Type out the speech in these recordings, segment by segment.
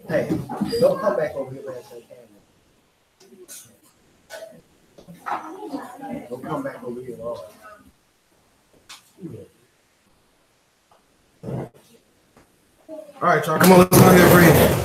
Hey, don't come back over here and say, don't come back over here, Lord. All right, y'all. Come on, let's go get free.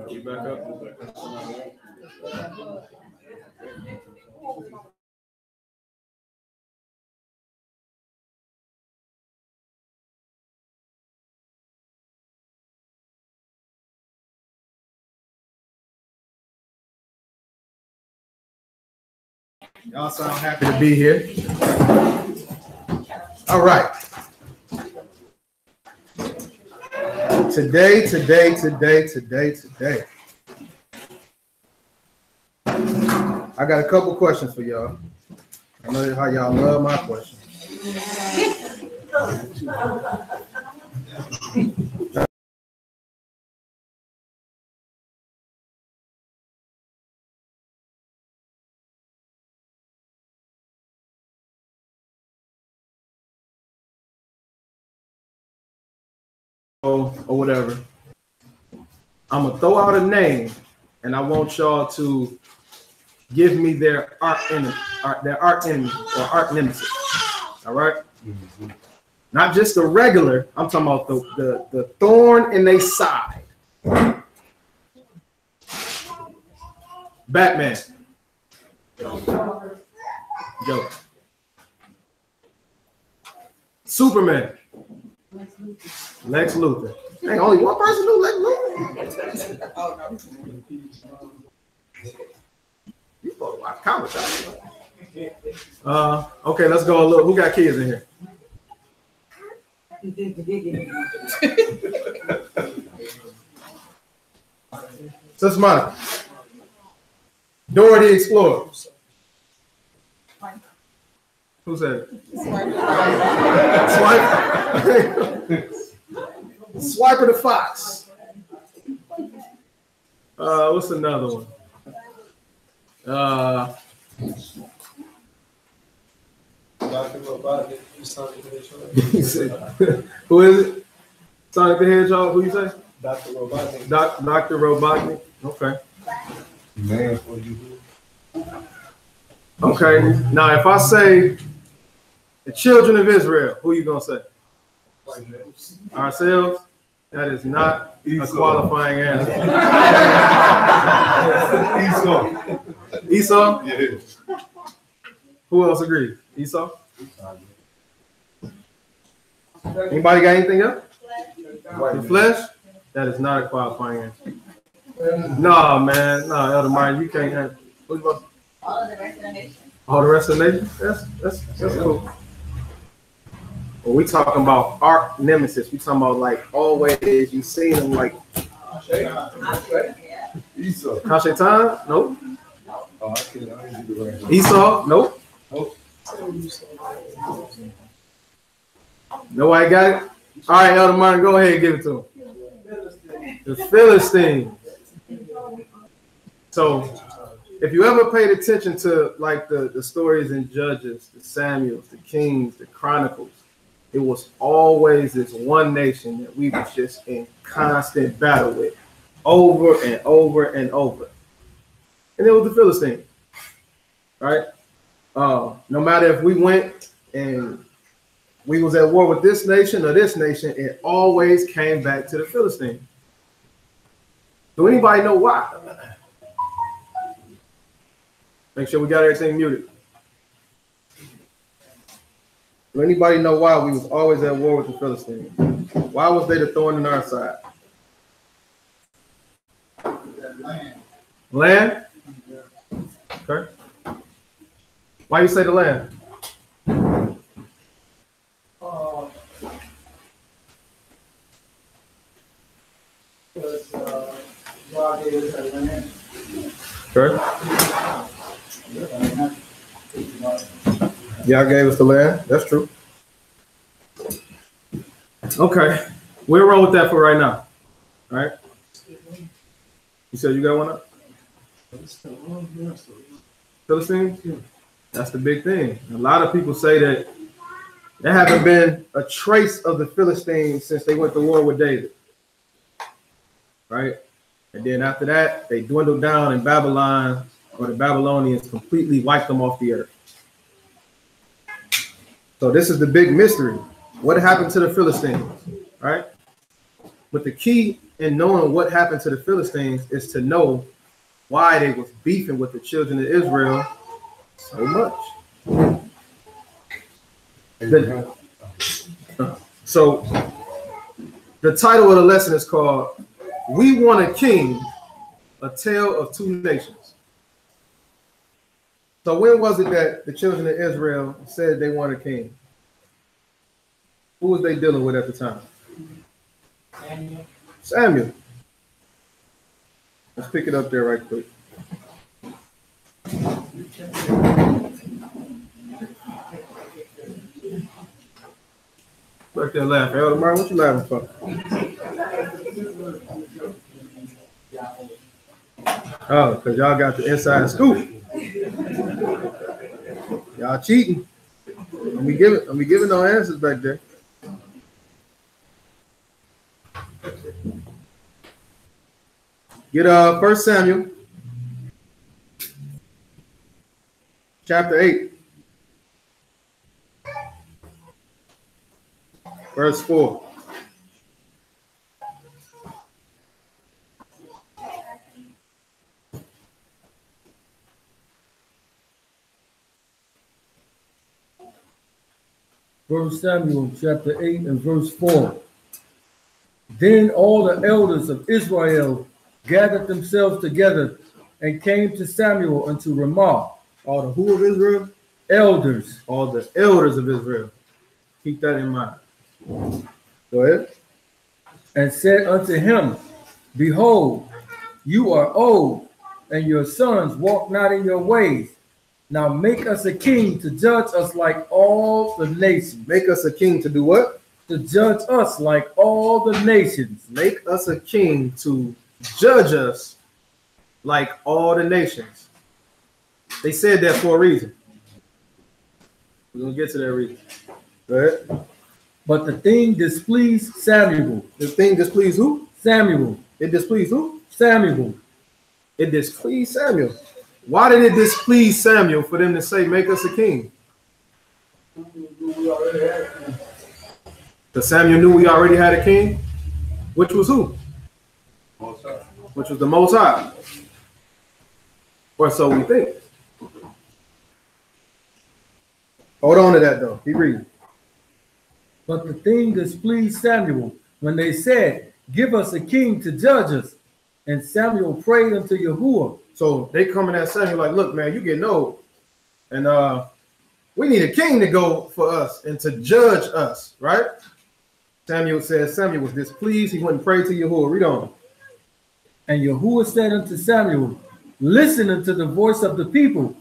You back up? Y'all sound happy to be here. All right. Today. I got a couple questions for y'all. I know how y'all love my questions. Or whatever. I'm gonna throw out a name, and I want y'all to give me their arch enemy, or arch nemesis. All right. Mm-hmm. Not just the regular. I'm talking about the thorn in their side. Batman. Joker. Superman. Lex Luthor. Ain't only one person knew Lex Luthor. You supposed to watch comics. Okay, let's go a little. Who got kids in here? Sister Monica. Dora the Explorer. Who said it? Swiper. Swiper the Fox. What's another one? Dr. Robotnik, Sonic the Hedgehog. Who is it? Sonic the Hedgehog? Who you say? Dr. Robotnik. Dr. Robotnik. Okay. Man, for you. Okay. Now, if I say the children of Israel, who you gonna say? Ourselves? That is not a qualifying answer. Esau? Yeah. Who else agrees? Esau? Anybody got anything else? The flesh? That is not a qualifying answer. No, man. No, Elder Martin, you can't have. All of the rest of the nation. All the rest of the nation? That's cool. Well, we talking about arch nemesis. We talking about like always you see them like Esau. Kashetan? Nope. Oh, I didn't do the right. Esau? Nope. Nobody got it? All right, Elder Martin, go ahead and give it to him. The Philistines. So if you ever paid attention to like the stories in Judges, the Samuels, the Kings, the Chronicles, it was always this one nation that we was just in constant battle with over and over and over. And it was the Philistines, right? No matter if we went and we was at war with this nation or this nation, it always came back to the Philistines. Do anybody know why? Make sure we got everything muted. Do anybody know why we was always at war with the Philistines? Why was they the thorn in our side? Land? Okay. Why you say the land? Because God gave us that land. Okay. Y'all gave us the land. That's true. Okay. We'll roll with that for right now. All right. You said you got one up? Philistines? Yeah. That's the big thing. A lot of people say that there haven't been a trace of the Philistines since they went to war with David. Right? And then after that, they dwindled down in Babylon or the Babylonians completely wiped them off the earth. So this is the big mystery. What happened to the Philistines, right? But the key in knowing what happened to the Philistines is to know why they was beefing with the children of Israel so much. So the title of the lesson is called "We Want a King, a Tale of Two Nations." So when was it that the children of Israel said they want a king? Who was they dealing with at the time? Samuel. Let's pick it up there right quick. Right there laughing. Elder Martin, what you laughing for? Oh, because y'all got the inside scoop. Y'all cheating. And we giving no answers back there. Get 1 Samuel chapter 8. Verse 4. First Samuel chapter 8 and verse 4. Then all the elders of Israel gathered themselves together and came to Samuel unto Ramah. All the who of Israel? Elders. All the elders of Israel. Keep that in mind. Go ahead. And said unto him, Behold, you are old, and your sons walk not in your ways. Now make us a king to judge us like all the nations. Make us a king to do what? To judge us like all the nations. Make us a king to judge us like all the nations. They said that for a reason. We're going to get to that reason. Go ahead. But the thing displeased Samuel. The thing displeased who? Samuel. It displeased who? Samuel. It displeased Samuel. Why did it displease Samuel for them to say, make us a king? Because Samuel knew we already had a king, which was who? Which was the Most High. Or so we think. Hold on to that though. Keep reading. But the thing displeased Samuel when they said, Give us a king to judge us. And Samuel prayed unto Yahuwah. So they coming at Samuel like, look, man, you getting old. And we need a king to go for us and to judge us, right? Samuel says Samuel was displeased. He went and prayed to Yahuwah. Read on. And Yahuwah said unto Samuel, Listen unto the voice of the people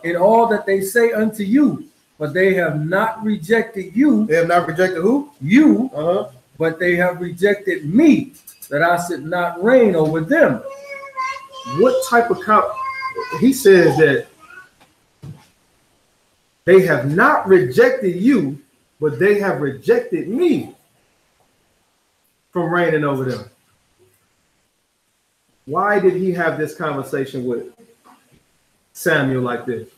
in all that they say unto you. But they have not rejected you. They have not rejected who? You. But they have rejected me, that I should not reign over them. What type of he says that they have not rejected you, but they have rejected me from reigning over them. Why did he have this conversation with Samuel like this?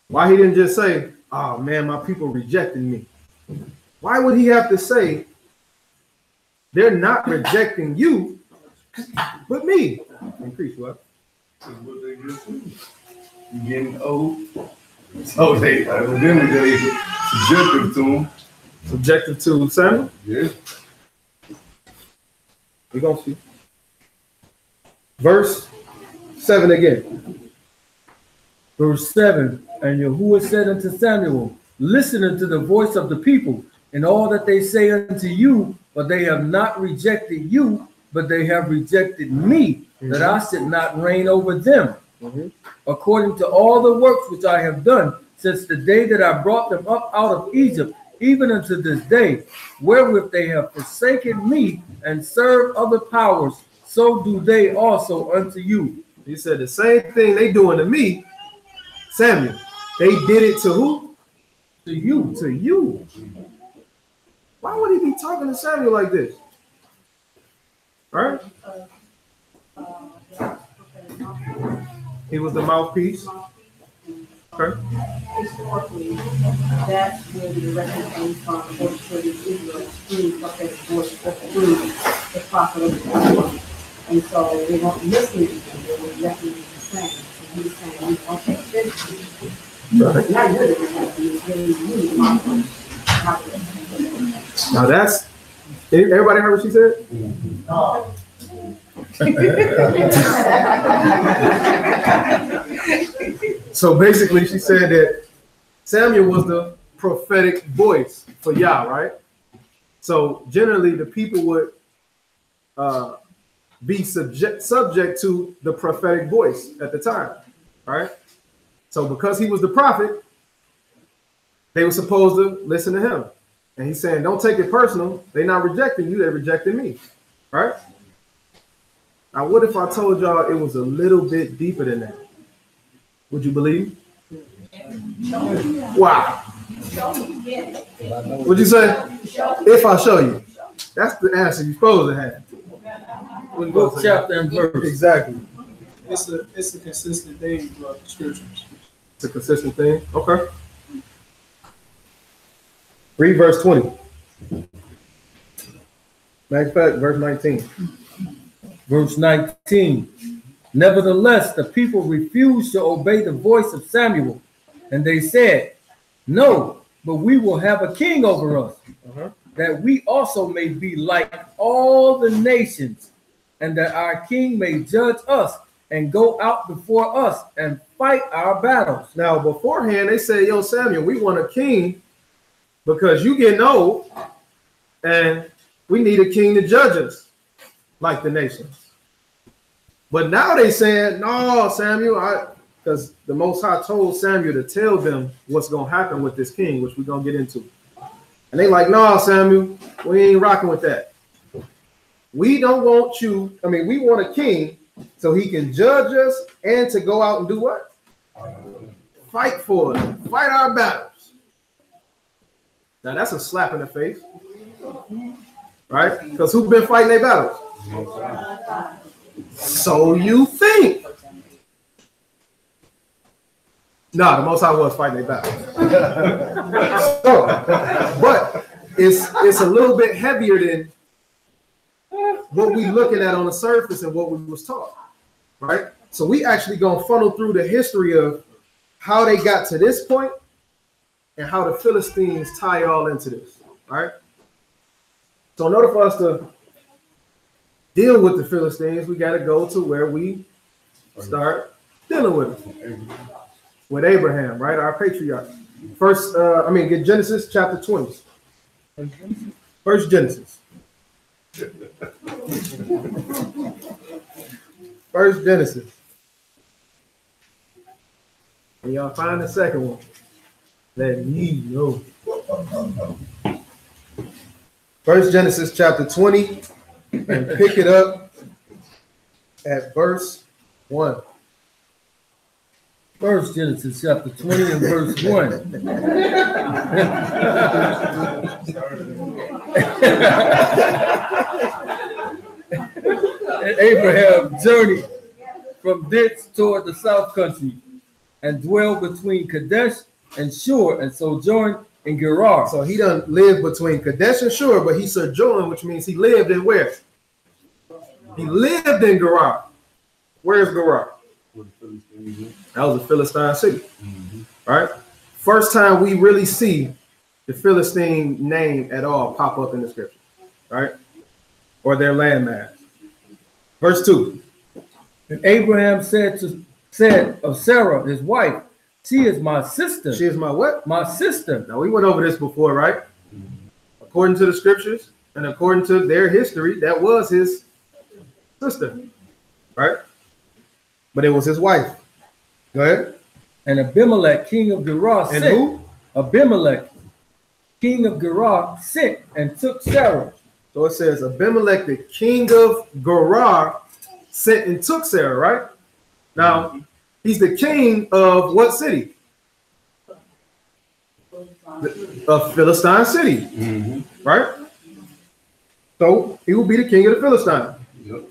Why he didn't just say, oh man, my people rejected me? Why would he have to say, they're not rejecting you, but me? Increase what? What they just said. You getting old. So they evidently subjective to him. Subjective to Samuel? Yeah. We're gonna see. Verse 7 again. Verse 7. And Yahuwah said unto Samuel, Listen unto the voice of the people in all that they say unto you, but they have not rejected you, but they have rejected me, that I should not reign over them, according to all the works which I have done since the day that I brought them up out of Egypt, even unto this day, wherewith they have forsaken me and served other powers, so do they also unto you. He said the same thing they doing to me, Samuel. They did it to who? To you. To you. Why would he be talking to Samuel like this? All right? He was the mouthpiece. Okay. Historically, that's where the direction came from, for the children of Israel, through prophetic voice, through the prophet of the Lord. And so they weren't listening to him, they were definitely saying. So he was saying, we want to take this. Not good at it, he was really rude, Now that's, everybody heard what she said? So basically she said that Samuel was the prophetic voice for Yah, right? So generally the people would be subject to the prophetic voice at the time, right? So because he was the prophet, they were supposed to listen to him. And he's saying, don't take it personal. They're not rejecting you, they're rejecting me, right? Now, what if I told y'all it was a little bit deeper than that? Would you believe? Wow. What'd you say? If I show you. That's the answer you're supposed to have. Book, chapter, and verse. Exactly. It's a consistent thing throughout the scriptures. It's a consistent thing. Okay. Read verse 20. Matter of fact, verse 19. Verse 19. Nevertheless, the people refused to obey the voice of Samuel, and they said, no, but we will have a king over us, that we also may be like all the nations, and that our king may judge us and go out before us and fight our battles. Now, beforehand, they say, yo, Samuel, we want a king because you getting old, and we need a king to judge us like the nations. But now they saying, no, Samuel, because the Most High told Samuel to tell them what's going to happen with this king, which we're going to get into. And they like, no, Samuel, we ain't rocking with that. We don't want you. I mean, we want a king so he can judge us and to go out and do what? Fight for us. Fight our battles. Now, that's a slap in the face. Right? Because who's been fighting their battles? So you think. No, the Most High was fighting their battles. But it's a little bit heavier than what we looking at on the surface and what we was taught, right? So we actually gonna funnel through the history of how they got to this point and how the Philistines tie all into this, right? So in order for us to deal with the Philistines, we got to go to where we start dealing with them. With Abraham, right? Our patriarch. Get Genesis chapter 20. First Genesis. First Genesis. When y'all find the second one, let me know. First Genesis chapter 20, and pick it up at verse 1. First Genesis chapter 20 and verse 1. And Abraham journeyed from thence toward the south country and dwelled between Kadesh and Shur and sojourned in Gerar. So he done lived between Kadesh and Shur, but he sojourned, which means he lived in where? He lived in Gerar. Where's Gerar? That was a Philistine city, right? First time we really see the Philistine name at all pop up in the scripture, right? Or their landmass. Verse 2. And Abraham said of Sarah, his wife, she is my sister. She is my what? My sister. Now, we went over this before, right? According to the scriptures and according to their history, that was his sister, right? But it was his wife. Go ahead. And Abimelech, king of Gerar, and who? Abimelech, king of Gerar, sent and took Sarah. So it says Abimelech, the king of Gerar, sent and took Sarah, right? Now, he's the king of what city? Of Philistine city, right? So he will be the king of the Philistines.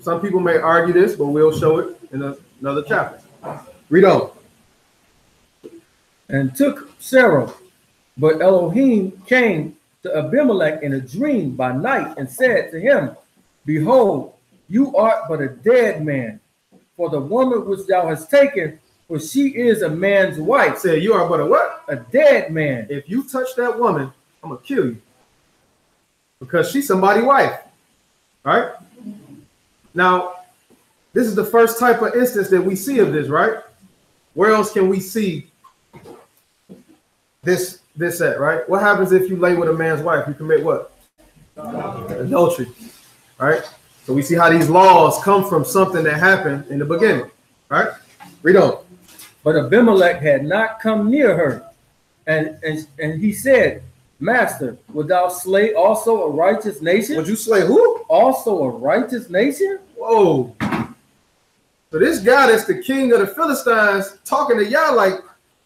Some people may argue this, but we'll show it in another chapter. Read on. And took Sarah. But Elohim came to Abimelech in a dream by night and said to him, Behold, you art but a dead man, for the woman which thou hast taken, for she is a man's wife. Said, you are but a what? A dead man. If you touch that woman, I'm going to kill you. Because she's somebody's wife. Right? Now, this is the first type of instance that we see of this, right? Where else can we see this at, right? What happens if you lay with a man's wife? You commit what? Adultery, right? So we see how these laws come from something that happened in the beginning, right? Read on. But Abimelech had not come near her. And he said, Master, wilt thou slay also a righteous nation? Would you slay who? Also a righteous nation? Whoa. So this guy that's the king of the Philistines talking to y'all like,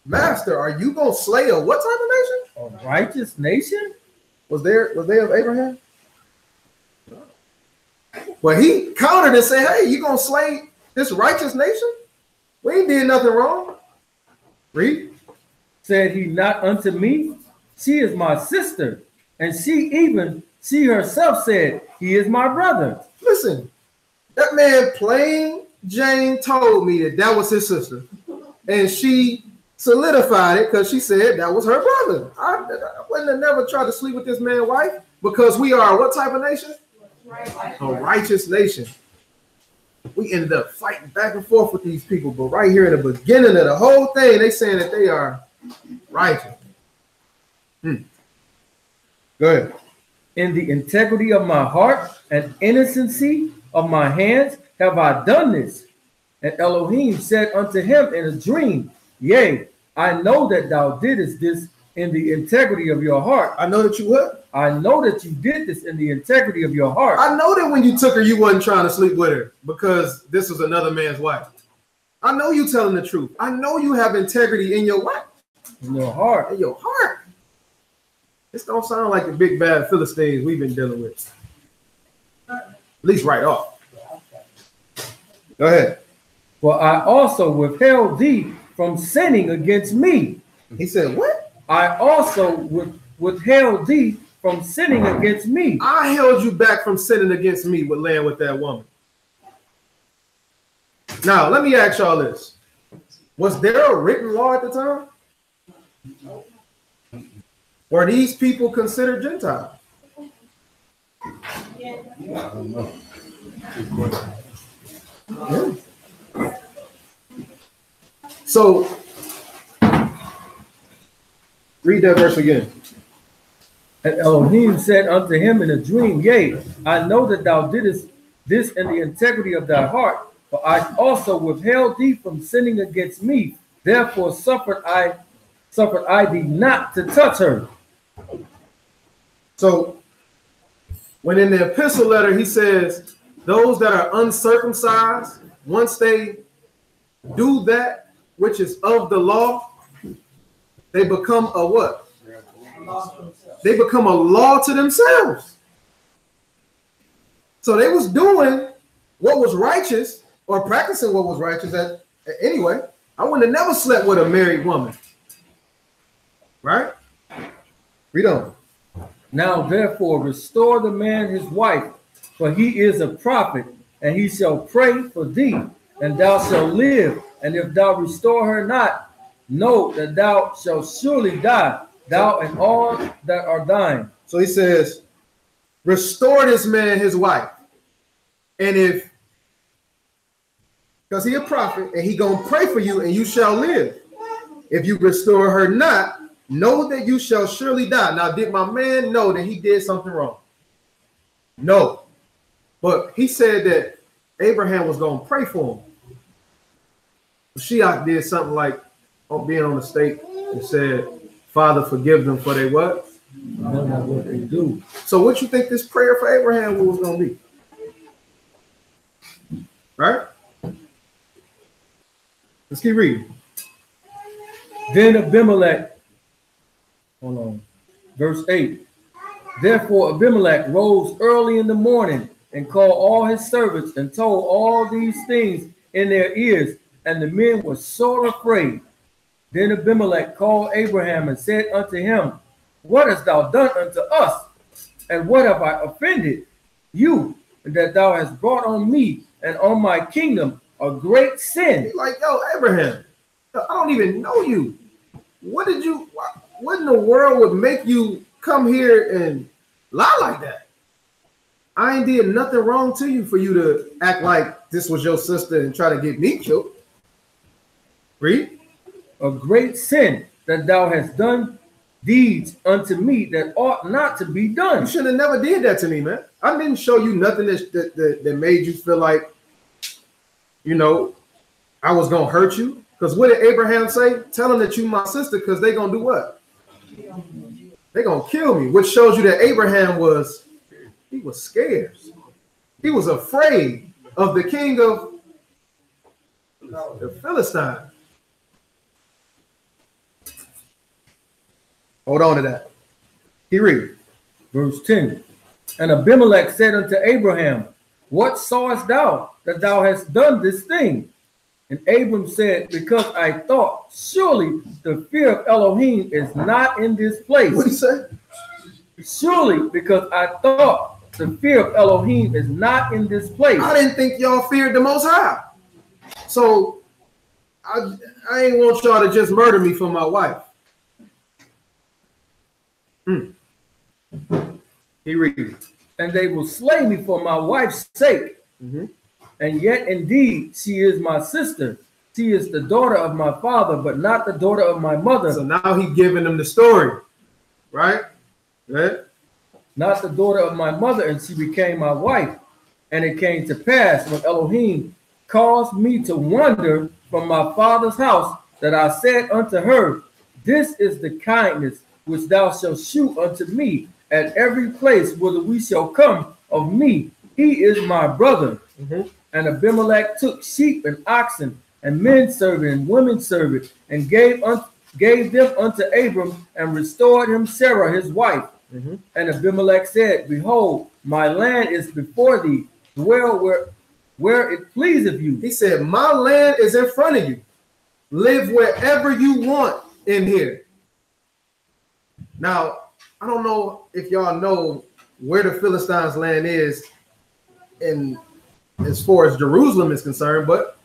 Master, are you going to slay a what type of nation? A righteous nation? Was they of Abraham? Well, he countered and said, hey, you going to slay this righteous nation? We ain't did nothing wrong. Read. Said he not unto me? She is my sister. And she herself said, he is my brother. Listen, that man plain Jane told me that was his sister. And she solidified it because she said that was her brother. I wouldn't have never tried to sleep with this man's wife because we are what type of nation? A righteous nation. We ended up fighting back and forth with these people, but right here in the beginning of the whole thing, they saying that they are righteous. Go ahead. In the integrity of my heart and innocency of my hands have I done this. And Elohim said unto him in a dream, Yea, I know that thou didst this in the integrity of your heart. I know that you what? I know that you did this in the integrity of your heart. I know that when you took her, you wasn't trying to sleep with her because this was another man's wife. I know you telling the truth. I know you have integrity in your what? In your heart. In your heart. This don't sound like the big bad Philistines we've been dealing with. At least right off. Go ahead. For I also withheld thee from sinning against me. He said, what? I also withheld thee from sinning against me. I held you back from sinning against me with laying with that woman. Now, let me ask y'all this. Was there a written law at the time? Were these people considered Gentiles? I don't know. Yeah. So, read that verse again. And Elohim said unto him in a dream, Yea, I know that thou didst this in the integrity of thy heart, for I also withheld thee from sinning against me. Therefore suffered I thee not to touch her. So, when in the epistle letter he says, those that are uncircumcised, once they do that which is of the law, they become a what? They become a law to themselves. So they was doing what was righteous or practicing what was righteous anyway. I wouldn't have never slept with a married woman. Right? Read on. Now therefore restore the man his wife, for he is a prophet, and he shall pray for thee, and thou shalt live. And if thou restore her not, know that thou shalt surely die, thou and all that are thine. So he says, restore this man his wife. And if, because he a prophet, and he gonna pray for you, and you shall live. If you restore her not, know that you shall surely die. Now, did my man know that he did something wrong? No. But he said that Abraham was going to pray for him. Shiach did something like being on the stake and said, Father, forgive them for they what? Know not what they do. So what you think this prayer for Abraham was going to be? Right? Let's keep reading. Then Abimelech, hold on, verse 8. Therefore Abimelech rose early in the morning and called all his servants and told all these things in their ears. and the men were sore afraid. Then Abimelech called Abraham and said unto him, What hast thou done unto us? And what have I offended you, that thou hast brought on me and on my kingdom a great sin? He's like, yo, Abraham, I don't even know you. What in the world would make you come here and lie like that? I ain't did nothing wrong to you for you to act like this was your sister and try to get me killed. Read. A great sin, that thou hast done deeds unto me that ought not to be done. You should have never did that to me, man. I didn't show you nothing that made you feel like, you know, I was going to hurt you. Because what did Abraham say? Tell them that you my sister, because they going to do what? They're going to kill me, which shows you that Abraham was scared. He was afraid of the king of the Philistines. Hold on to that. He read. Verse 10. And Abimelech said unto Abraham, What sawest thou that thou hast done this thing? And Abram said, Because I thought, surely the fear of Elohim is not in this place. What did he say? Surely, because I thought the fear of Elohim is not in this place. I didn't think y'all feared the Most High. So I ain't want y'all to just murder me for my wife. He reads. And they will slay me for my wife's sake. And yet indeed she is my sister. She is the daughter of my father, but not the daughter of my mother. So now he's giving them the story, right? Right? Not the daughter of my mother, and she became my wife. And it came to pass when Elohim caused me to wander from my father's house, that I said unto her, This is the kindness which thou shalt shew unto me at every place whither we shall come of me. He is my brother. And Abimelech took sheep and oxen and men servant and women servant, and gave them unto Abram, and restored him Sarah his wife. And Abimelech said, Behold, my land is before thee, dwell where it pleaseth you. He said, my land is in front of you. Live wherever you want in here. Now, I don't know if y'all know where the Philistines' land is in as far as Jerusalem is concerned, but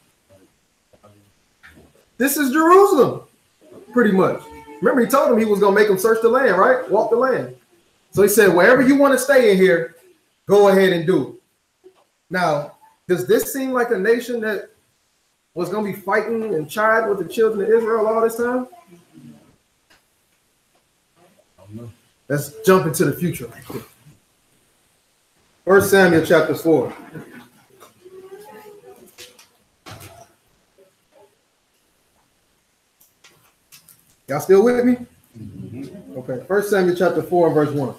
this is Jerusalem, pretty much. Remember, he told them he was going to make them search the land, right? Walk the land. So he said, wherever you want to stay in here, go ahead and do it. Now, does this seem like a nation that was going to be fighting and chide with the children of Israel all this time? Let's jump into the future. 1 Samuel chapter 4. Y'all still with me? Okay. 1 Samuel chapter 4 and verse 1.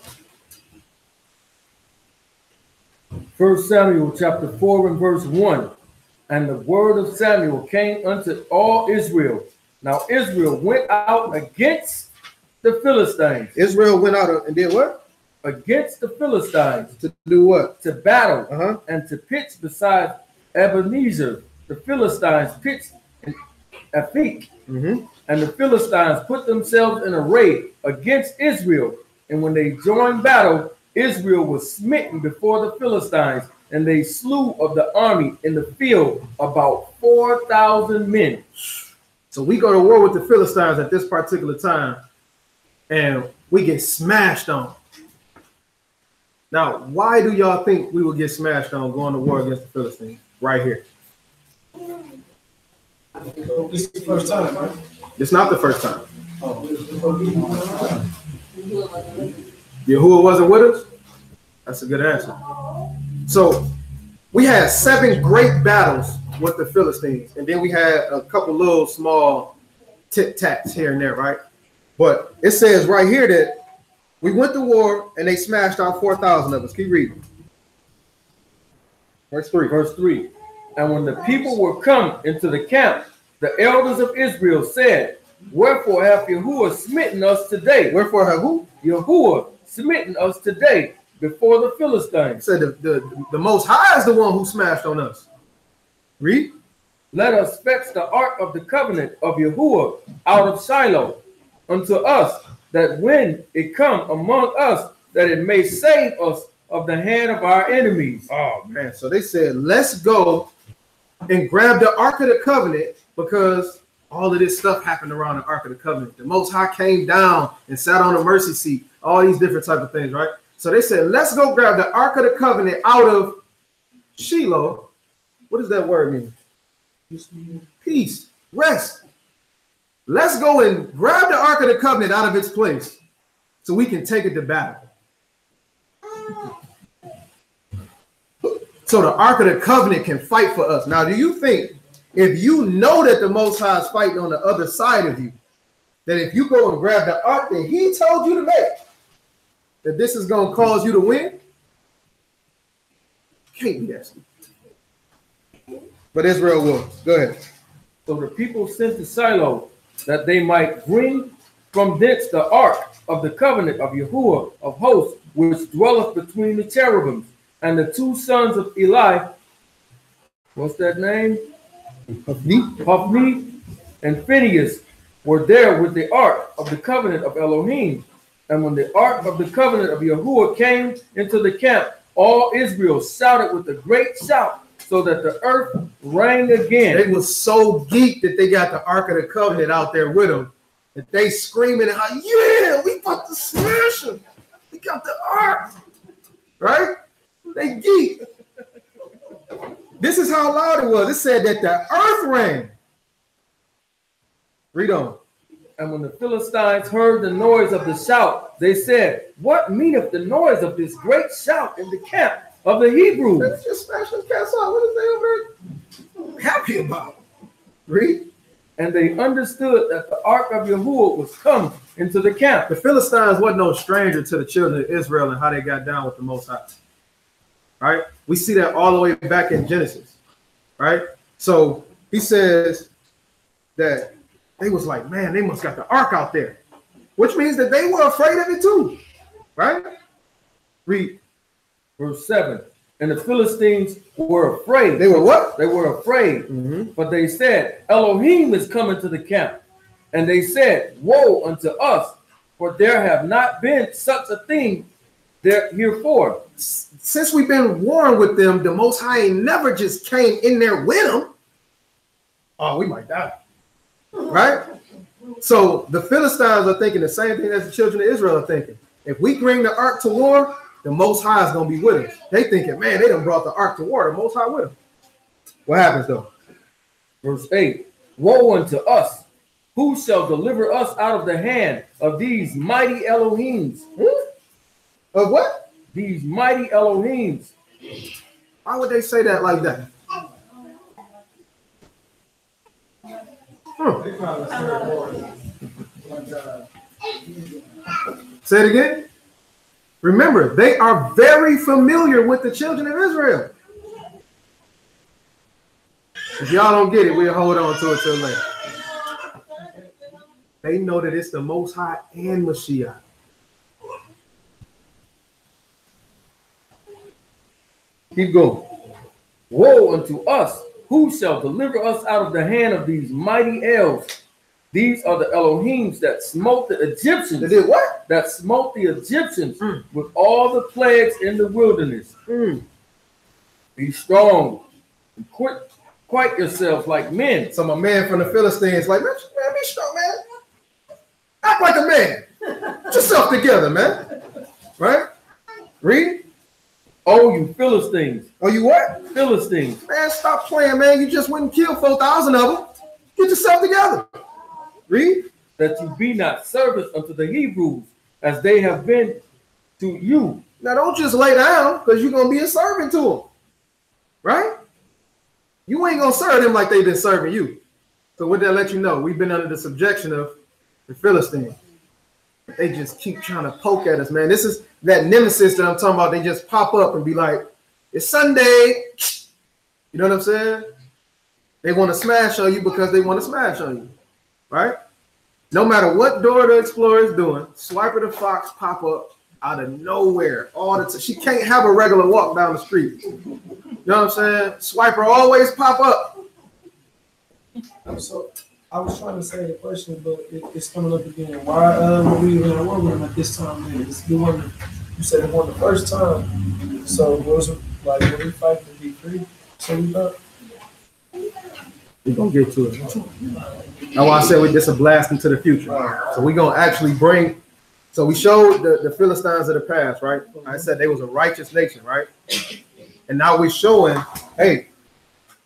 1 Samuel chapter 4 and verse 1. And the word of Samuel came unto all Israel. Now Israel went out against the Philistines. Israel went out and did what? Against the Philistines. To do what? To battle and to pitch beside Ebenezer. The Philistines pitched in Aphek. And the Philistines put themselves in array against Israel. And when they joined battle, Israel was smitten before the Philistines, and they slew of the army in the field about 4,000 men. So we go to war with the Philistines at this particular time, and we get smashed on. Now, why do y'all think we would get smashed on going to war against the Philistines? Right here. This is the first time, right? It's not the first time. Yahuwah Yahuwah wasn't with us? That's a good answer. So we had 7 great battles with the Philistines, and then we had a couple little small tit-tats here and there, right? But it says right here that we went to war and they smashed out 4,000 of us. Keep reading. Verse 3. Verse 3. And when the people were come into the camp, the elders of Israel said, Wherefore hath Yahuwah smitten us today? Wherefore have who? Yahuwah smitten us today before the Philistines. Said the Most High is the one who smashed on us. Read. let us fetch the ark of the covenant of Yahuwah out of Shiloh unto us, that when it come among us, that it may save us of the hand of our enemies. Oh man, so they said, let's go and grab the Ark of the Covenant, because all of this stuff happened around the Ark of the Covenant. The Most High came down and sat on the mercy seat, all these different type of things, right? So they said, let's go grab the Ark of the Covenant out of Shiloh. What does that word mean? Peace, rest. Let's go and grab the Ark of the Covenant out of its place so we can take it to battle. So the Ark of the Covenant can fight for us. Now, do you think if you know that the Most High is fighting on the other side of you, that if you go and grab the Ark that he told you to make, that this is going to cause you to win? Can't be that stupid. But Israel was. Go ahead. So the people sent to Shiloh that they might bring from thence the ark of the covenant of Yahuwah of hosts, which dwelleth between the cherubims. And the two sons of Eli, what's that name? Hophni and Phinehas were there with the ark of the covenant of Elohim. And when the ark of the covenant of Yahuwah came into the camp, all Israel shouted with a great shout, so that the earth rang again. They was so geeked that they got the Ark of the Covenant out there with them, that they screaming, yeah, we about to smash them. We got the Ark, right? They geeked. This is how loud it was. It said that the earth rang. Read on. And when the Philistines heard the noise of the shout, they said, what meaneth the noise of this great shout in the camp of the Hebrews? Let's just smash this cats out. What is they over there happy about? Read. And they understood that the ark of Yahuwah was come into the camp. The Philistines wasn't no stranger to the children of Israel and how they got down with the Most High. Right? We see that all the way back in Genesis. Right? So he says that they was like, man, they must got the ark out there, which means that they were afraid of it too. Right? Read. Verse 7. And the Philistines were afraid. They were what? They were afraid. But they said, Elohim is coming to the camp. And they said, woe unto us, for there have not been such a thing there heretofore. Since we've been warned with them, the Most High ain't never just came in there with them. Oh, we might die. Right? So the Philistines are thinking the same thing as the children of Israel are thinking. If we bring the ark to war, the Most High is going to be with us. They thinking, man, they done brought the ark to war. The Most High with them. What happens though? Verse 8. Woe unto us! Who shall deliver us out of the hand of these mighty Elohims? Of what? These mighty Elohims. Why would they say that like that? Say it again. Remember, they are very familiar with the children of Israel. If y'all don't get it, we'll hold on to it till later. They know that it's the Most High and Mashiach. Keep going. Woe unto us! Who shall deliver us out of the hand of these mighty elves? These are the Elohims that smote the Egyptians. They did what? That smote the Egyptians with all the plagues in the wilderness. Be strong and quite yourselves like men. So my man from the Philistines like, man, be strong, man. Act like a man. Get yourself together, man. Right? Read. Oh, you Philistines. Oh, you what? Philistines. Man, stop playing, man. You just went and killed 4,000 of them. Get yourself together. Read. That you be not servants unto the Hebrews, as they have been to you. Now, don't just lay down, because you're going to be a servant to them. Right? You ain't going to serve them like they've been serving you. So what that let you know? We've been under the subjection of the Philistines. They just keep trying to poke at us, man. This is that nemesis that I'm talking about. They just pop up and be like, it's Sunday. You know what I'm saying? They want to smash on you because they want to smash on you. Right? No matter what Dora the Explorer is doing, Swiper the Fox pop up out of nowhere all the time. She can't have a regular walk down the street. You know what I'm saying? Swiper always pop up. So I was trying to say the question, but it's coming up again. Why were we in a war with them at this time? Man, you said it won the first time. So was it like when we fight to be free? So we thought. We're gonna get to it. That's why I said this a blast into the future. So we're gonna actually bring. So we showed the Philistines of the past, right? I said they was a righteous nation, right? And now we're showing, hey,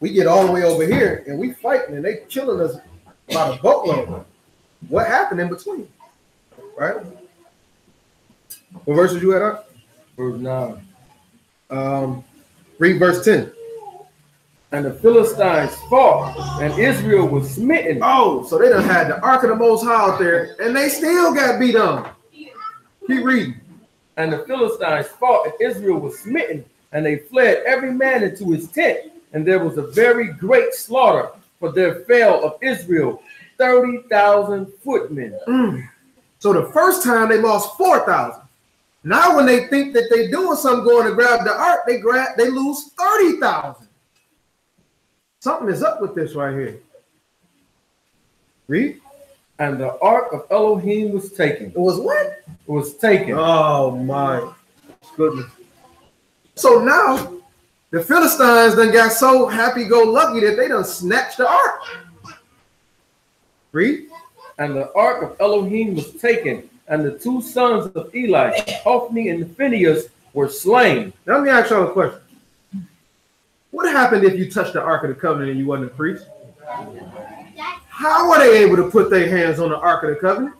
we get all the way over here and we fighting and they killing us by the boatload. What happened in between, right? What verses you had up? Verse 9. Read verse 10. And the Philistines fought, and Israel was smitten. Oh, so they done had the Ark of the Most High out there, and they still got beat on. Keep reading. And the Philistines fought, and Israel was smitten, and they fled every man into his tent. And there was a very great slaughter, for there fell of Israel 30,000 footmen. So the first time they lost 4,000. Now when they think that they're doing something going to grab the ark, they lose 30,000. Something is up with this right here. Read. And the ark of Elohim was taken. It was what? It was taken. Oh my goodness. So now the Philistines done got so happy-go-lucky that they done snatched the ark. Read. And the ark of Elohim was taken, and the two sons of Eli, Hophni and Phinehas, were slain. Now let me ask y'all a question. What happened if you touched the Ark of the Covenant and you wasn't a priest? How were they able to put their hands on the Ark of the Covenant?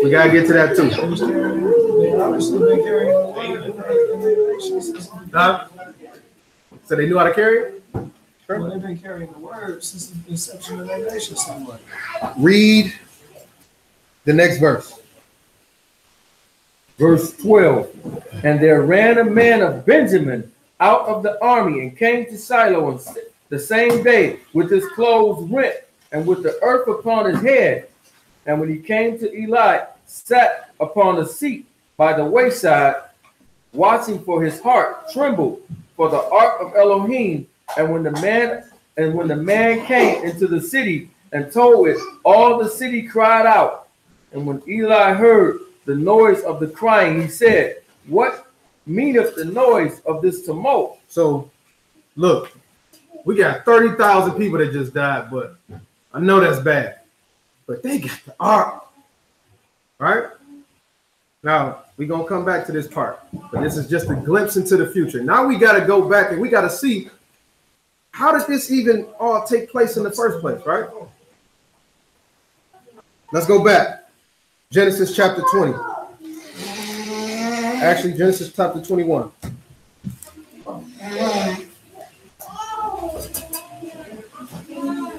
We gotta get to that too. They obviously been carrying the weight in their nations. Huh? So they knew how to carry it? Well, they've been carrying the word since the inception of their nation somewhat. Read the next verse. Verse 12. And there ran a man of Benjamin out of the army and came to Shiloh the same day with his clothes rent and with the earth upon his head. And when he came to Eli, sat upon a seat by the wayside, watching, for his heart trembled for the ark of Elohim. And when the man came into the city and told it, all the city cried out. And when Eli heard the noise of the crying, he said, what meaneth the noise of this tumult? So, look, we got 30,000 people that just died, but I know that's bad. But they got the ark, right? Now, we're going to come back to this part, but this is just a glimpse into the future. Now we got to go back and we got to see, how did this even all take place in the first place, right? Let's go back. Genesis chapter 20. Actually, Genesis chapter 21.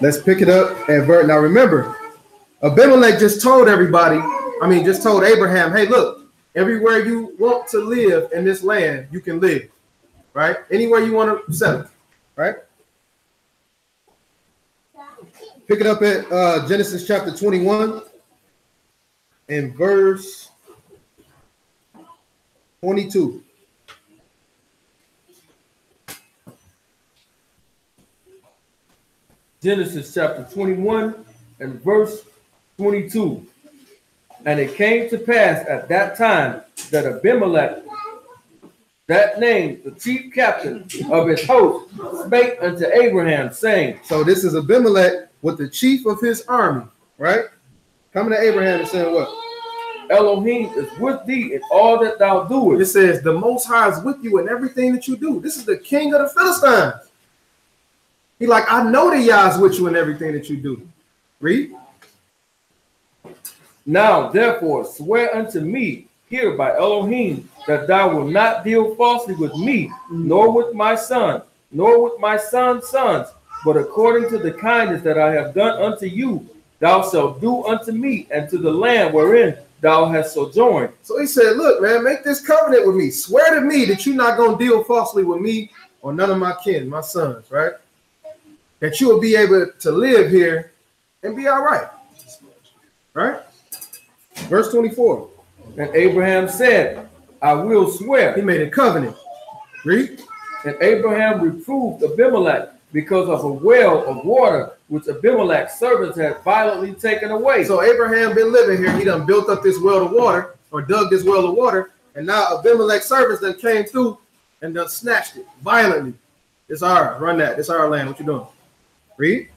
Let's pick it up at verse. Now remember, Abimelech just told just told Abraham, hey, look, everywhere you want to live in this land, you can live, right? Anywhere you want to settle, right? Pick it up at Genesis chapter 21 and verse 22. Genesis chapter 21 and verse 22. And it came to pass at that time that Abimelech, that name, the chief captain of his host, spake unto Abraham, saying. So this is Abimelech with the chief of his army, right? Coming to Abraham and saying what? Elohim is with thee in all that thou doest. It says the Most High is with you in everything that you do. This is the king of the Philistines. He like, I know the Yah is with you in everything that you do. Read. Now, therefore, swear unto me here by Elohim that thou wilt not deal falsely with me, nor with my son, nor with my son's sons, but according to the kindness that I have done unto you, thou shalt do unto me and to the land wherein thou hast sojourned. So he said, look, man, make this covenant with me. Swear to me that you're not going to deal falsely with me or none of my kin, my sons, right? That you will be able to live here and be all right. Right? Verse 24. And Abraham said, I will swear. He made a covenant. Read. And Abraham reproved Abimelech because of a well of water which Abimelech's servants had violently taken away. So Abraham been living here. He done built up this well of water, or dug this well of water, and now Abimelech's servants done came through and done snatched it violently. It's ours. Run that. It's our land. What you doing? Read.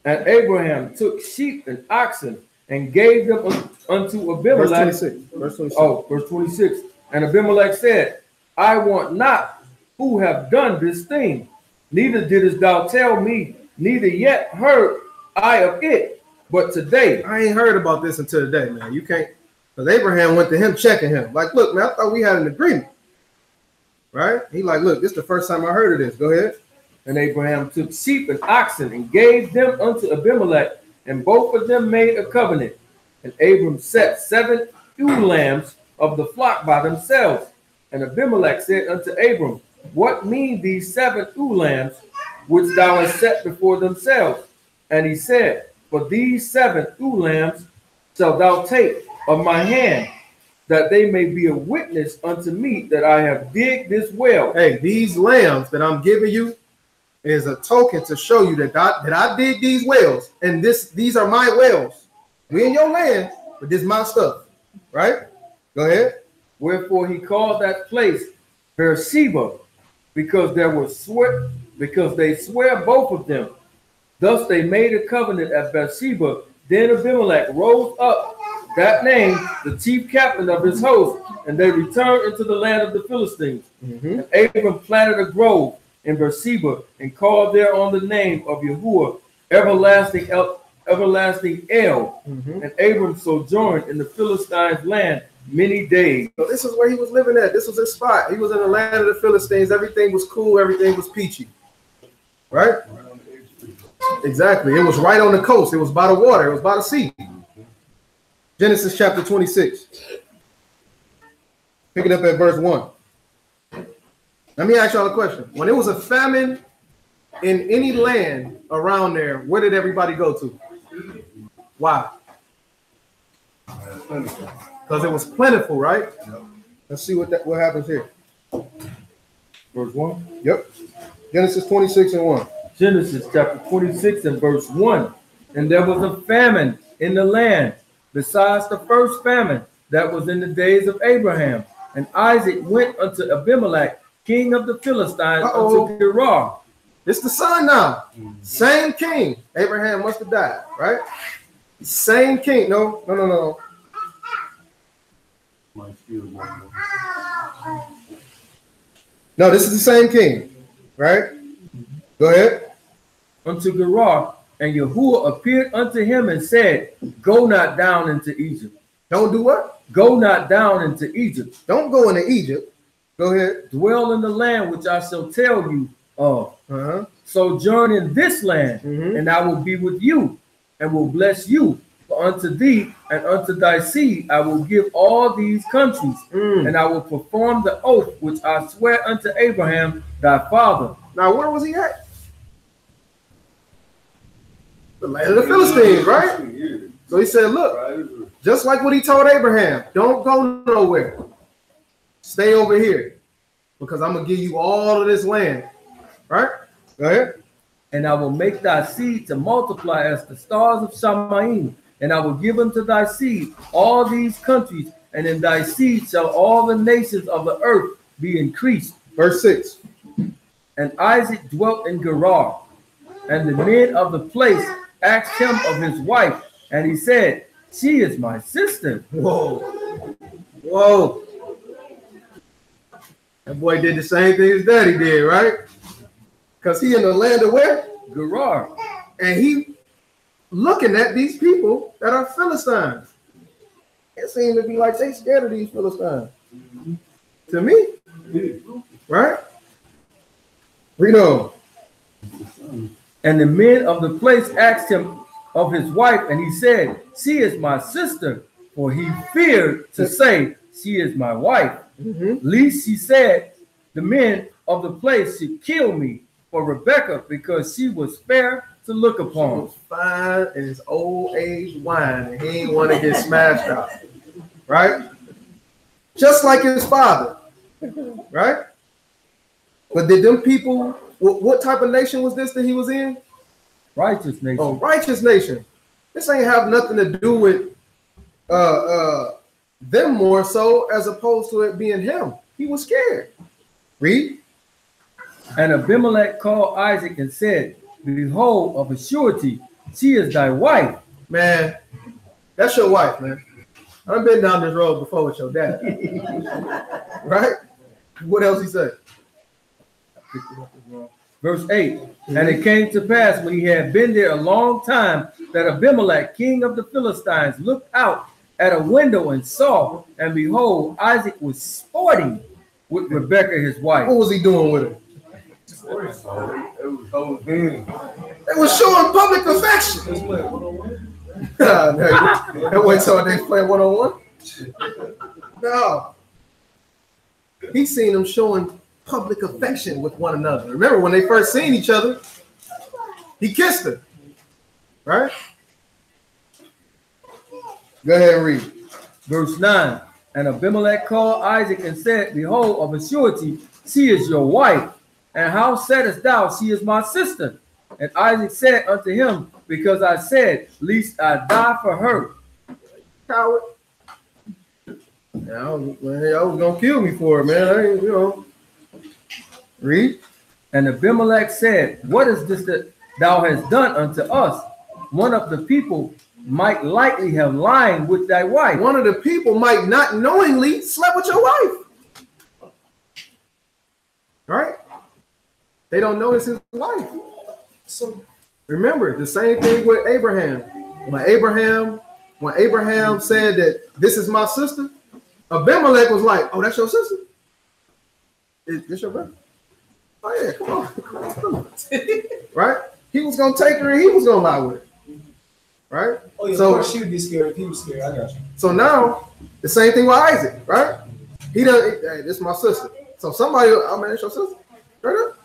And Abraham took sheep and oxen and gave them unto Abimelech. Verse 26. Verse 26. Oh, verse 26. And Abimelech said, I want not who have done this thing. Neither didst thou tell me, neither yet heard I of it. But today, I ain't heard about this until today, man. You can't, because Abraham went to him checking him. Like, look, man, I thought we had an agreement. Right? He like, look, this is the first time I heard of this. Go ahead. and Abraham took sheep and oxen and gave them unto Abimelech, and both of them made a covenant. And Abram set 7 ewe lambs of the flock by themselves. And Abimelech said unto Abram, what mean these 7 ewe lambs which thou hast set before themselves? And he said, for these 7 ewe lambs shalt thou take of my hand, that they may be a witness unto me that I have digged this well. Hey, these lambs that I'm giving you is a token to show you that I dig these wells, and these are my wells. We in your land, but this is my stuff. Right? Go ahead. Wherefore he called that place Beersheba, because they swear both of them. Thus they made a covenant at Beersheba. Then Abimelech rose up that name, the chief captain of his host, and they returned into the land of the Philistines. And Abram planted a grove in Beersheba and called there on the name of Yahuwah, everlasting El. And Abram sojourned in the Philistines' land many days. So this is where he was living at. This was his spot. He was in the land of the Philistines. Everything was cool. Everything was peachy. Right? Exactly. It was right on the coast. It was by the water. It was by the sea. Genesis chapter 26. Pick it up at verse 1. Let me ask y'all a question. When it was a famine in any land around there, where did everybody go to? Why? Because it was plentiful, right? Yep. Let's see what happens here. Verse 1? Yep. Genesis 26 and 1. Genesis chapter 26 and verse 1. And there was a famine in the land, besides the first famine that was in the days of Abraham. And Isaac went unto Abimelech, king of the Philistines, unto Gerar. It's the son now. Same king. Abraham must have died, right? Same king. No. No, this is the same king, right? Go ahead. Unto Gerar, and Yahuwah appeared unto him and said, go not down into Egypt. Don't do what? Go not down into Egypt. Don't go into Egypt. Go ahead. Dwell in the land which I shall tell you of. Sojourn in this land, and I will be with you, and will bless you. For unto thee and unto thy seed I will give all these countries, and I will perform the oath which I swear unto Abraham thy father. Now, where was he at? The land of the Philistines, right? So he said, look, just like what he told Abraham, don't go nowhere. Stay over here, because I'm going to give you all of this land. Right? Go ahead. And I will make thy seed to multiply as the stars of Shamayim, and I will give unto thy seed all these countries, and in thy seed shall all the nations of the earth be increased. Verse 6. And Isaac dwelt in Gerar, and the men of the place asked him of his wife, and he said, she is my sister. Whoa. That boy did the same thing his daddy did, right? Because he in the land of where? Gerar. And he looking at these people that are Philistines. It seems to be like they scared of these Philistines. To me. Right? Read on. And the men of the place asked him of his wife, and he said, she is my sister. For he feared to say, she is my wife. Lest she said, the men of the place should kill me for Rebekah, because she was fair to look He upon. was fine in his old age wine, and he ain't want to get smashed out. Right? Just like his father. Right? But did them people, what type of nation was this that he was in? Righteous nation. Oh, righteous nation. This ain't have nothing to do with them more so as opposed to it being him. He was scared. Read. And Abimelech called Isaac and said, behold, of a surety, she is thy wife. Man, that's your wife, man. I've been down this road before with your dad. Right? What else he said? Verse 8, and it came to pass when he had been there a long time that Abimelech, king of the Philistines, looked out at a window and saw, and behold, Isaac was sporting with Rebekah his wife. What was he doing with her? It was whole thing. They was showing public affection. That wasn't so they playing one-on-one. No. He seen them showing public affection with one another. Remember when they first seen each other, he kissed her. Right? Go ahead and read. Verse 9, and Abimelech called Isaac and said, behold, of a surety, she is your wife. And how saidest thou, she is my sister? And Isaac said unto him, because I said, lest I die for her. Coward. Now, I was gonna kill me for it, man. I ain't, you know. Read. And Abimelech said, what is this that thou hast done unto us? One of the people might likely have lied with thy wife. One of the people might not knowingly slept with your wife. Right? They don't know it's his wife. So remember the same thing with Abraham. When Abraham said that this is my sister, Abimelech was like, oh, that's your sister? Is this your brother? Oh yeah, come on. Right? He was gonna take her and he was gonna lie with her. Right? Oh yeah, so she would be scared if he was scared. I got you. So now the same thing with Isaac, right? He doesn't, hey, this is my sister. So somebody, oh man, it's your sister. Right up.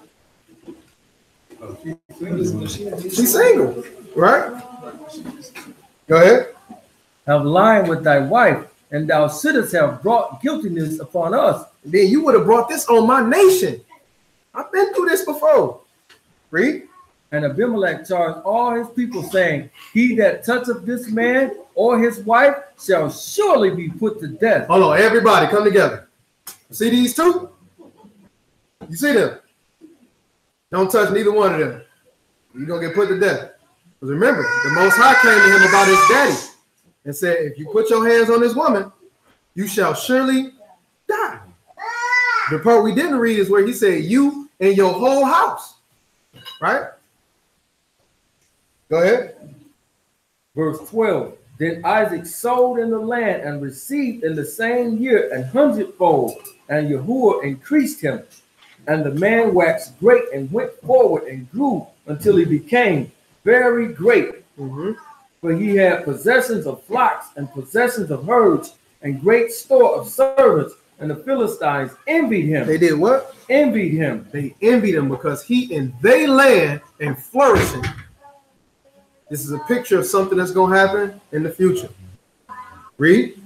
She's single, right? Go ahead. Have lied with thy wife, and thou shouldest have brought guiltiness upon us. Then you would have brought this on my nation. I've been through this before. Read. And Abimelech charged all his people, saying, he that toucheth this man or his wife shall surely be put to death. Hold on, everybody, come together. See these two? You see them? Don't touch neither one of them. You're going to get put to death. Because remember, the Most High came to him about his daddy and said, if you put your hands on this woman, you shall surely die. The part we didn't read is where he said, you and your whole house. Right? Go ahead. Verse 12, then Isaac sowed in the land and received in the same year 100-fold, and Yahuwah increased him. And the man waxed great and went forward and grew until he became very great. For he had possessions of flocks and possessions of herds and great store of servants. And the Philistines envied him. They did what? Envied him. They envied him because he in their land and flourishing. This is a picture of something that's going to happen in the future. Read.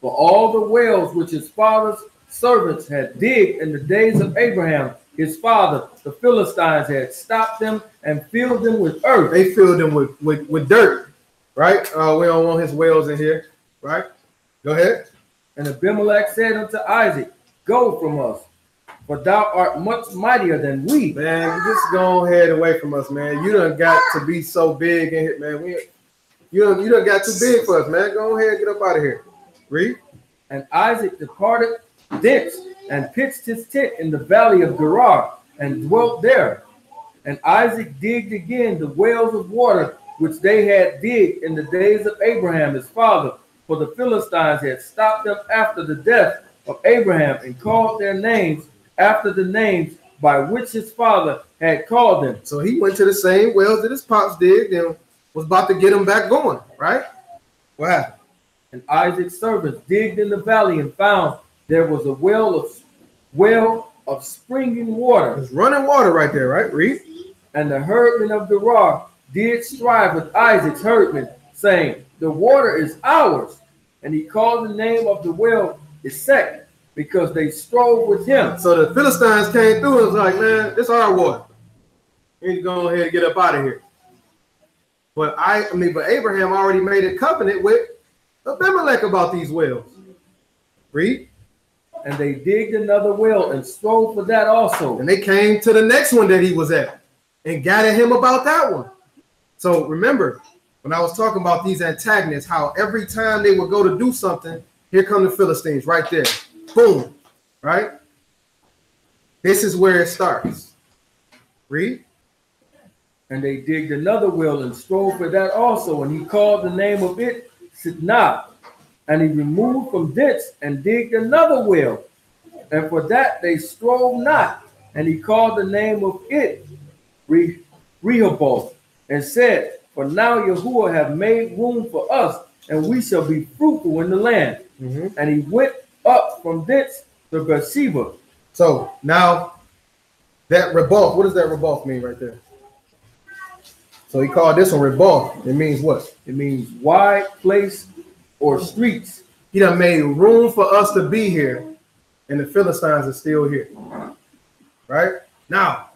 For all the wells which his father's servants had digged in the days of Abraham, his father, the Philistines had stopped them and filled them with earth. They filled them with dirt, right? We don't want his wells in here, right? Go ahead. And Abimelech said unto Isaac, go from us, for thou art much mightier than we. Man, just go ahead away from us, man. You done got to be so big in here, man. You done got too big for us, man. Go ahead and get up out of here. Read. And Isaac departed thence and pitched his tent in the valley of Gerar and dwelt there. And Isaac digged again the wells of water which they had digged in the days of Abraham his father, for the Philistines had stopped them after the death of Abraham and called their names after the names by which his father had called them. So he went to the same wells that his pops digged and was about to get them back going, right? What happened? And Isaac's servants digged in the valley and found there was a well of springing water. There's running water right there, right? Read. And the herdmen of Gerar did strive with Isaac's herdmen, saying, the water is ours. And he called the name of the well Esek, because they strove with him. So the Philistines came through and was like, man, this is our water. You need to go ahead and get up out of here. But but Abraham already made a covenant with Abimelech about these wells. Read. And they digged another well and strove for that also. And they came to the next one that he was at and gathered him about that one. So remember, when I was talking about these antagonists, how every time they would go to do something, here come the Philistines right there. Boom. Right? This is where it starts. Read. And they digged another well and strove for that also. And he called the name of it Sidnah. And he removed from thence and digged another well. And for that they strove not. And he called the name of it Rehoboth. And said, for now Yahuwah have made room for us, and we shall be fruitful in the land. And he went up from thence to Beersheba. So now that rebuff, what does that rebuff mean right there? So he called this one rebuff. It means what? It means wide place or streets. He done made room for us to be here, and the Philistines are still here. Right? Now,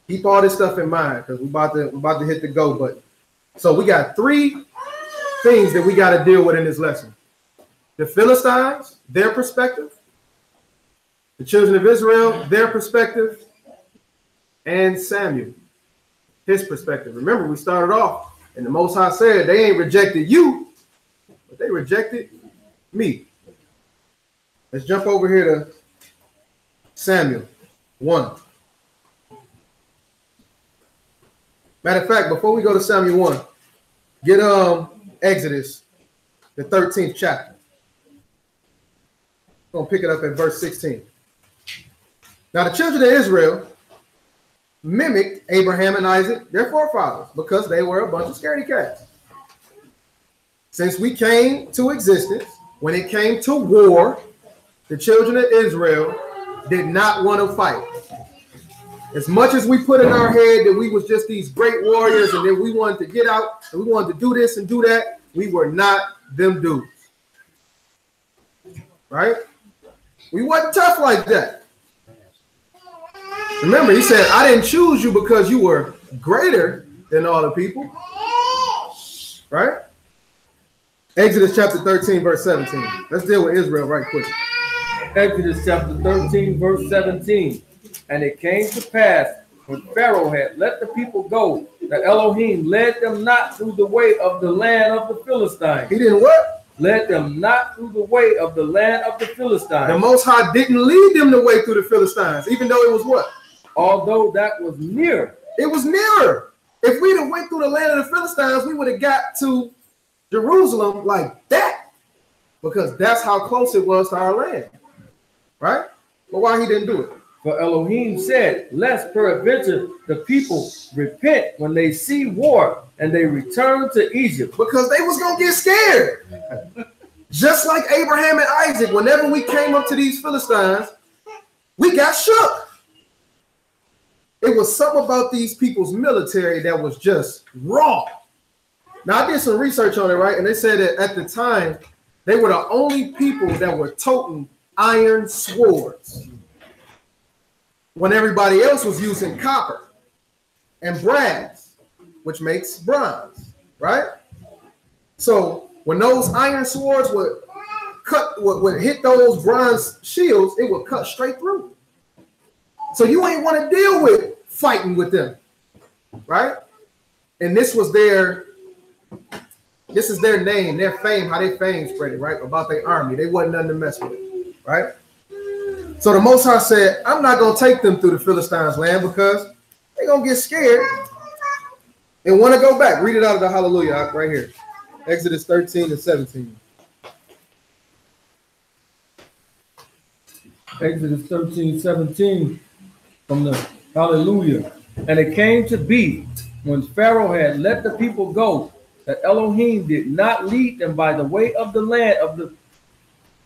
keep all this stuff in mind because we're about to hit the go button. So we got 3 things that we got to deal with in this lesson. The Philistines, their perspective. The children of Israel, their perspective. And Samuel, his perspective. Remember, we started off, and the Most High said they ain't rejected you, but they rejected me. Let's jump over here to Samuel 1. Matter of fact, before we go to Samuel 1, get Exodus, the 13th chapter. I'm going to pick it up at verse 16. Now the children of Israel mimicked Abraham and Isaac, their forefathers, because they were a bunch of scaredy cats. Since we came to existence, when it came to war, the children of Israel did not want to fight. As much as we put in our head that we was just these great warriors and then we wanted to get out and we wanted to do this and do that, we were not them dudes. Right? We wasn't tough like that. Remember, he said, I didn't choose you because you were greater than all the people. Right? Exodus chapter 13, verse 17. Let's deal with Israel right quick. Exodus chapter 13, verse 17. And it came to pass, when Pharaoh had let the people go, that Elohim led them not through the way of the land of the Philistines. He didn't what? Led them not through the way of the land of the Philistines. The Most High didn't lead them the way through the Philistines, even though it was what? Although that was near. It was nearer. If we'd have went through the land of the Philistines, we would have got to Jerusalem like that, because that's how close it was to our land. Right? But why he didn't do it? For Elohim said, lest peradventure the people repent when they see war and they return to Egypt. Because they was going to get scared. Just like Abraham and Isaac, whenever we came up to these Philistines, we got shook. It was something about these people's military that was just raw. Now, I did some research on it, right? And they said that at the time, they were the only people that were toting iron swords, when everybody else was using copper and brass, which makes bronze, right? So when those iron swords would hit those bronze shields, it would cut straight through. So you ain't want to deal with fighting with them, right? And this is their name, their fame, how they fame spread it, right? About their army. They wasn't nothing to mess with, right? So the Most High said, I'm not going to take them through the Philistines' land because they're going to get scared and want to go back. Read it out of the Hallelujah right here. Exodus 13 and 17. Exodus 13, 17 from the Hallelujah. And it came to be, when Pharaoh had let the people go, that Elohim did not lead them by the way of the land of the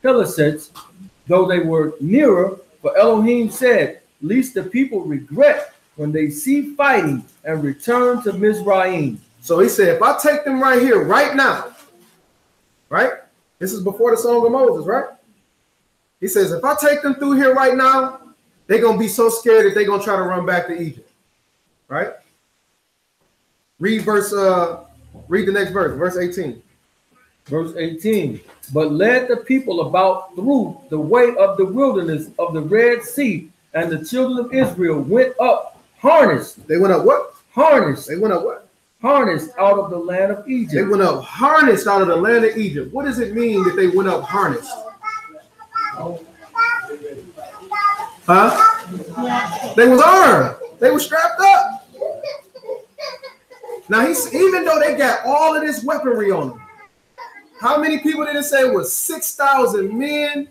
Philistines, though they were nearer, for Elohim said, lest the people regret when they see fighting and return to Mizraim. So he said, if I take them right here, right now, right? This is before the Song of Moses, right? He says, if I take them through here right now, they're going to be so scared that they're going to try to run back to Egypt, right? Read the next verse, verse 18. Verse 18, but led the people about through the way of the wilderness of the Red Sea, and the children of Israel went up harnessed. They went up what? Harnessed. They went up what? Harnessed out of the land of Egypt. They went up harnessed out of the land of Egypt. What does it mean that they went up harnessed? Huh? They was armed. They were strapped up. Now even though they got all of this weaponry on them, how many people did it say was 6,000 men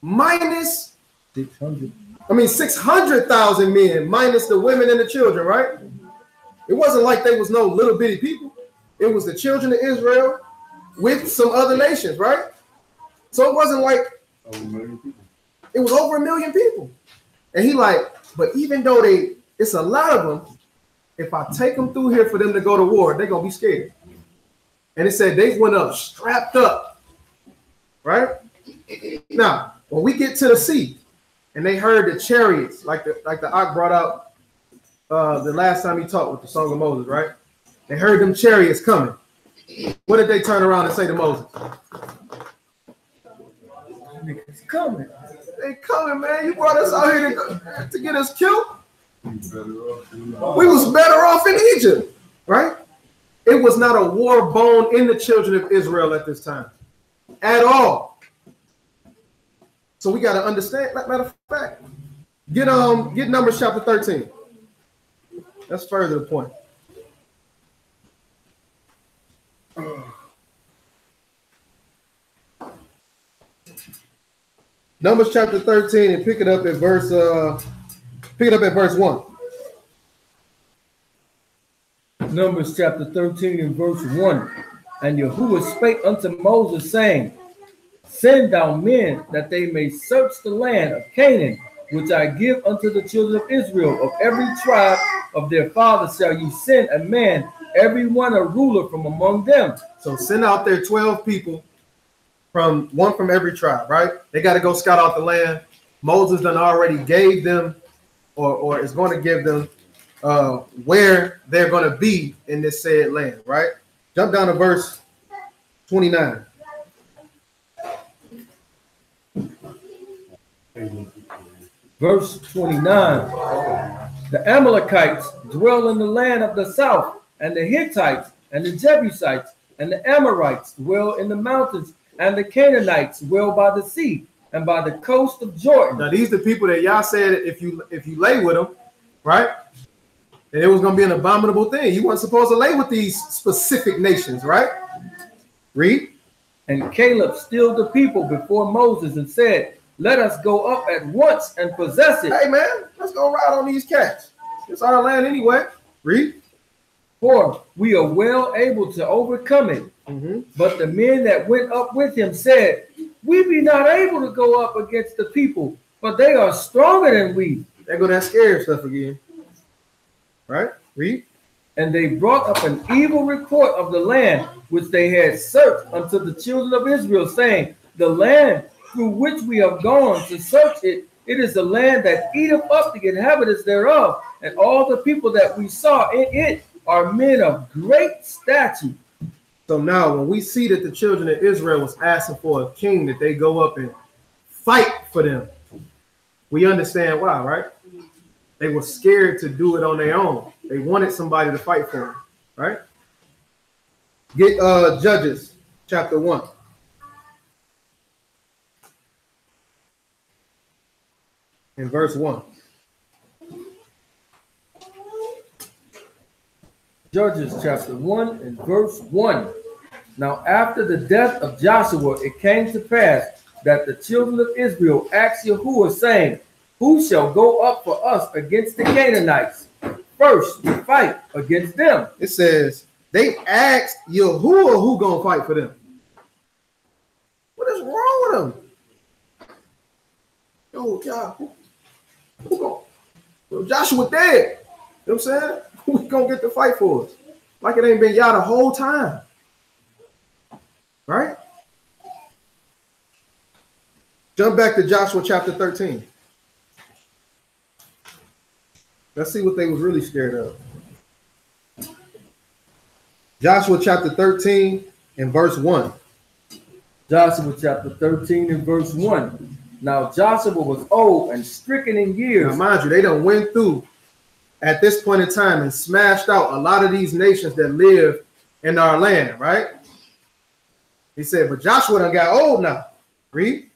minus 600. 600,000 men minus the women and the children, right? It wasn't like there was no little bitty people. It was the children of Israel with some other nations, right? So it wasn't like it was over 1 million people. And he like, but even though it's a lot of them, if I take them through here for them to go to war, they're gonna be scared. And it said they went up strapped up, right? Now, when we get to the sea, and they heard the chariots, like the Ak brought out the last time he talked with the Song of Moses, right? They heard them chariots coming. What did they turn around and say to Moses? It's coming. They coming, man. You brought us out here to get us killed. We was better off in Egypt, right? It was not a war bone in the children of Israel at this time at all. So we got to understand. Matter of fact, get Numbers chapter 13. That's further the point. Numbers chapter 13 and pick it up at verse 1. Numbers chapter 13 and verse 1. And Yahuwah spake unto Moses, saying, send down men that they may search the land of Canaan, which I give unto the children of Israel. Of every tribe of their fathers shall ye send a man, every one a ruler from among them. So send out there 12 people, one from every tribe, right? They got to go scout out the land. Moses done already gave them or is going to give them where they're going to be in this said land, right? Jump down to verse 29. Verse 29. The Amalekites dwell in the land of the south, and the Hittites and the Jebusites and the Amorites dwell in the mountains, and the Canaanites dwell by the sea and by the coast of Jordan. Now these are the people that y'all said if you lay with them, right? And it was going to be an abominable thing. You weren't supposed to lay with these specific nations, right? Read. And Caleb stilled the people before Moses and said, let us go up at once and possess it. Hey man, let's go ride on these cats. It's our land anyway. Read. For we are well able to overcome it. But the men that went up with him said, we be not able to go up against the people, for they are stronger than we. There go that scary stuff again. Right? Read. And they brought up an evil report of the land which they had searched unto the children of Israel, saying, the land through which we have gone to search it, it is the land that eateth up the inhabitants thereof, and all the people that we saw in it are men of great stature. So now when we see that the children of Israel was asking for a king that they go up and fight for them, we understand why, right? They were scared to do it on their own. They wanted somebody to fight for them, right? Get Judges chapter 1. In verse 1. Judges chapter 1 and verse 1. Now after the death of Joshua, it came to pass that the children of Israel asked Yahuwah, saying, who shall go up for us against the Canaanites first to fight against them? It says they asked Yahuwah who gonna fight for them. What is wrong with them? Yo, God, who gonna? Well, Joshua dead. You know what I'm saying? Who's gonna get to fight for us? Like it ain't been y'all the whole time. Right? Jump back to Joshua chapter 13. Let's see what they was really scared of. Joshua chapter 13 and verse 1. Joshua chapter 13 and verse 1. Now Joshua was old and stricken in years. Now, mind you, they done went through at this point in time and smashed out a lot of these nations that live in our land, right? He said, but Joshua done got old now. Read.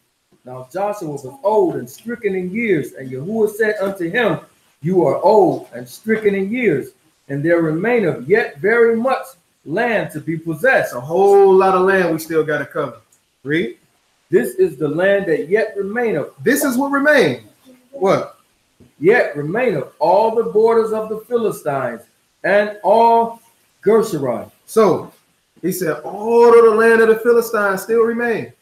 Now Joshua was old and stricken in years, and Yahuwah said unto him, you are old and stricken in years, and there remaineth yet very much land to be possessed. A whole lot of land we still got to cover. Read. This is the land that yet remaineth. This is what remained. What? Yet remaineth all the borders of the Philistines and all Gershon. So he said all of the land of the Philistines still remain.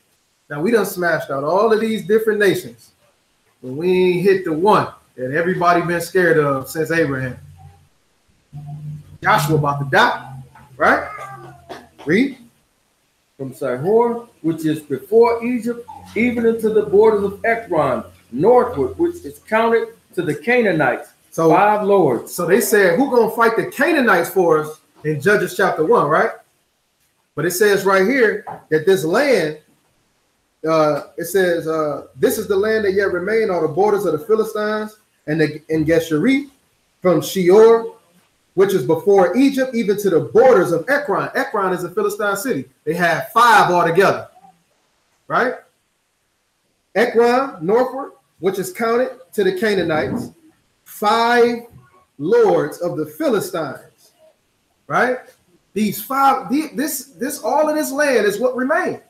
Now we done smashed out all of these different nations, but we ain't hit the one that everybody been scared of since Abraham. Joshua about to die, right? Read. From Sihor, which is before Egypt, even into the borders of Ekron, northward, which is counted to the Canaanites. So 5 lords. So they said, who gonna fight the Canaanites for us in Judges chapter 1, right? But it says right here that this land, it says, this is the land that yet remain on the borders of the Philistines and Geshuri, from Sheor, which is before Egypt, even to the borders of Ekron. Ekron is a Philistine city. They had 5 altogether, right? Ekron, northward, which is counted to the Canaanites, 5 lords of the Philistines, right? These 5, this all of this land is what remained.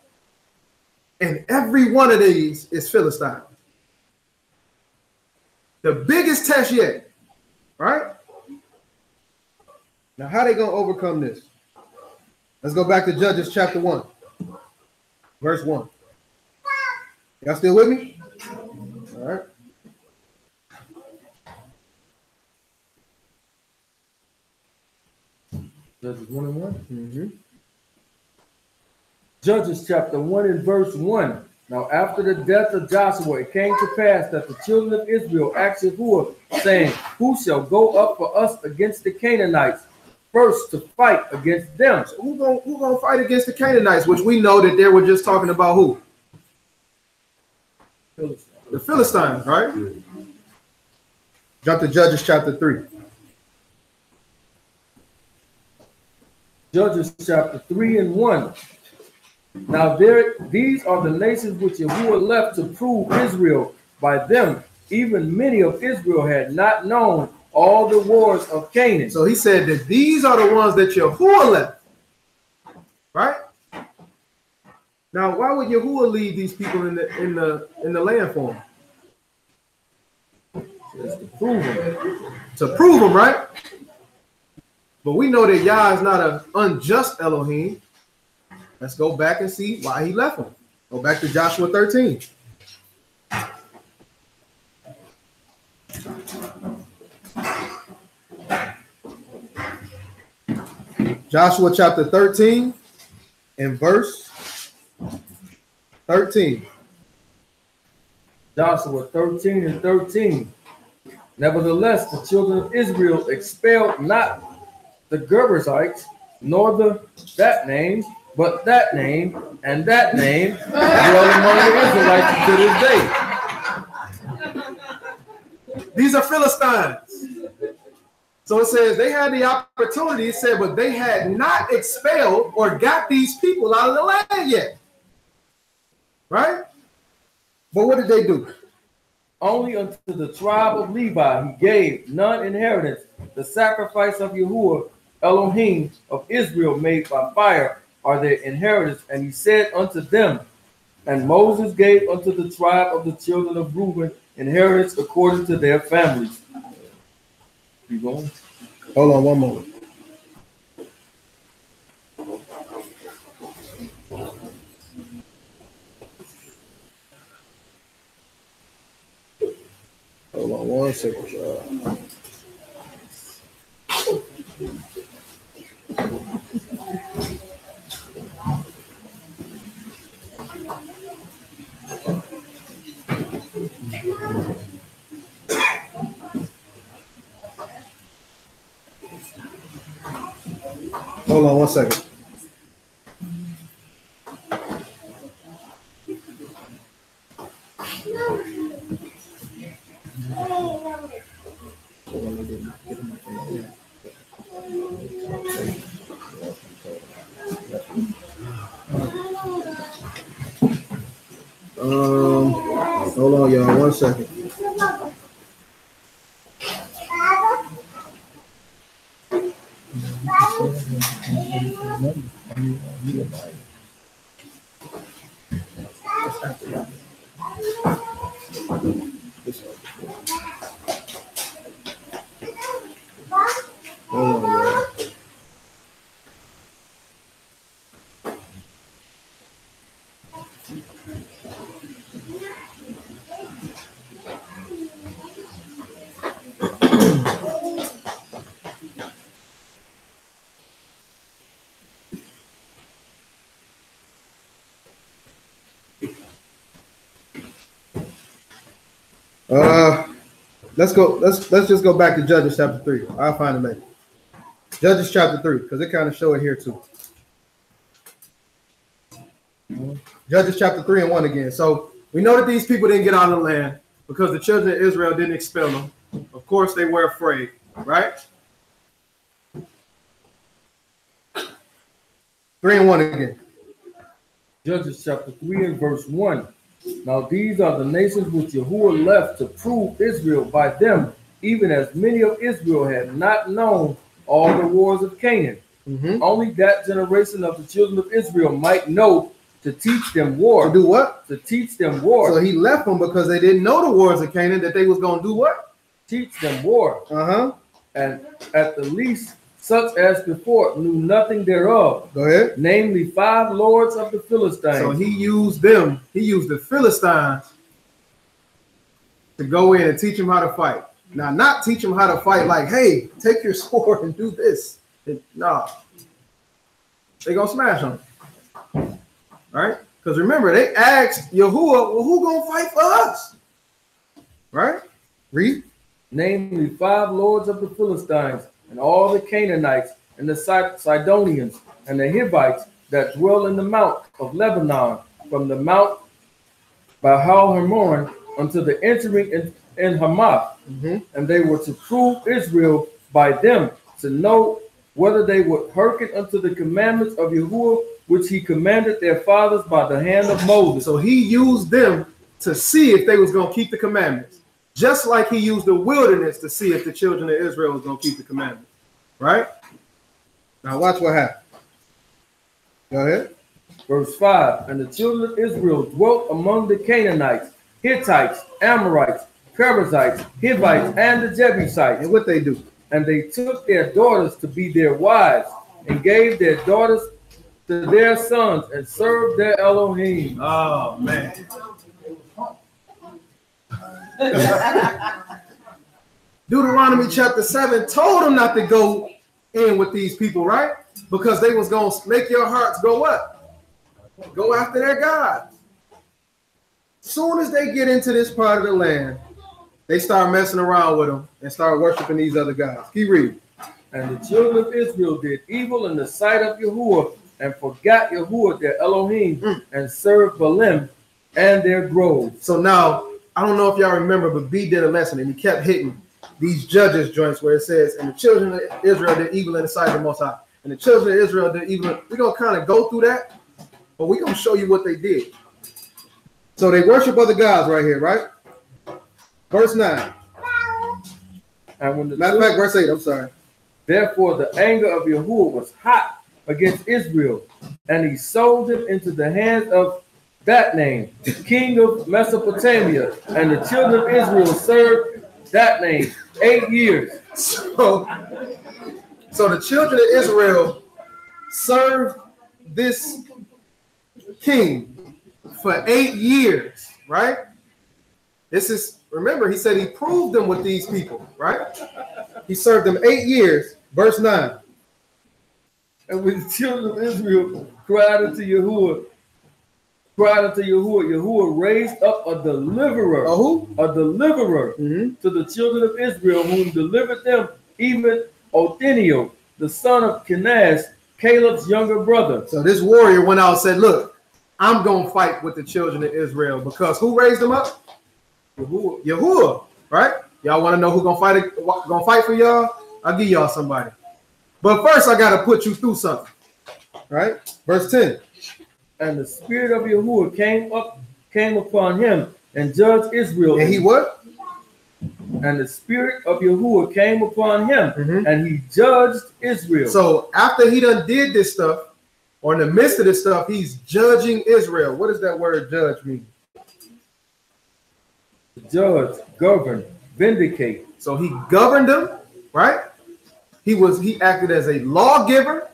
And every one of these is Philistine. The biggest test yet, right? Now, how they going to overcome this? Let's go back to Judges chapter 1, verse 1. Y'all still with me? All right. Judges 1 and 1? Mm-hmm. Judges chapter 1 and verse 1. Now after the death of Joshua, it came to pass that the children of Israel asked Yahuwah, saying, who shall go up for us against the Canaanites, first to fight against them? So who gonna fight against the Canaanites, which we know that they were just talking about who? The Philistines, right? Jump to Judges chapter 3. Judges chapter 3 and 1. Now these are the nations which Yahuwah left to prove Israel. By them, even many of Israel had not known all the wars of Canaan. So he said that these are the ones that Yahuwah left, right? Now, why would Yahuwah leave these people in the land for them? To prove them. To prove them, right? But we know that Yah is not an unjust Elohim. Let's go back and see why he left them. Go back to Joshua 13. Joshua chapter 13 and verse 13. Joshua 13 and 13. Nevertheless, the children of Israel expelled not the Gerberzites, nor that name, but that name and that name dwell among the Israelites to this day. These are Philistines. So it says they had the opportunity, it said, but they had not expelled or got these people out of the land yet. Right? But what did they do? Only unto the tribe of Levi he gave none inheritance, the sacrifice of Yahuwah, Elohim of Israel made by fire are their inheritance. And he said unto them, and Moses gave unto the tribe of the children of Reuben inheritance according to their families. You going? Hold on one moment. Hold on one second. Hold on 1 second. Hold on, y'all. 1 second. Hold on, y'all. Let's go. Let's just go back to Judges chapter 3. I'll find it later. Judges chapter 3, because it kind of show it here too. Judges chapter 3 and 1 again. So we know that these people didn't get out of the land because the children of Israel didn't expel them. Of course, they were afraid, right? 3 and 1 again. Judges chapter 3 and verse 1. Now these are the nations which Yahuwah left to prove Israel by them, even as many of Israel had not known all the wars of Canaan. Only that generation of the children of Israel might know to teach them war. To do what? To teach them war. So he left them because they didn't know the wars of Canaan, that they was going to do what? Teach them war. And at the least, such as before knew nothing thereof. Go ahead. Namely, 5 lords of the Philistines. So he used them. He used the Philistines to go in and teach them how to fight. Now, not teach them how to fight like, hey, take your sword and do this. No. They're going to smash them. Right? Because remember, they asked Yahuwah, well, who going to fight for us? Right? Read. Namely, 5 lords of the Philistines, and all the Canaanites, and the Sidonians, and the Hivites that dwell in the mount of Lebanon, from the mount Baal Hermon unto the entering in Hamath. And they were to prove Israel by them, to know whether they would hearken unto the commandments of Yahuwah, which he commanded their fathers by the hand of Moses. So he used them to see if they was going to keep the commandments. Just like he used the wilderness to see if the children of Israel was going to keep the commandments. Right? Now watch what happened. Go ahead. Verse 5. And the children of Israel dwelt among the Canaanites, Hittites, Amorites, Perizzites, Hivites, and the Jebusites. And what they do? And they took their daughters to be their wives, and gave their daughters to their sons, and served their Elohim. Oh, man. Deuteronomy chapter 7 told them not to go in with these people, right? Because they was going to make your hearts go what? Go after their God. Soon as they get into this part of the land, they start messing around with them and start worshiping these other guys. Keep reading. And the children of Israel did evil in the sight of Yahuwah, and forgot Yahuwah their Elohim, and served Baalim and their groves. So now, I don't know if y'all remember, but B did a lesson and he kept hitting these judges joints where it says, and the children of Israel did evil in the sight of the Most High. And the children of Israel did evil. We're going to kind of go through that, but we're going to show you what they did. So they worship other gods right here, right? Verse 9. And when the matter of fact, verse 8, I'm sorry. Therefore the anger of Yahuwah was hot against Israel, and he sold him into the hands of that name, king of Mesopotamia, and the children of Israel served that name 8 years. So the children of Israel served this king for 8 years, right? This is, remember, he said he proved them with these people, right? He served them 8 years, verse 9. And when the children of Israel cried unto Yahuwah, Yahuwah raised up a deliverer. A who? A deliverer to the children of Israel, whom delivered them, even Othniel, the son of Kenaz, Caleb's younger brother. So this warrior went out and said, look, I'm going to fight with the children of Israel because who raised them up? Yahuwah, right? Y'all want to know who going to fight for y'all? I'll give y'all somebody. But first, I got to put you through something, right? Verse 10. And the spirit of Yahuwah came upon him and judged Israel. And he what? And the spirit of Yahuwah came upon him and he judged Israel. So after he done did this stuff, or in the midst of this stuff, he's judging Israel. What does that word judge mean? Judge, govern, vindicate. So he governed them, right? He acted as a lawgiver,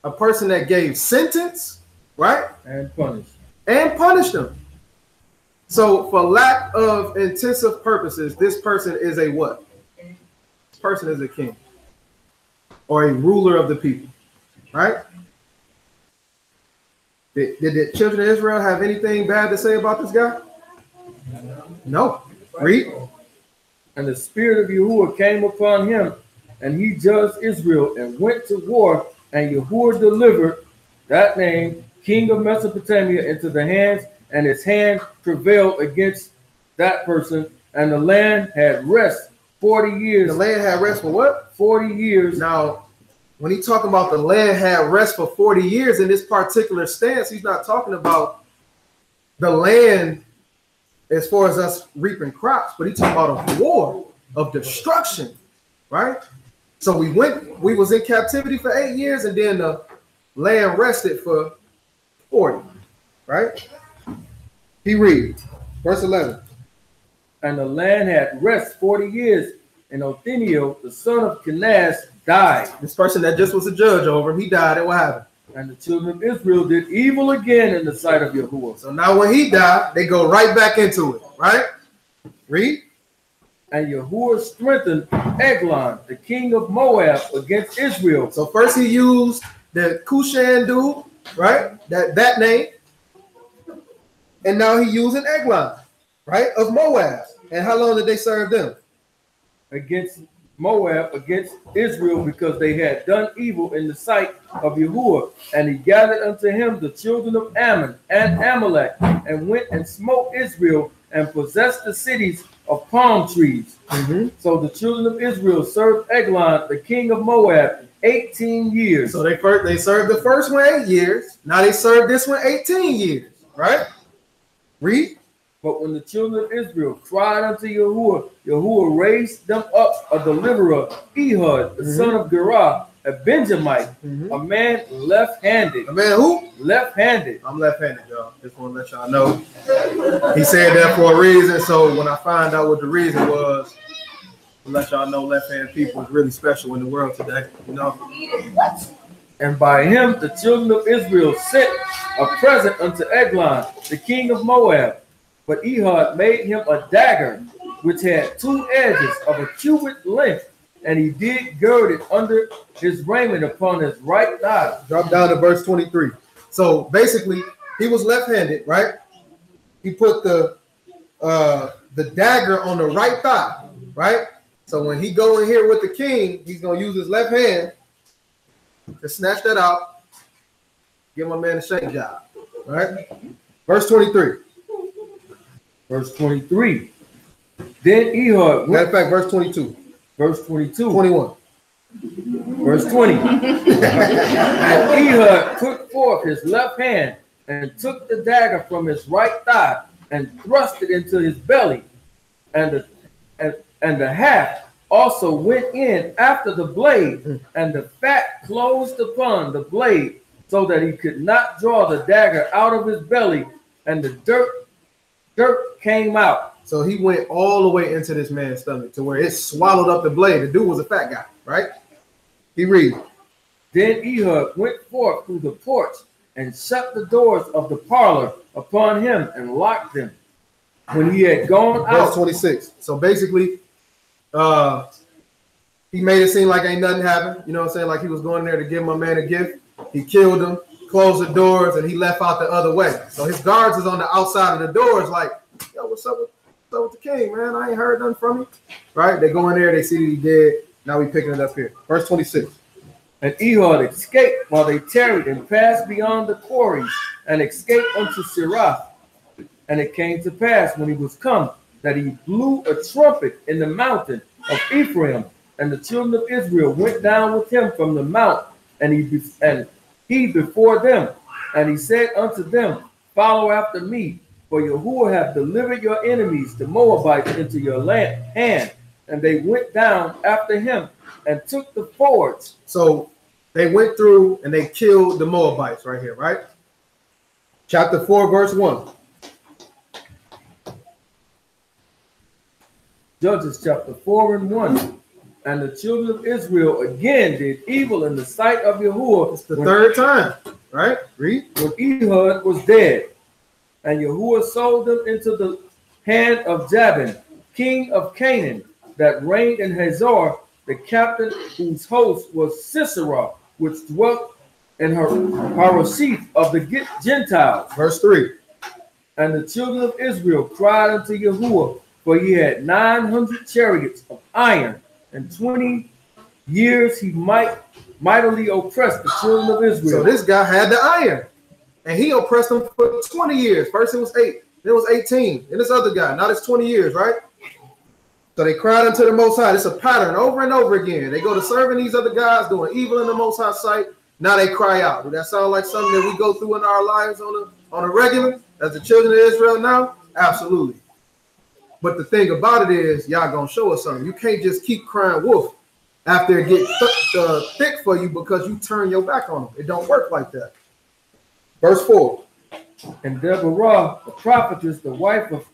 a person that gave sentence, right? And punished. And punished them. So for lack of intensive purposes, this person is a what? This person is a king or a ruler of the people, right? Did the children of Israel have anything bad to say about this guy? No. Read. And the spirit of Yahuwah came upon him, and he judged Israel and went to war, and Yahuwah delivered that name, king of Mesopotamia, into the hands, and his hand prevailed against that person, and the land had rest 40 years. The land had rest for what? 40 years. Now, when he's talking about the land had rest for 40 years in this particular stance, he's not talking about the land as far as us reaping crops, but he's talking about a war of destruction, right? So we was in captivity for 8 years, and then the land rested for 40, right? He reads, verse 11. And the land had rest 40 years, and Othniel, the son of Kenaz, died. This person that just was a judge over him, he died, and what happened? And the children of Israel did evil again in the sight of Yahuwah. So now when he died, they go right back into it, right? Read. And Yahuwah strengthened Eglon, the king of Moab, against Israel. So first he used the Cushan dude, right? That name. And now he using Eglon, right? Of Moab. And how long did they serve them? Against Moab, against Israel, because they had done evil in the sight of Yahuwah. And he gathered unto him the children of Ammon and Amalek, and went and smote Israel, and possessed the cities of palm trees. So the children of Israel served Eglon, the king of Moab, 18 years. So they served the first one 8 years. Now they served this one 18 years, right? Read. But when the children of Israel cried unto Yahuwah, Yahuwah raised them up a deliverer, Ehud, the son of Gerah, a Benjamite, a man left-handed. A man who? Left-handed. I'm left-handed, y'all. Just want to let y'all know. He said that for a reason. So when I find out what the reason was, I'll let y'all know left-handed people is really special in the world today. You know? And by him the children of Israel sent a present unto Eglon, the king of Moab. But Ehud made him a dagger, which had 2 edges of a cubit length, and he did gird it under his raiment upon his right thigh. Drop down to verse 23. So basically, he was left-handed, right? He put the dagger on the right thigh, right? So when he go in here with the king, he's gonna use his left hand to snatch that out, give my man a shake job, right? Verse 23. Verse 23. Then Ehud, matter of fact, verse 22. Verse 22. 21. Verse 20. And Ehud put forth his left hand and took the dagger from his right thigh and thrust it into his belly. And the haft also went in after the blade, and the fat closed upon the blade, so that he could not draw the dagger out of his belly, and the dirt came out. So he went all the way into this man's stomach to where it swallowed up the blade. The dude was a fat guy, right? He reads. Then Ehud went forth through the porch and shut the doors of the parlor upon him and locked them. When he had gone out. Verse 26. So basically, he made it seem like ain't nothing happened. You know what I'm saying? Like he was going there to give my man a gift. He killed him, closed the doors, and he left out the other way. So his guards is on the outside of the doors like, yo, what's up with the king, man? I ain't heard nothing from him. Right? They go in there, they see that he dead. Now we picking it up here. Verse 26. And Ehud escaped while they tarried and passed beyond the quarries and escaped unto Sirah. And it came to pass when he was come that he blew a trumpet in the mountain of Ephraim, and the children of Israel went down with him from the mount, and he before them. And he said unto them, Follow after me, for Yahuwah hath delivered your enemies, the Moabites, into your hand. And they went down after him and took the fords. So they went through and they killed the Moabites right here, right? Chapter 4, verse 1. Judges chapter 4 and 1. And the children of Israel again did evil in the sight of Yahuwah. It's the third time, right? Read. When Ehud was dead, and Yahuwah sold them into the hand of Jabin, king of Canaan, that reigned in Hazor, the captain whose host was Sisera, which dwelt in Harosheth of the Gentiles. Verse 3. And the children of Israel cried unto Yahuwah, for he had 900 chariots of iron, and 20 years he mightily oppressed the children of Israel. So this guy had the iron, and he oppressed them for 20 years. First it was 8, then it was 18, and this other guy, now it's 20 years, right? So they cried unto the Most High. It's a pattern over and over again. They go to serving these other guys, doing evil in the Most High sight. Now they cry out. Does that sound like something that we go through in our lives on a regular, as the children of Israel now? Absolutely. But the thing about it is, y'all gonna show us something. You can't just keep crying wolf after it gets thick for you because you turn your back on them. It don't work like that. Verse 4. And Deborah, the prophetess, the wife of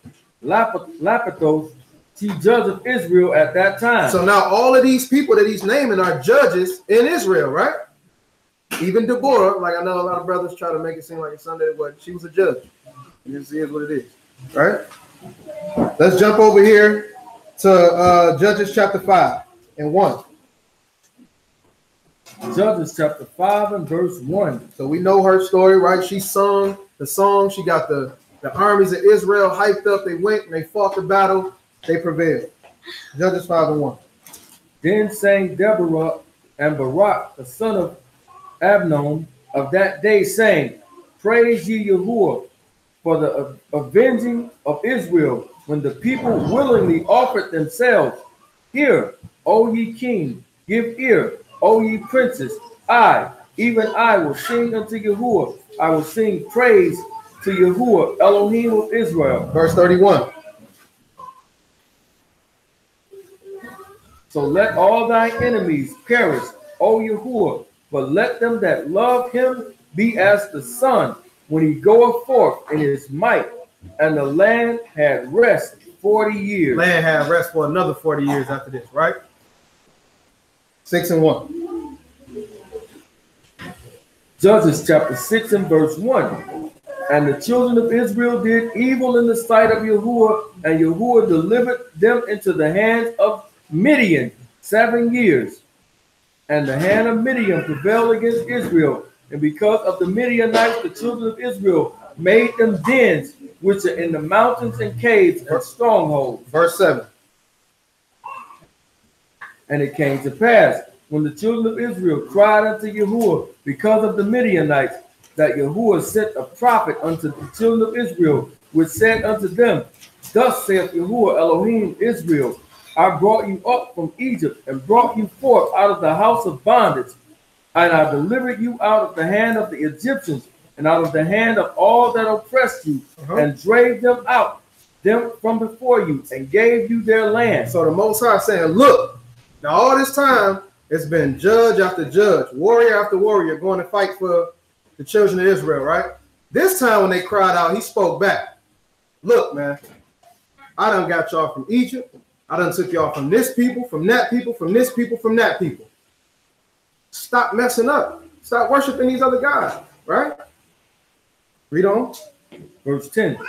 Lapithos, she judge of Israel at that time. So now all of these people that he's naming are judges in Israel, right? Even Deborah, like I know a lot of brothers try to make it seem like it's Sunday, but she was a judge. You see is what it is, right? Let's jump over here to Judges chapter 5 and 1. Judges chapter 5 and verse 1. So we know her story, right? She sung the song. She got the armies of Israel hyped up. They went and they fought the battle. They prevailed. Judges 5 and 1. Then sang Deborah and Barak, the son of Abnon, of that day, saying, Praise ye Yahuwah for the avenging of Israel, when the people willingly offered themselves. Hear, O ye king, give ear, O ye princes. I, even I, will sing unto Yahuwah. I will sing praise to Yahuwah, Elohim of Israel. Verse 31. So let all thy enemies perish, O Yahuwah, but let them that love him be as the sun when he goeth forth in his might. And the land had rest 40 years. Land had rest for another 40 years after this, right? 6 and 1. Judges chapter 6 and verse 1. And the children of Israel did evil in the sight of Yahuwah, and Yahuwah delivered them into the hands of Midian 7 years. And the hand of Midian prevailed against Israel. And because of the Midianites, the children of Israel made them dens, which are in the mountains and caves and strongholds. Verse 7. And it came to pass, when the children of Israel cried unto Yahuwah because of the Midianites, that Yahuwah sent a prophet unto the children of Israel, which said unto them, Thus saith Yahuwah Elohim Israel, I brought you up from Egypt and brought you forth out of the house of bondage, and I delivered you out of the hand of the Egyptians and out of the hand of all that oppressed you, and drave them out them from before you, and gave you their land. So the Most High saying, look, now all this time it's been judge after judge, warrior after warrior going to fight for the children of Israel, right? This time when they cried out, he spoke back. Look, man, I done got y'all from Egypt. I done took y'all from this people, from that people, from this people, from that people. Stop messing up. Stop worshiping these other guys, right? Read on. Verse 10.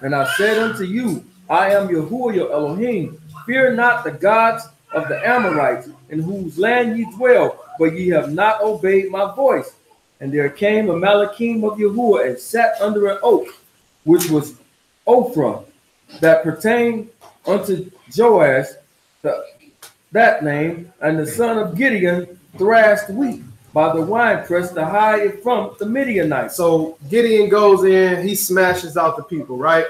And I said unto you, I am Yahuwah your Elohim. Fear not the gods of the Ammonites, in whose land ye dwell, but ye have not obeyed my voice. And there came a Malachim of Yahuwah and sat under an oak, which was Ophrah, that pertained unto Joash, that name, and the son of Gideon thrashed wheat. by the winepress to hide it from the Midianites. So Gideon goes in, he smashes out the people, right?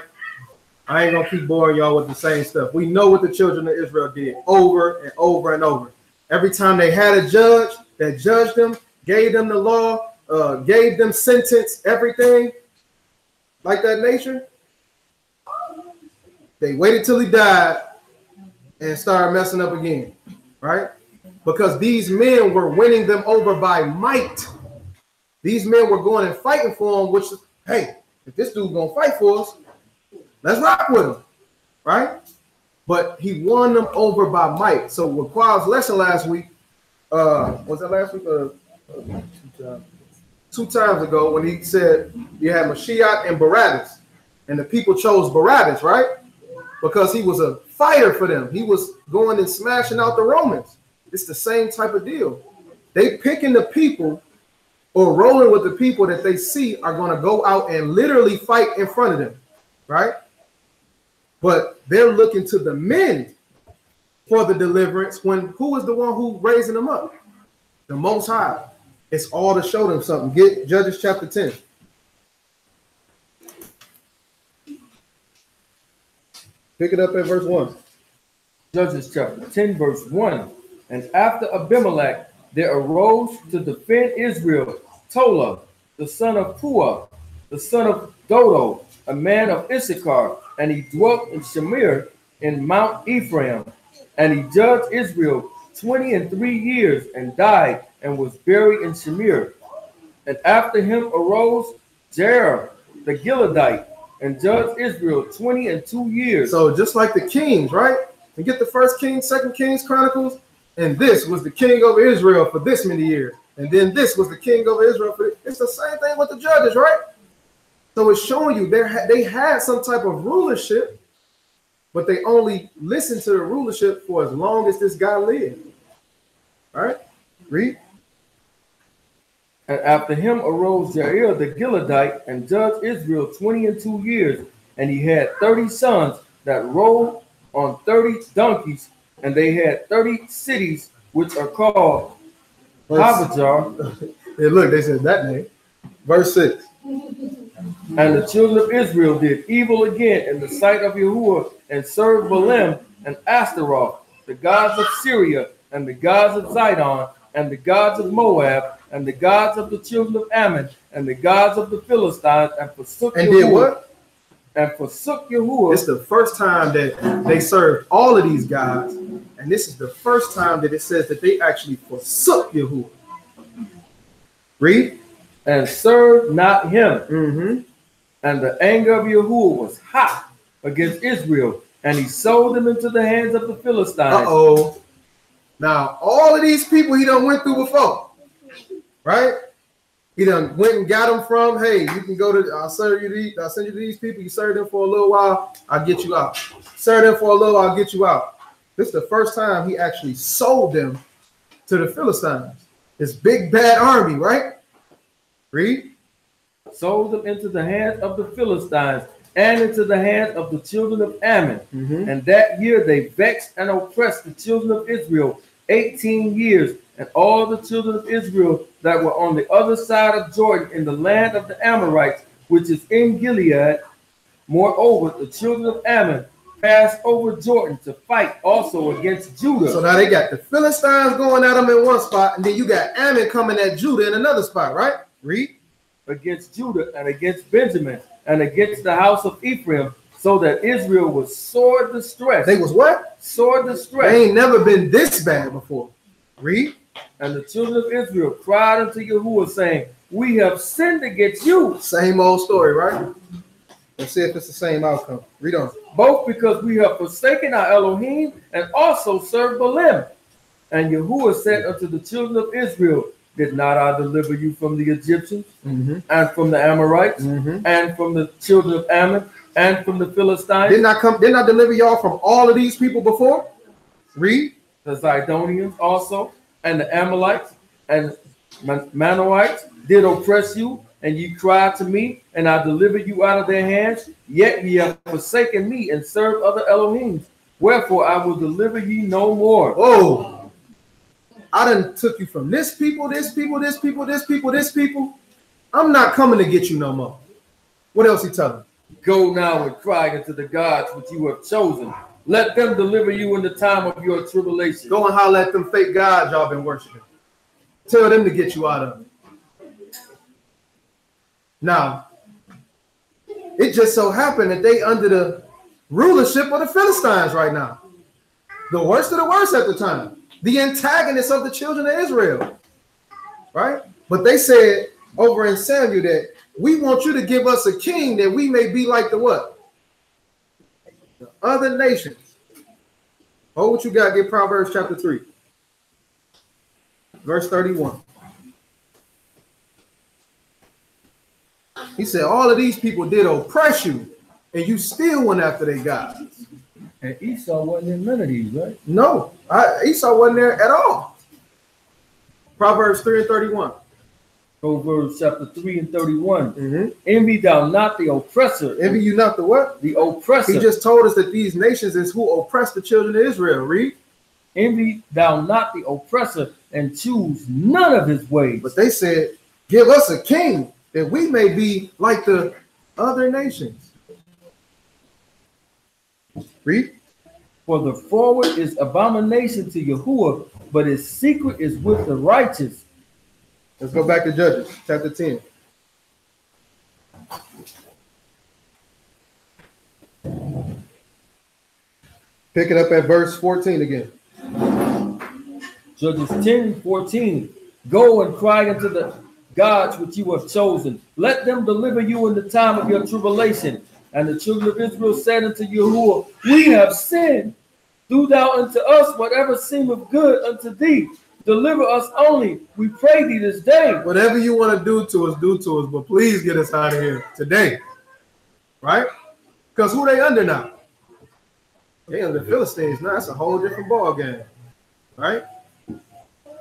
I ain't gonna keep boring y'all with the same stuff. We know what the children of Israel did over and over and over. Every time they had a judge that judged them, gave them the law, gave them sentence, everything like that nature, they waited till he died and started messing up again, right? Because these men were winning them over by might. These men were going and fighting for them, which, hey, if this dude's gonna fight for us, let's rock with him, right? But he won them over by might. So with Qual's lesson last week, was that last week? 2 times ago, when he said you had Mashiach and Barabbas, and the people chose Barabbas, right? Because he was a fighter for them. He was going and smashing out the Romans. It's the same type of deal. They picking the people or rolling with the people that they see are going to go out and literally fight in front of them, right? But they're looking to the men for the deliverance when who is the one who raising them up? The Most High. It's all to show them something. Get Judges chapter 10. Pick it up at verse 1. Judges chapter 10, verse 1. And after Abimelech, there arose to defend Israel Tola, the son of Puah, the son of Dodo, a man of Issachar, and he dwelt in Shamir in Mount Ephraim. And he judged Israel 23 years and died and was buried in Shamir. And after him arose Jair the Gileadite and judged Israel 22 years. So just like the kings, right? You get the 1 Kings, 2 Kings, Chronicles, and this was the king over Israel for this many years. And then this was the king over Israel for it's the same thing with the judges, right? So it's showing you they had some type of rulership, but they only listened to the rulership for as long as this guy lived. All right, read. And after him arose Jair the Gileadite and judged Israel 22 years. And he had 30 sons that rode on 30 donkeys, and they had 30 cities which are called Havajar. Hey, look, they said that name. Verse 6. And the children of Israel did evil again in the sight of Yahuwah, and served Baalim and Ashtaroth, the gods of Syria, and the gods of Zidon, and the gods of Moab, and the gods of the children of Ammon, and the gods of the Philistines, and forsook and Yahuwah. did what? And forsook Yahuwah. It's the first time that they served all of these gods, and this is the first time that it says that they actually forsook Yahuwah. Read. And served not him. Mm-hmm. And the anger of Yahuwah was hot against Israel, and he sold them into the hands of the Philistines. Uh-oh. Now, all of these people he done went through before, right? He done went and got them from, hey, you can go to, I'll send you to these people, you serve them for a little while, I'll get you out. Serve them for a little while, I'll get you out. This is the first time he actually sold them to the Philistines. This big bad army, right? Read. Sold them into the hands of the Philistines and into the hands of the children of Ammon. Mm-hmm. And that year they vexed and oppressed the children of Israel 18 years. And all the children of Israel that were on the other side of Jordan in the land of the Amorites, which is in Gilead. Moreover, the children of Ammon passed over Jordan to fight also against Judah. So now they got the Philistines going at them in one spot, and then you got Ammon coming at Judah in another spot, right? Read. Against Judah and against Benjamin and against the house of Ephraim, so that Israel was sore distressed. They was what? Sore distressed. They ain't never been this bad before. Read. And the children of Israel cried unto Yahuwah, saying, we have sinned against you. Same old story, right? Let's see if it's the same outcome. Read on. Both because we have forsaken our Elohim and also served Baalim. And Yahuwah said unto the children of Israel, did not I deliver you from the Egyptians, Mm-hmm. and from the Amorites, Mm-hmm. and from the children of Ammon, and from the Philistines? Didn't I deliver y'all from all of these people before? Read. The Zidonians also, and the Amalekites, and Manoites did oppress you, and ye cried to me, and I delivered you out of their hands. Yet ye have forsaken me and served other Elohims. Wherefore I will deliver ye no more. Oh, I done took you from this people, this people, this people, this people, this people. I'm not coming to get you no more. What else he telling? Go now and cry unto the gods which you have chosen. Let them deliver you in the time of your tribulation. Go and holler at them fake gods y'all been worshiping. Tell them to get you out of it. Now, it just so happened that they under the rulership of the Philistines right now. The worst of the worst at the time. The antagonists of the children of Israel. Right? But they said over in Samuel that we want you to give us a king that we may be like the what? The other nations. Oh, what you got? Get Proverbs chapter 3. Verse 31. He said, all of these people did oppress you, and you still went after their gods. And Esau wasn't in none of these, right? No, Esau wasn't there at all. Proverbs 3 and 31. Proverbs chapter 3 and 31. Envy thou not the oppressor. Envy you not the what? The oppressor. He just told us that these nations is who oppress the children of Israel. Read. Envy thou not the oppressor, and choose none of his ways. But they said, give us a king that we may be like the other nations. Read. For the forward is abomination to Yahuwah, but his secret is with the righteous. Let's go back to Judges chapter 10. Pick it up at verse 14 again. Judges 10:14. Go and cry unto the gods which you have chosen. Let them deliver you in the time of your tribulation. And the children of Israel said unto Yahuwah, we have sinned. Do thou unto us whatever seemeth good unto thee. Deliver us only, we pray thee this day. Whatever you want to do to us, but please get us out of here today. Right? Because who they under now? They under the Philistines. Now that's a whole different ball game. Right?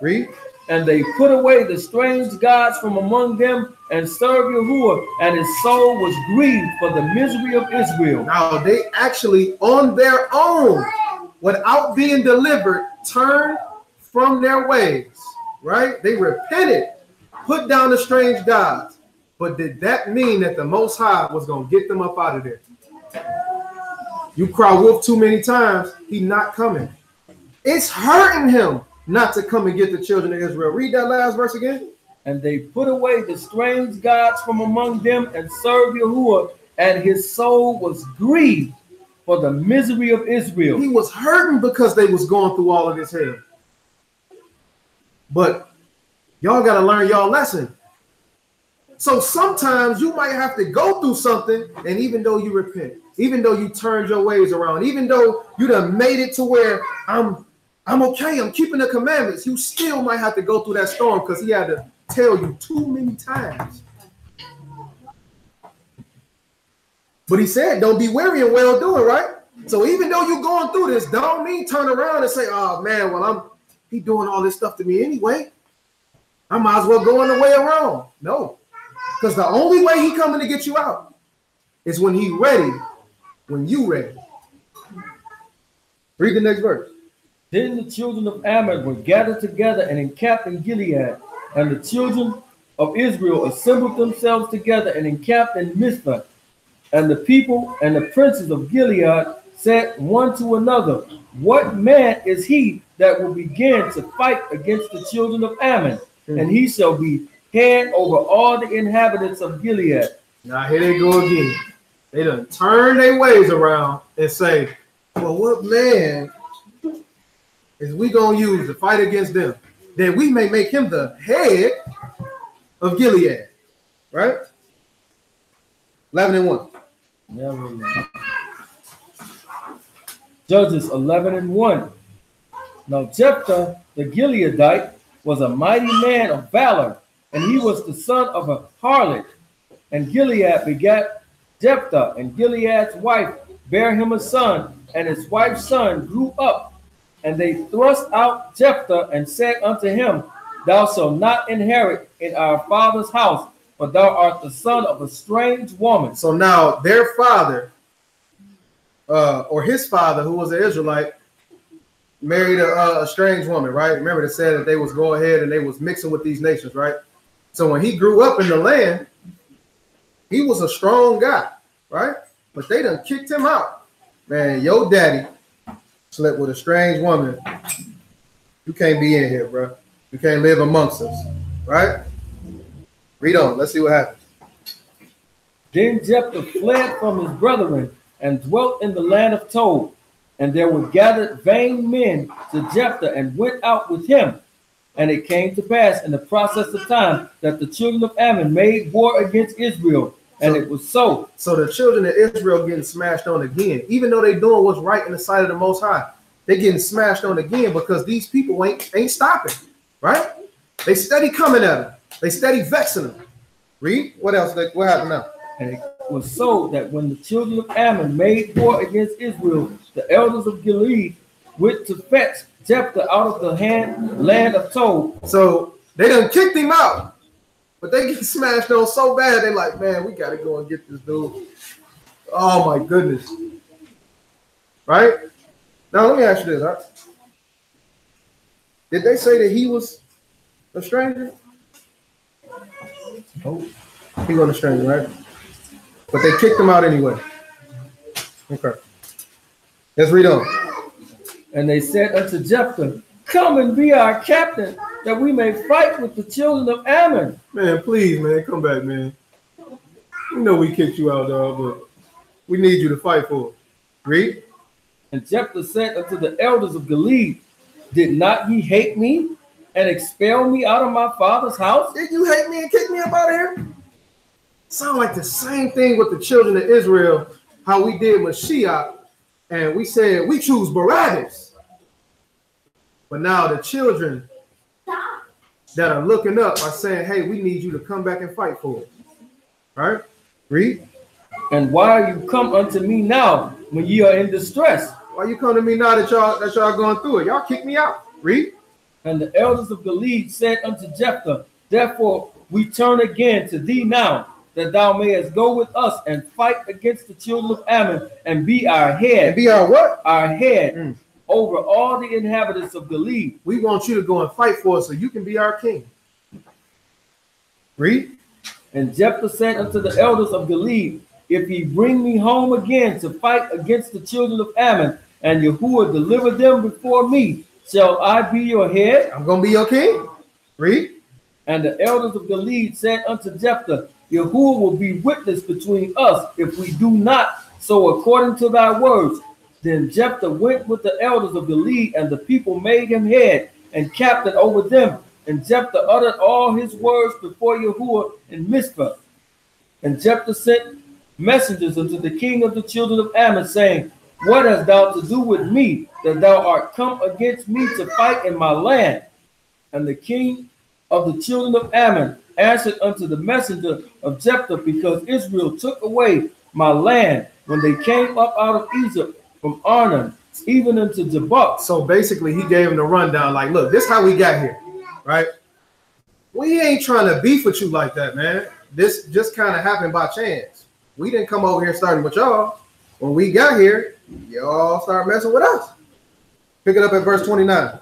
Read. And they put away the strange gods from among them and served Yahuwah, and his soul was grieved for the misery of Israel. Now they actually on their own, without being delivered, turned from their ways, right? They repented, put down the strange gods. But did that mean that the Most High was going to get them up out of there? You cry wolf too many times, he's not coming. It's hurting him not to come and get the children of Israel. Read that last verse again. And they put away the strange gods from among them and served Yahuwah, and his soul was grieved for the misery of Israel. He was hurting because they was going through all of this hell. But y'all got to learn y'all lesson. So sometimes you might have to go through something, and even though you repent, even though you turned your ways around, even though you done made it to where I'm okay, I'm keeping the commandments, you still might have to go through that storm because he had to tell you too many times. But he said, don't be weary and well doing, right? So even though you're going through this, don't mean turn around and say, oh man, well, he doing all this stuff to me anyway. I might as well go on the way around. No, because the only way he coming to get you out is when he ready, when you ready. Read the next verse. Then the children of Ammon were gathered together and encamped in Gilead, and the children of Israel assembled themselves together and encamped in Mizpah. And the people and the princes of Gilead said one to another, what man is he that will begin to fight against the children of Ammon? And he shall be head over all the inhabitants of Gilead. Now here they go again. They done turn their ways around and say, well, what man is we going to use to fight against them? Then we may make him the head of Gilead. Right? 11 and 1. Judges 11 and 1. Now Jephthah the Gileadite was a mighty man of valor, and he was the son of a harlot. And Gilead begat Jephthah, and Gilead's wife bare him a son, and his wife's son grew up. And they thrust out Jephthah and said unto him, thou shalt not inherit in our father's house, for thou art the son of a strange woman. So now their father, or his father, who was an Israelite, married a strange woman, right? Remember, they said that they was go ahead and they was mixing with these nations, right? So when he grew up in the land, he was a strong guy, right? But they done kicked him out. Man, your daddy slept with a strange woman. You can't be in here, bro. You can't live amongst us, right? Read on. Let's see what happens. Then Jephthah fled from his brethren and dwelt in the land of Tob. And there were gathered vain men to Jephthah and went out with him. And it came to pass in the process of time that the children of Ammon made war against Israel. And it was so. So the children of Israel getting smashed on again, even though they doing what's right in the sight of the Most High. They getting smashed on again because these people ain't stopping, right? They steady coming at them. They steady vexing them. Read. What else? What happened now? And it was so that when the children of Ammon made war against Israel, the elders of Gilead went to fetch Jephthah out of the land of Tob. So they done kicked him out, but they get smashed on so bad, they like, man, we got to go and get this dude. Oh my goodness. Right? Now let me ask you this, huh? Did they say that he was a stranger? No. He wasn't a stranger, right? But they kicked him out anyway. Okay. Let's read on. And they said unto Jephthah, come and be our captain, that we may fight with the children of Ammon. Man, please, man, come back, man. You know we kicked you out, dog, but we need you to fight for it. Read. And Jephthah said unto the elders of Gilead, did not ye hate me and expel me out of my father's house? Did you hate me and kick me up out of here? Sound like the same thing with the children of Israel, how we did Mashiach, and we said we choose Barabbas. But now the children that are looking up are saying, hey, we need you to come back and fight for us. Right? Read. And why are you come unto me now when ye are in distress? Why you come to me now that y'all going through it? Y'all kick me out. Read. And the elders of Gilead said unto Jephthah, therefore we turn again to thee now, that thou mayest go with us and fight against the children of Ammon and be our head. And be our what? Our head over all the inhabitants of Gilead. We want you to go and fight for us so you can be our king. Read. And Jephthah said unto the elders of Gilead, if ye bring me home again to fight against the children of Ammon, and Yahuwah deliver them before me, shall I be your head? I'm going to be your king. Read. And the elders of Gilead said unto Jephthah, Yahuwah will be witness between us if we do not so according to thy words. Then Jephthah went with the elders of Gilead, and the people made him head and captain over them. And Jephthah uttered all his words before Yahuwah in Mizpah. And Jephthah sent messengers unto the king of the children of Ammon, saying, what hast thou to do with me, that thou art come against me to fight in my land? And the king of the children of Ammon answered unto the messenger of Jephthah, because Israel took away my land when they came up out of Egypt from Arnon, even unto Jabbok. So basically he gave him the rundown, like, look, this is how we got here, right? We ain't trying to beef with you like that, man. This just kind of happened by chance. We didn't come over here starting with y'all. When we got here, y'all start messing with us. Pick it up at verse 29.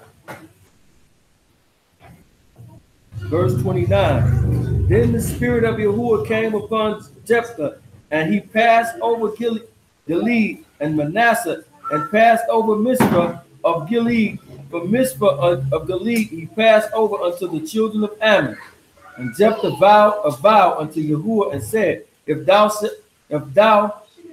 Verse 29. Then the spirit of Yahuwah came upon Jephthah, and he passed over Gilead and Manasseh, and passed over Mizpah of Gilead. From Mizpah of Gilead he passed over unto the children of Ammon. And Jephthah vowed a vow unto Yahuwah and said, if thou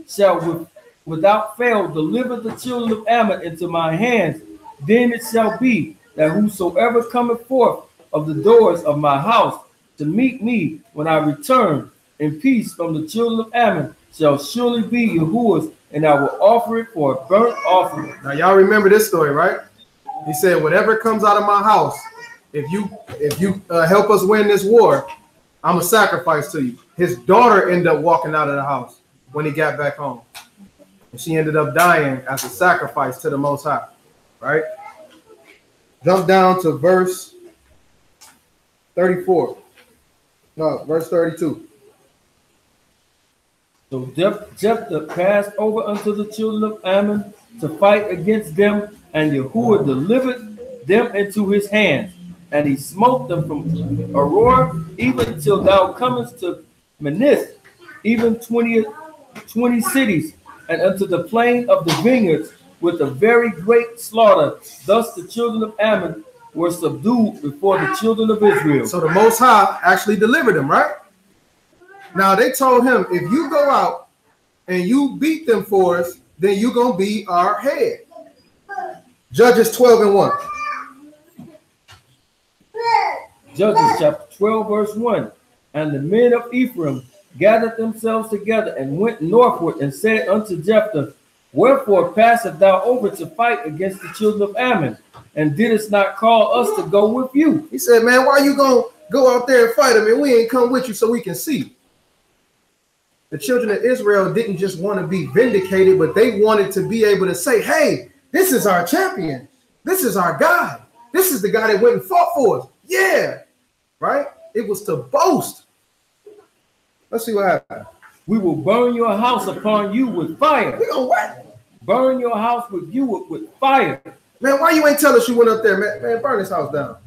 shalt without fail deliver the children of Ammon into my hands, then it shall be that whosoever cometh forth of the doors of my house to meet me when I return in peace from the children of Ammon shall surely be Yahuwah's, and I will offer it for a burnt offering. Now y'all remember this story, right? He said, whatever comes out of my house, if you help us win this war, I'm a sacrifice to you. His daughter ended up walking out of the house when he got back home. And she ended up dying as a sacrifice to the Most High, right? Jump down to verse 34. No, verse 32. So Jephthah passed over unto the children of Ammon to fight against them, and Yahuwah delivered them into his hands. And he smote them from Aurora even till thou comest to Menith, even 20 cities, and unto the plain of the vineyards with a very great slaughter. Thus the children of Ammon were subdued before the children of Israel. So the Most High actually delivered them, right? Now they told him, if you go out and you beat them for us, then you're going to be our head. Judges 12:1. Judges chapter 12, verse 1. And the men of Ephraim gathered themselves together and went northward and said unto Jephthah, wherefore passest thou over to fight against the children of Ammon, and didst not call us to go with you? He said, man, why you going to go out there and fight them, and we ain't come with you so we can see? The children of Israel didn't just want to be vindicated, but they wanted to be able to say, hey, this is our champion. This is our God. This is the guy that went and fought for us. Yeah, right? It was to boast. Let's see what happened. We will burn your house upon you with fire. We gonna what? Burn your house with you with fire. Man, why you ain't tell us you went up there, man? Man, burn this house down.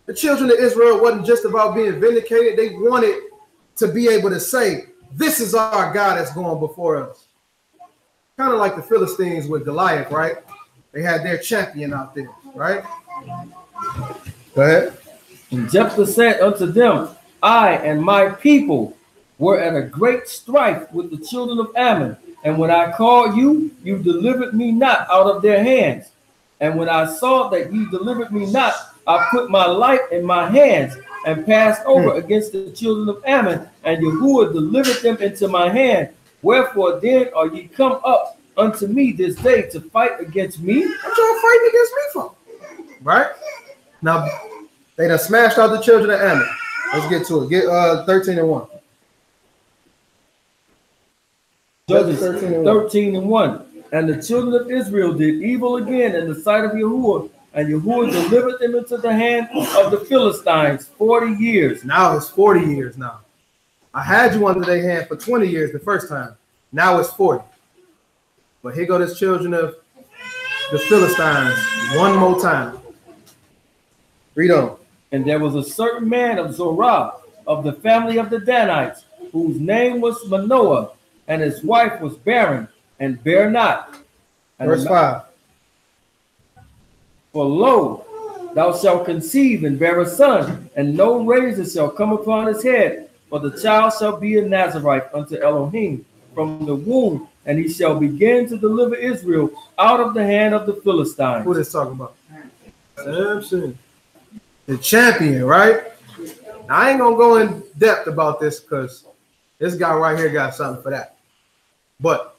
The children of Israel wasn't just about being vindicated. They wanted to be able to say, this is our God that's going before us. Kind of like the Philistines with Goliath, right? They had their champion out there, right? Go ahead. And Jephthah said unto them, I and my people were at a great strife with the children of Ammon. And when I called you, you delivered me not out of their hands. And when I saw that ye delivered me not, I put my life in my hands and passed over against the children of Ammon, and Yahuwah delivered them into my hand. Wherefore then are ye come up unto me this day to fight against me? What y'all fighting against me for? Right? Now, they done smashed out the children of Ammon. Let's get to it. Get 13:1. Judges 13:1. And the children of Israel did evil again in the sight of Yahuwah, and Yahuwah delivered them into the hand of the Philistines 40 years. Now it's 40 years now. I had you under their hand for 20 years the first time. Now it's 40. But here go this children of the Philistines one more time. Read on. And there was a certain man of Zorah, of the family of the Danites, whose name was Manoah, and his wife was barren, and bare not. And Verse 5. For lo, thou shalt conceive and bear a son, and no razor shall come upon his head, for the child shall be a Nazarite unto Elohim from the womb, and he shall begin to deliver Israel out of the hand of the Philistines. Who is talking about? Samson. The champion, right? Now, I ain't gonna go in depth about this because this guy right here got something for that. But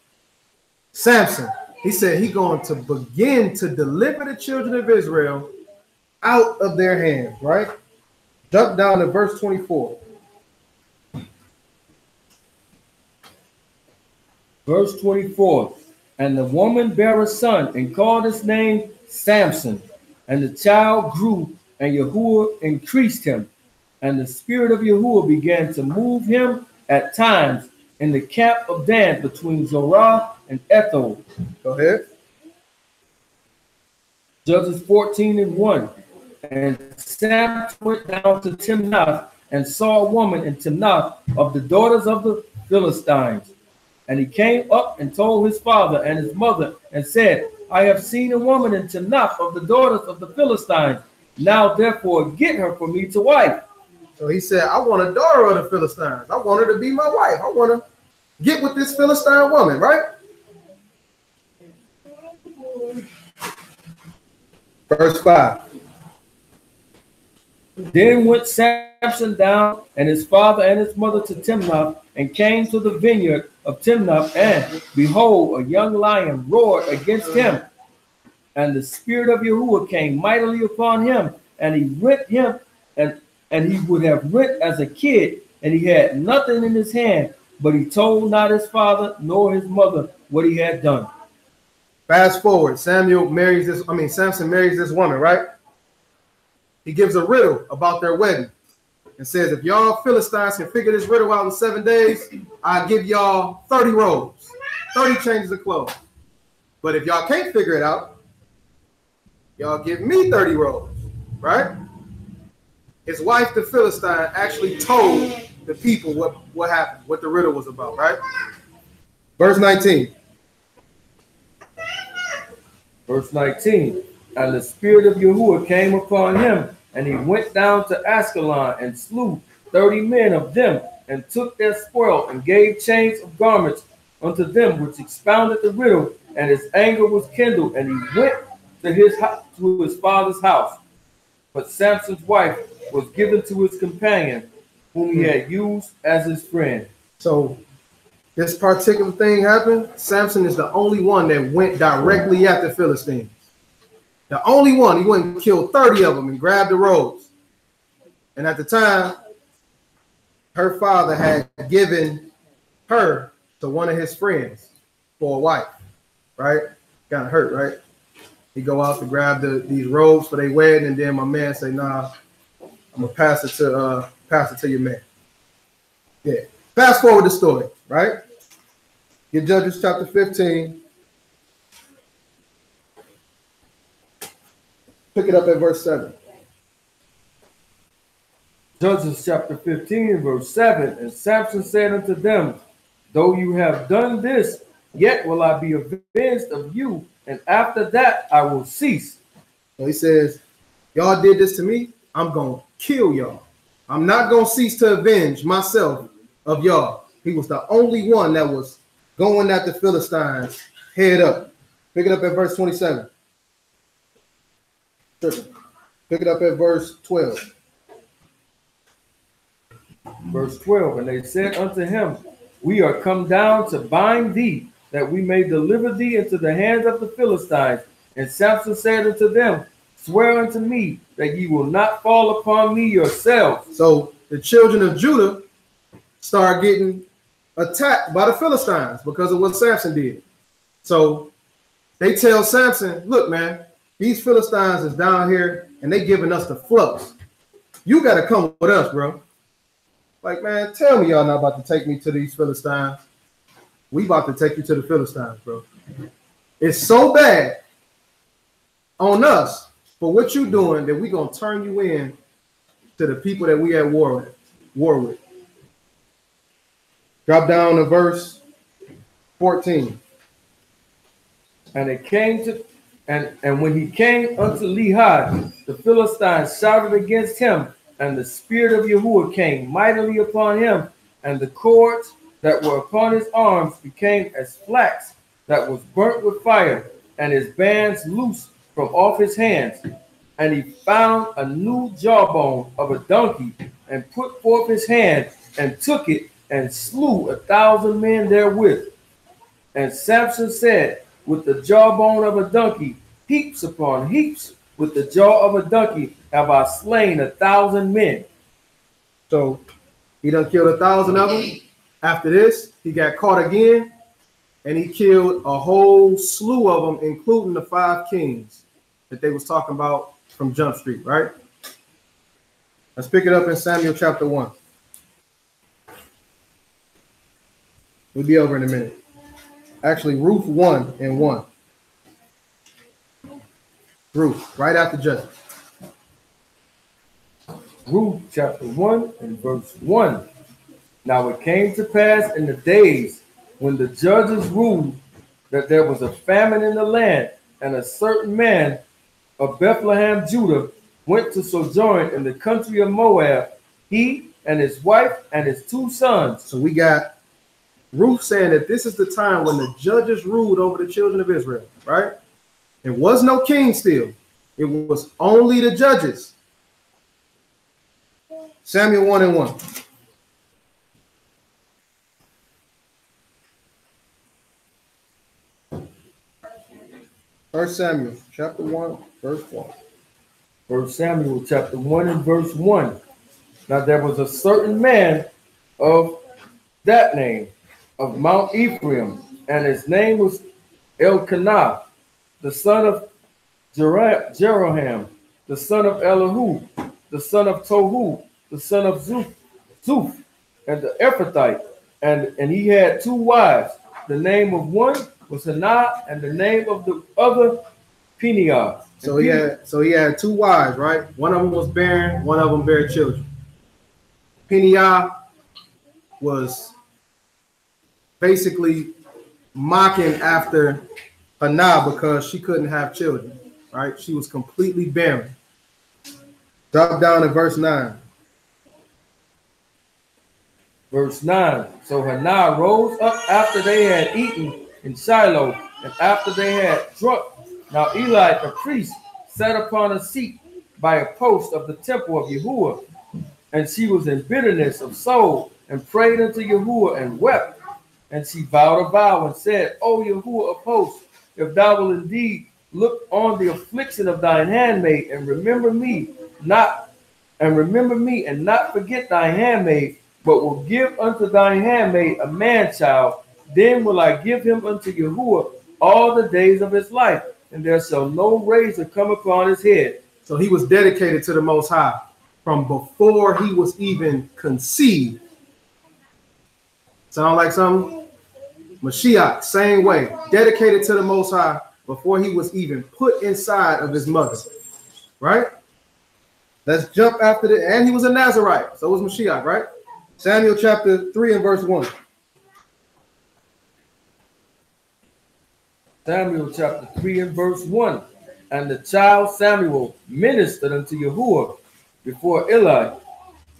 Samson, he said he's going to begin to deliver the children of Israel out of their hands, right? Jump down to verse 24. Verse 24. And the woman bare a son, and called his name Samson. And the child grew, and Yahuwah increased him. And the spirit of Yahuwah began to move him at times in the camp of Dan between Zorah and Ethel. Go ahead. Judges 14:1. And Samson went down to Timnath and saw a woman in Timnath of the daughters of the Philistines. And he came up and told his father and his mother and said, I have seen a woman in Timnath of the daughters of the Philistines. Now therefore get her for me to wife. So he said, I want a daughter of the Philistines. I want her to be my wife. I want to get with this Philistine woman, right? Verse 5. Then went Samson down and his father and his mother to Timnath, and came to the vineyard of Timnath, and behold, a young lion roared against him. And the spirit of Yahuwah came mightily upon him, and he rent him, and he would have rent as a kid, and he had nothing in his hand, but he told not his father nor his mother what he had done. Fast forward, Samson marries this woman, right? He gives a riddle about their wedding and says, if y'all Philistines can figure this riddle out in 7 days, I'll give y'all 30 robes, 30 changes of clothes. But if y'all can't figure it out, y'all give me 30 robes, right? His wife, the Philistine, actually told the people what happened, what the riddle was about, right? Verse 19. Verse 19. And the spirit of Yahuwah came upon him, and he went down to Ascalon and slew 30 men of them, and took their spoil, and gave chains of garments unto them which expounded the riddle, and his anger was kindled, and he went to his father's house. But Samson's wife was given to his companion, whom he had used as his friend. So this particular thing happened. Samson is the only one that went directly at the Philistines. The only one. He went and killed 30 of them and grabbed the robes. And at the time, her father had given her to one of his friends for a wife, right? Kind of hurt, right? He go out to grab these robes for their wedding, and then my man say, "Nah, I'm gonna pass it to your man." Yeah. Fast forward the story, right? Get Judges chapter 15. Pick it up at verse 7. Judges chapter 15, verse 7. And Samson said unto them, though you have done this, yet will I be avenged of you, and after that I will cease. So he says, y'all did this to me, I'm going to kill y'all. I'm not going to cease to avenge myself of y'all. He was the only one that was going at the Philistines head up. Pick it up at verse 27. Pick it up at verse 12. Verse 12, and they said unto him, we are come down to bind thee, that we may deliver thee into the hands of the Philistines. And Samson said unto them, swear unto me that ye will not fall upon me yourselves. So the children of Judah start getting attacked by the Philistines because of what Samson did. So they tell Samson, look, man, these Philistines is down here and they giving us the flux. You got to come with us, bro. Like, man, tell me y'all not about to take me to these Philistines. We about to take you to the Philistines, bro. It's so bad on us for what you doing that we gonna turn you in to the people that we at war with. Drop down to verse 14. And it came to, and when he came unto Lehi, the Philistines shouted against him, and the spirit of Yahuwah came mightily upon him, and the cords that were upon his arms became as flax that was burnt with fire, and his bands loosed from off his hands. And he found a new jawbone of a donkey, and put forth his hand, and took it, and slew 1,000 men therewith. And Samson said, with the jawbone of a donkey, heaps upon heaps, with the jaw of a donkey have I slain 1,000 men. So he done killed 1,000 of them. After this, he got caught again, and he killed a whole slew of them, including the 5 kings that they was talking about from Jump Street, right? Let's pick it up in Samuel chapter 1. We'll be over in a minute. Actually, Ruth 1 and 1. Ruth, right after Judges. Ruth chapter 1 and verse 1. Now it came to pass in the days when the judges ruled that there was a famine in the land, and a certain man of Bethlehem, Judah, went to sojourn in the country of Moab, he and his wife and his 2 sons. So we got Ruth saying that this is the time when the judges ruled over the children of Israel, right? It was no king still. It was only the judges. Samuel 1 and 1. First Samuel chapter 1, verse 1. First Samuel chapter 1 and verse 1. Now there was a certain man of that name, of Mount Ephraim, and his name was Elkanah, the son of Jeroham, the son of Elihu, the son of Tohu, the son of Zuph, and the Ephrathite, and he had 2 wives. The name of one was Hannah, and the name of the other Peniah. So he had two wives, right? One of them was barren, one of them bare children. Peniah was basically mocking after Hannah because she couldn't have children, right? She was completely barren. Drop down to verse 9. Verse 9. So Hannah rose up after they had eaten in Shiloh, and after they had drunk. Now Eli the priest sat upon a seat by a post of the temple of Yahuwah, and she was in bitterness of soul, and prayed unto Yahuwah and wept. And she vowed a vow and said, O Yahuwah of hosts, if thou wilt indeed look on the affliction of thine handmaid, and remember me and not forget thy handmaid, but will give unto thine handmaid a man child, then will I give him unto Yahuwah all the days of his life, and there shall no razor come upon his head. So he was dedicated to the Most High from before he was even conceived. Sound like something? Mashiach, same way, dedicated to the Most High before he was even put inside of his mother, right? Let's jump after the, and he was a Nazarite, so was Mashiach, right? Samuel chapter 3 and verse 1. Samuel chapter 3 and verse 1. And the child Samuel ministered unto Yahuwah before Eli,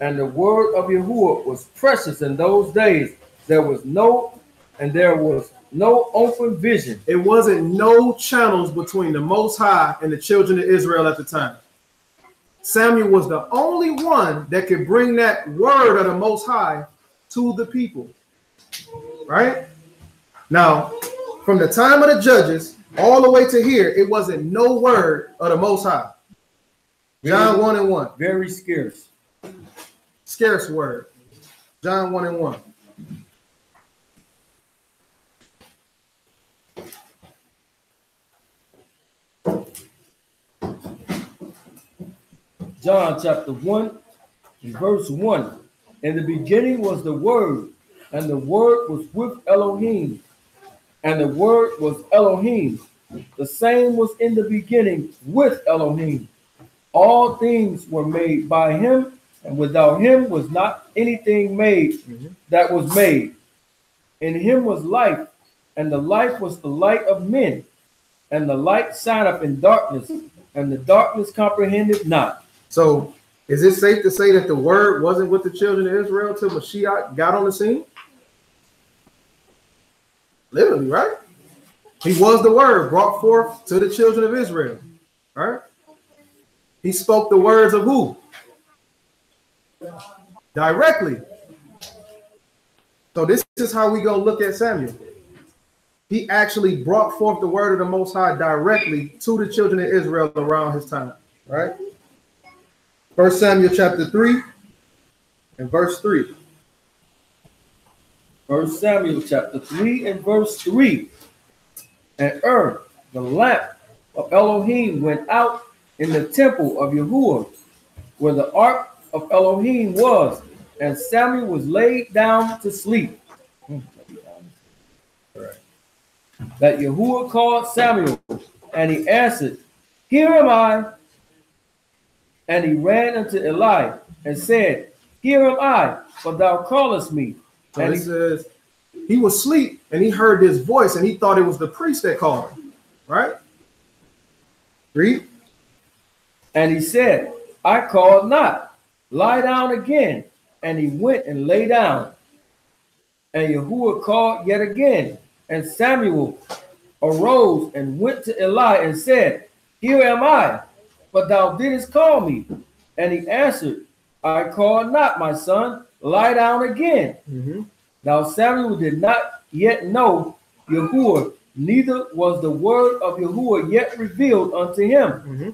and the word of Yahuwah was precious in those days. There was no open vision. It wasn't no channels between the Most High and the children of Israel at the time. Samuel was the only one that could bring that word of the Most High to the people, right? Now, from the time of the judges all the way to here, it wasn't no word of the Most High. John 1 and 1. Very scarce. Scarce word. John 1 and 1. John chapter 1 and verse 1. In the beginning was the Word, and the Word was with Elohim, and the Word was Elohim. The same was in the beginning with Elohim. All things were made by him, and without him was not anything made that was made. In him was life, and the life was the light of men. And the light shineth in darkness, and the darkness comprehended not. So, is it safe to say that the word wasn't with the children of Israel till Mashiach got on the scene? Literally, right? He was the word brought forth to the children of Israel, right? He spoke the words of who? Directly. So this is how we go look at Samuel. He actually brought forth the word of the Most High directly to the children of Israel around his time, right? 1 Samuel chapter 3 and verse 3. 1 Samuel chapter 3 and verse 3. And the lamp of Elohim, went out in the temple of Yahuwah, where the ark of Elohim was, and Samuel was laid down to sleep. That Yahuwah called Samuel, and he answered, Here am I. And he ran unto Eli and said, Here am I, for thou callest me. So and he says he was asleep and he heard this voice and he thought it was the priest that called him, right? Read. And he said, I called not. Lie down again. And he went and lay down. And Yahuwah called yet again. And Samuel arose and went to Eli and said, Here am I, but thou didst call me. And he answered, I called not, my son. Lie down again. Now Samuel did not yet know Yahuwah, neither was the word of Yahuwah yet revealed unto him.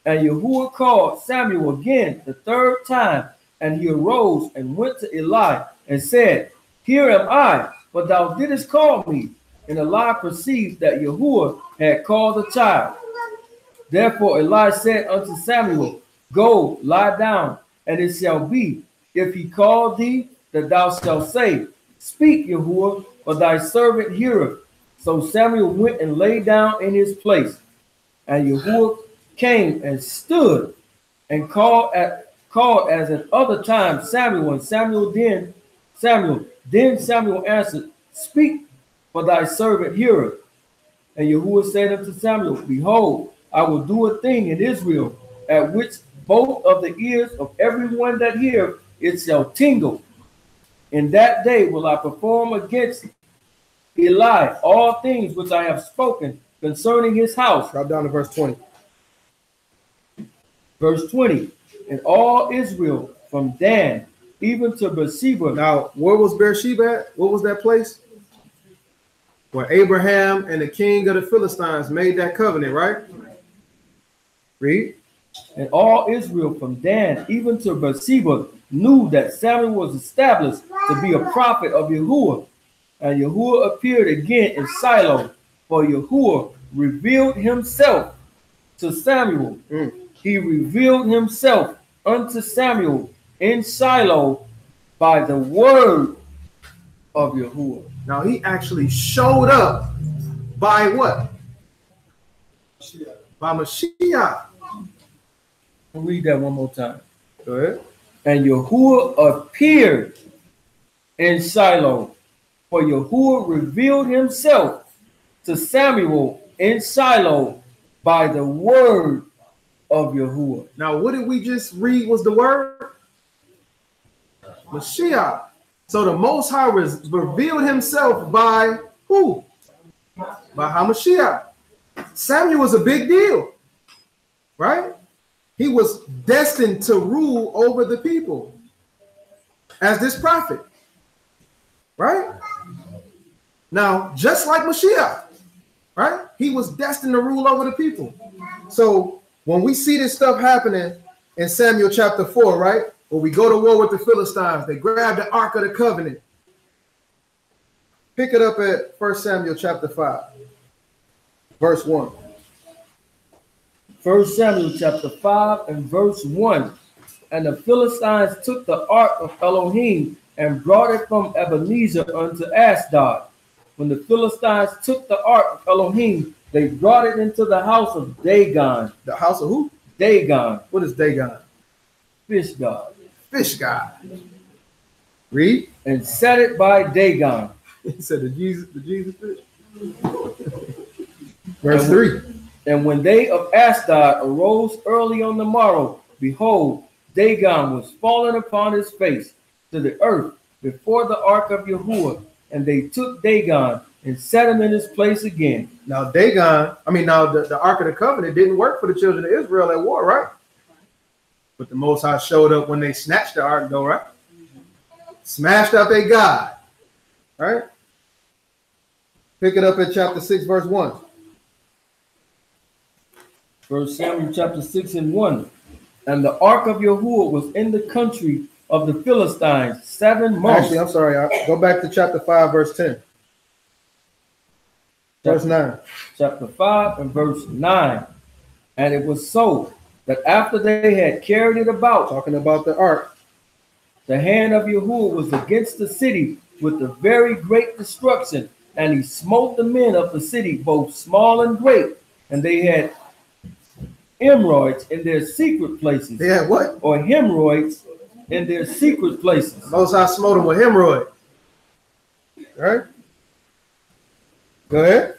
And Yahuwah called Samuel again the third time, and he arose and went to Eli and said, Here am I, but thou didst call me. And Eli perceived that Yahuwah had called the child. Therefore Eli said unto Samuel, Go, lie down, and it shall be, if he call thee, that thou shalt say, Speak, Yahuwah, for thy servant heareth. So Samuel went and lay down in his place, and Yahuwah came and stood and called as at other times Samuel, and Then Samuel answered, Speak, for thy servant heareth. And Yahuwah said unto Samuel, Behold, I will do a thing in Israel, at which both of the ears of everyone that heareth it shall tingle. In that day will I perform against Eli all things which I have spoken concerning his house. Drop down to verse 20. Verse 20. And all Israel from Dan even to Beersheba. Now, where was Beersheba at? What was that place? Where Abraham and the king of the Philistines made that covenant, right? Read. And all Israel from Dan even to Beersheba knew that Samuel was established to be a prophet of Yahuwah. And Yahuwah appeared again in Shiloh, for Yahuwah revealed himself to Samuel. He revealed himself unto Samuel in Shiloh by the word of Yahuwah. Now he actually showed up by what? By Mashiach. I'll read that one more time. Go ahead. And Yahuwah appeared in Shiloh, for Yahuwah revealed himself to Samuel in Shiloh by the word of Yahuwah. Now, what did we just read was the word? Mashiach. So the Most High revealed himself by who? By Hamashiach. Samuel was a big deal, right? He was destined to rule over the people as this prophet, right? Now, just like Mashiach, right? He was destined to rule over the people. So when we see this stuff happening in Samuel chapter 4, right? When we go to war with the Philistines, they grab the Ark of the Covenant. Pick it up at 1 Samuel chapter 5, verse 1. 1 Samuel chapter 5 and verse 1. And the Philistines took the ark of Elohim and brought it from Ebenezer unto Ashdod. When the Philistines took the ark of Elohim, they brought it into the house of Dagon. The house of who? Dagon. What is Dagon? Fish god. Fish god. Read. And set it by Dagon. He said the Jesus fish. Verse 3. And when they of Ashdod arose early on the morrow, behold, Dagon was fallen upon his face to the earth before the ark of Yahuwah. And they took Dagon and set him in his place again. Now Dagon, the Ark of the Covenant didn't work for the children of Israel at war, right? But the Most High showed up when they snatched the Ark, though, right? Smashed up a God, right? Pick it up at chapter 6, verse 1. 1 Samuel chapter 6 and 1. And the ark of Yahuwah was in the country of the Philistines 7 months. Actually, I'm sorry. Go back to chapter 5, verse 10. Verse 9. Chapter 5 and verse 9. And it was so that after they had carried it about, talking about the ark, the hand of Yahuwah was against the city with a very great destruction, and he smote the men of the city, both small and great, and they had hemorrhoids in their secret places. They had what? Or hemorrhoids in their secret places. Most High smote them with hemorrhoid. Right? Go ahead.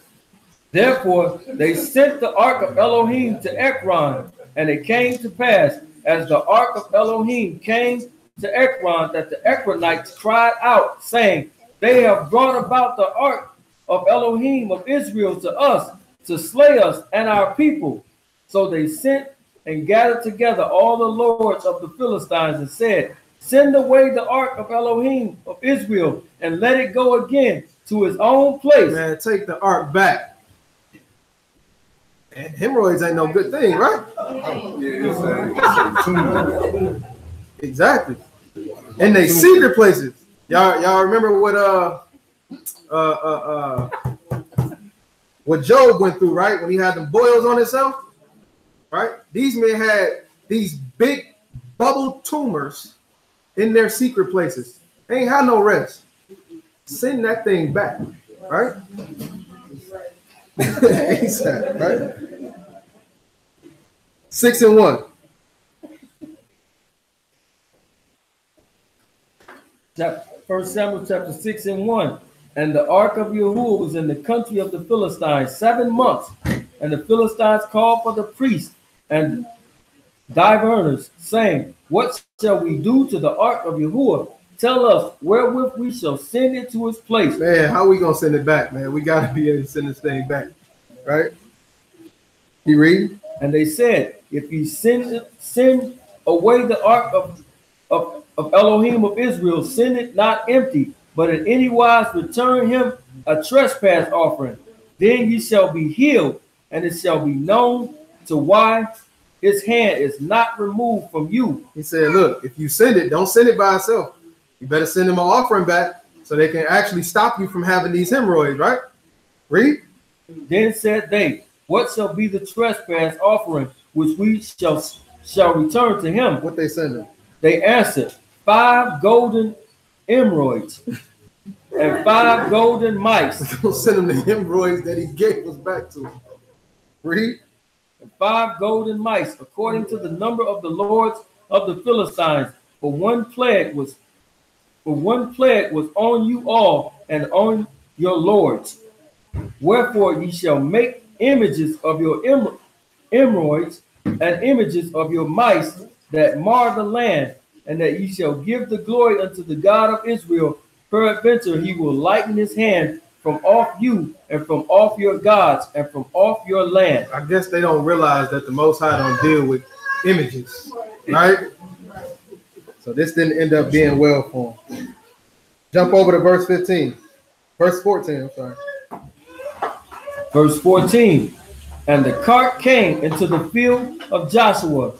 Therefore, they sent the ark of Elohim to Ekron, and it came to pass, as the ark of Elohim came to Ekron, that the Ekronites cried out, saying, They have brought about the ark of Elohim of Israel to us, to slay us and our people. So they sent and gathered together all the lords of the Philistines and said, Send away the ark of Elohim of Israel and let it go again to his own place. Man, take the ark back. And hemorrhoids ain't no good thing, right? Exactly. In they secret places. Y'all remember what Job went through, right? When he had them boils on himself, right? These men had these big bubble tumors in their secret places. They ain't had no rest. Send that thing back, right? ASAP, right? 6:1. First Samuel chapter 6:1. And the ark of Yahuwah was in the country of the Philistines 7 months. And the Philistines called for the priests and diviners, saying, what shall we do to the ark of Yahuwah? Tell us wherewith we shall send it to its place. Man, how we gonna send it back, man? We gotta be able to send this thing back, right? You read? And they said, if you send away the ark of Elohim of Israel, send it not empty, but in any wise return him a trespass offering. Then ye shall be healed, and it shall be known to why his hand is not removed from you. He said, look, if you send it, don't send it by itself. You better send them an offering back so they can actually stop you from having these hemorrhoids, right? Read. Then said they, what shall be the trespass offering which we shall return to him? What they send him? They answered, 5 golden emeralds and 5 golden mice. Don't send him the hemorrhoids that he gave us back to him. Read. And 5 golden mice, according to the number of the lords of the Philistines. For one plague was on you all and on your lords. Wherefore ye shall make images of your emeralds and images of your mice that mar the land, and that ye shall give the glory unto the God of Israel. Peradventure he will lighten his hand from off you and from off your gods and from off your land. I guess they don't realize that the Most High don't deal with images, right? So this didn't end up being well for him. Jump over to verse 15. Verse 14, I'm sorry. Verse 14. And the cart came into the field of Joshua,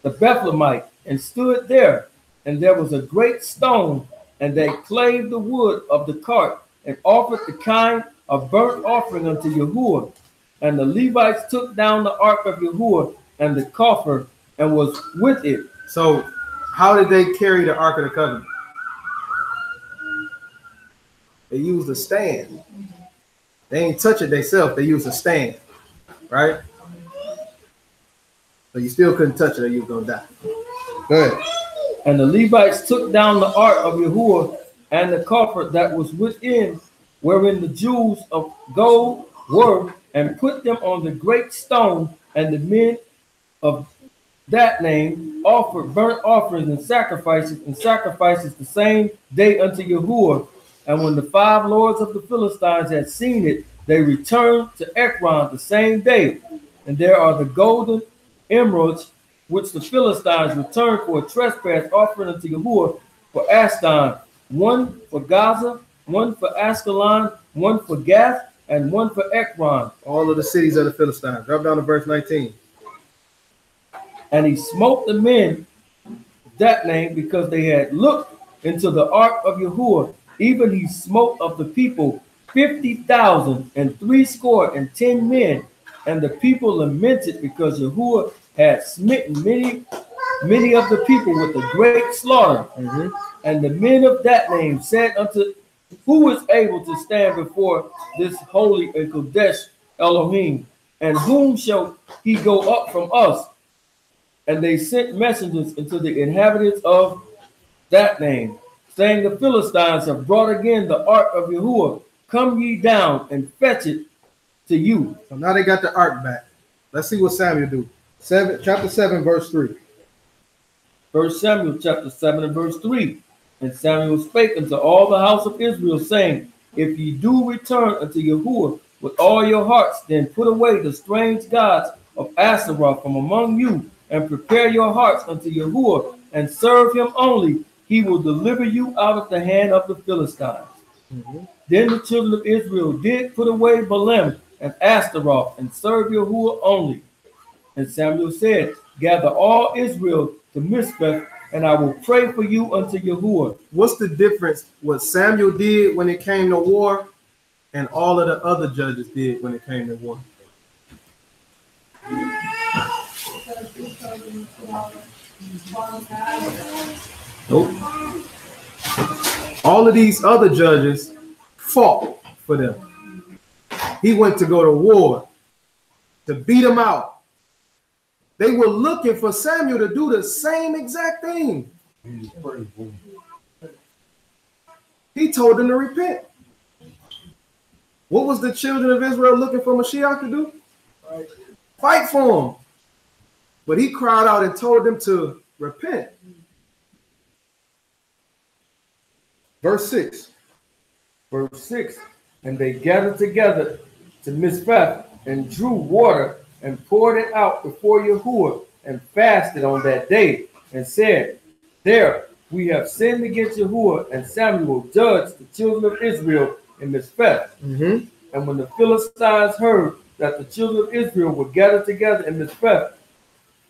the Bethlehemite, and stood there. And there was a great stone, and they clave the wood of the cart, and offered the kind of burnt offering unto Yahuwah. And the Levites took down the ark of Yahuwah and the coffer, and was with it. So how did they carry the Ark of the Covenant? They used a stand. They ain't touch it themselves. They used a stand, right? So you still couldn't touch it or you were going to die. Go ahead. And the Levites took down the ark of Yahuwah and the coffer that was within, wherein the jewels of gold were, and put them on the great stone. And the men of that name offered burnt offerings and sacrifices the same day unto Yahuwah. And when the 5 lords of the Philistines had seen it, they returned to Ekron the same day. And there are the golden emeralds which the Philistines returned for a trespass offering unto Yahuwah for Ashdod, 1 for Gaza, 1 for Askelon, 1 for Gath, and 1 for Ekron. All of the cities of the Philistines. Drop down to verse 19. And he smote the men that name because they had looked into the ark of Yahuwah. Even he smote of the people 50,000 and 70 men. And the people lamented because Yahuwah had smitten many of the people with a great slaughter. And the men of that name said unto, who is able to stand before this holy and Kodesh Elohim? And whom shall he go up from us? And they sent messengers into the inhabitants of that name, saying, the Philistines have brought again the ark of Yahuwah. Come ye down and fetch it to you. So now they got the ark back. Let's see what Samuel do. Chapter 7, verse 3. 1 Samuel chapter 7 and verse 3. And Samuel spake unto all the house of Israel, saying, if ye do return unto Yahuwah with all your hearts, then put away the strange gods of Asherah from among you, and prepare your hearts unto Yahuwah, and serve him only. He will deliver you out of the hand of the Philistines. Then the children of Israel did put away Balaam and Ashtaroth, and serve Yahuwah only. And Samuel said, gather all Israel to Mizpeh, and I will pray for you unto Yahuwah. What's the difference what Samuel did when it came to war and all of the other judges did when it came to war? Nope. All of these other judges fought for them. He went to go to war, to beat them out. They were looking for Samuel to do the same exact thing. He told them to repent. What was the children of Israel looking for Mashiach to do? Fight for him. But he cried out and told them to repent. Verse 6. Verse 6. And they gathered together to Mizpeh and drew water and poured it out before Yahuwah and fasted on that day and said, there we have sinned against Yahuwah. And Samuel judged the children of Israel in Mizpeh. And when the Philistines heard that the children of Israel were gathered together in Mizpeh,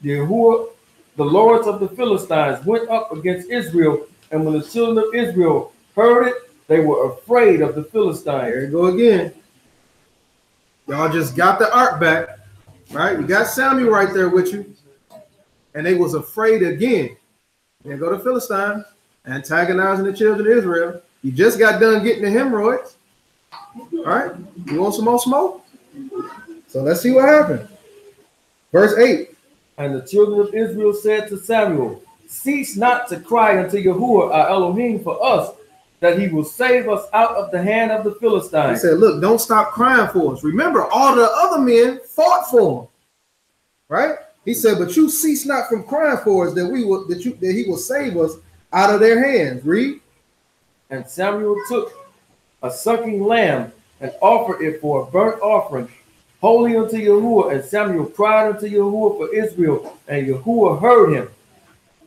Yahuwah, the lords of the Philistines, went up against Israel. And when the children of Israel heard it, they were afraid of the Philistines. There you go again. Y'all just got the ark back, right? You got Samuel right there with you. And they was afraid again. There go the Philistines, antagonizing the children of Israel. You just got done getting the hemorrhoids. All right? You want some more smoke? So let's see what happened. Verse 8. And the children of Israel said to Samuel, cease not to cry unto Yahuwah our Elohim for us, that he will save us out of the hand of the Philistines. He said, look, don't stop crying for us. Remember, all the other men fought for him. Right? He said, but you cease not from crying for us, that he will save us out of their hands. Read. And Samuel took a sucking lamb and offered it for a burnt offering, holy unto Yahuwah. And Samuel cried unto Yahuwah for Israel, and Yahuwah heard him.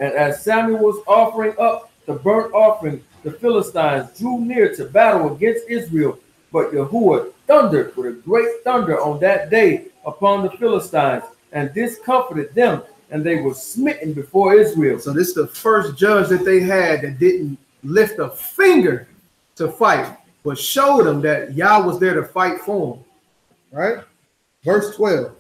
And as Samuel was offering up the burnt offering, the Philistines drew near to battle against Israel. But Yahuwah thundered with a great thunder on that day upon the Philistines, and discomfited them, and they were smitten before Israel. So this is the first judge that they had that didn't lift a finger to fight, but showed them that Yah was there to fight for them. Right? Verse 12.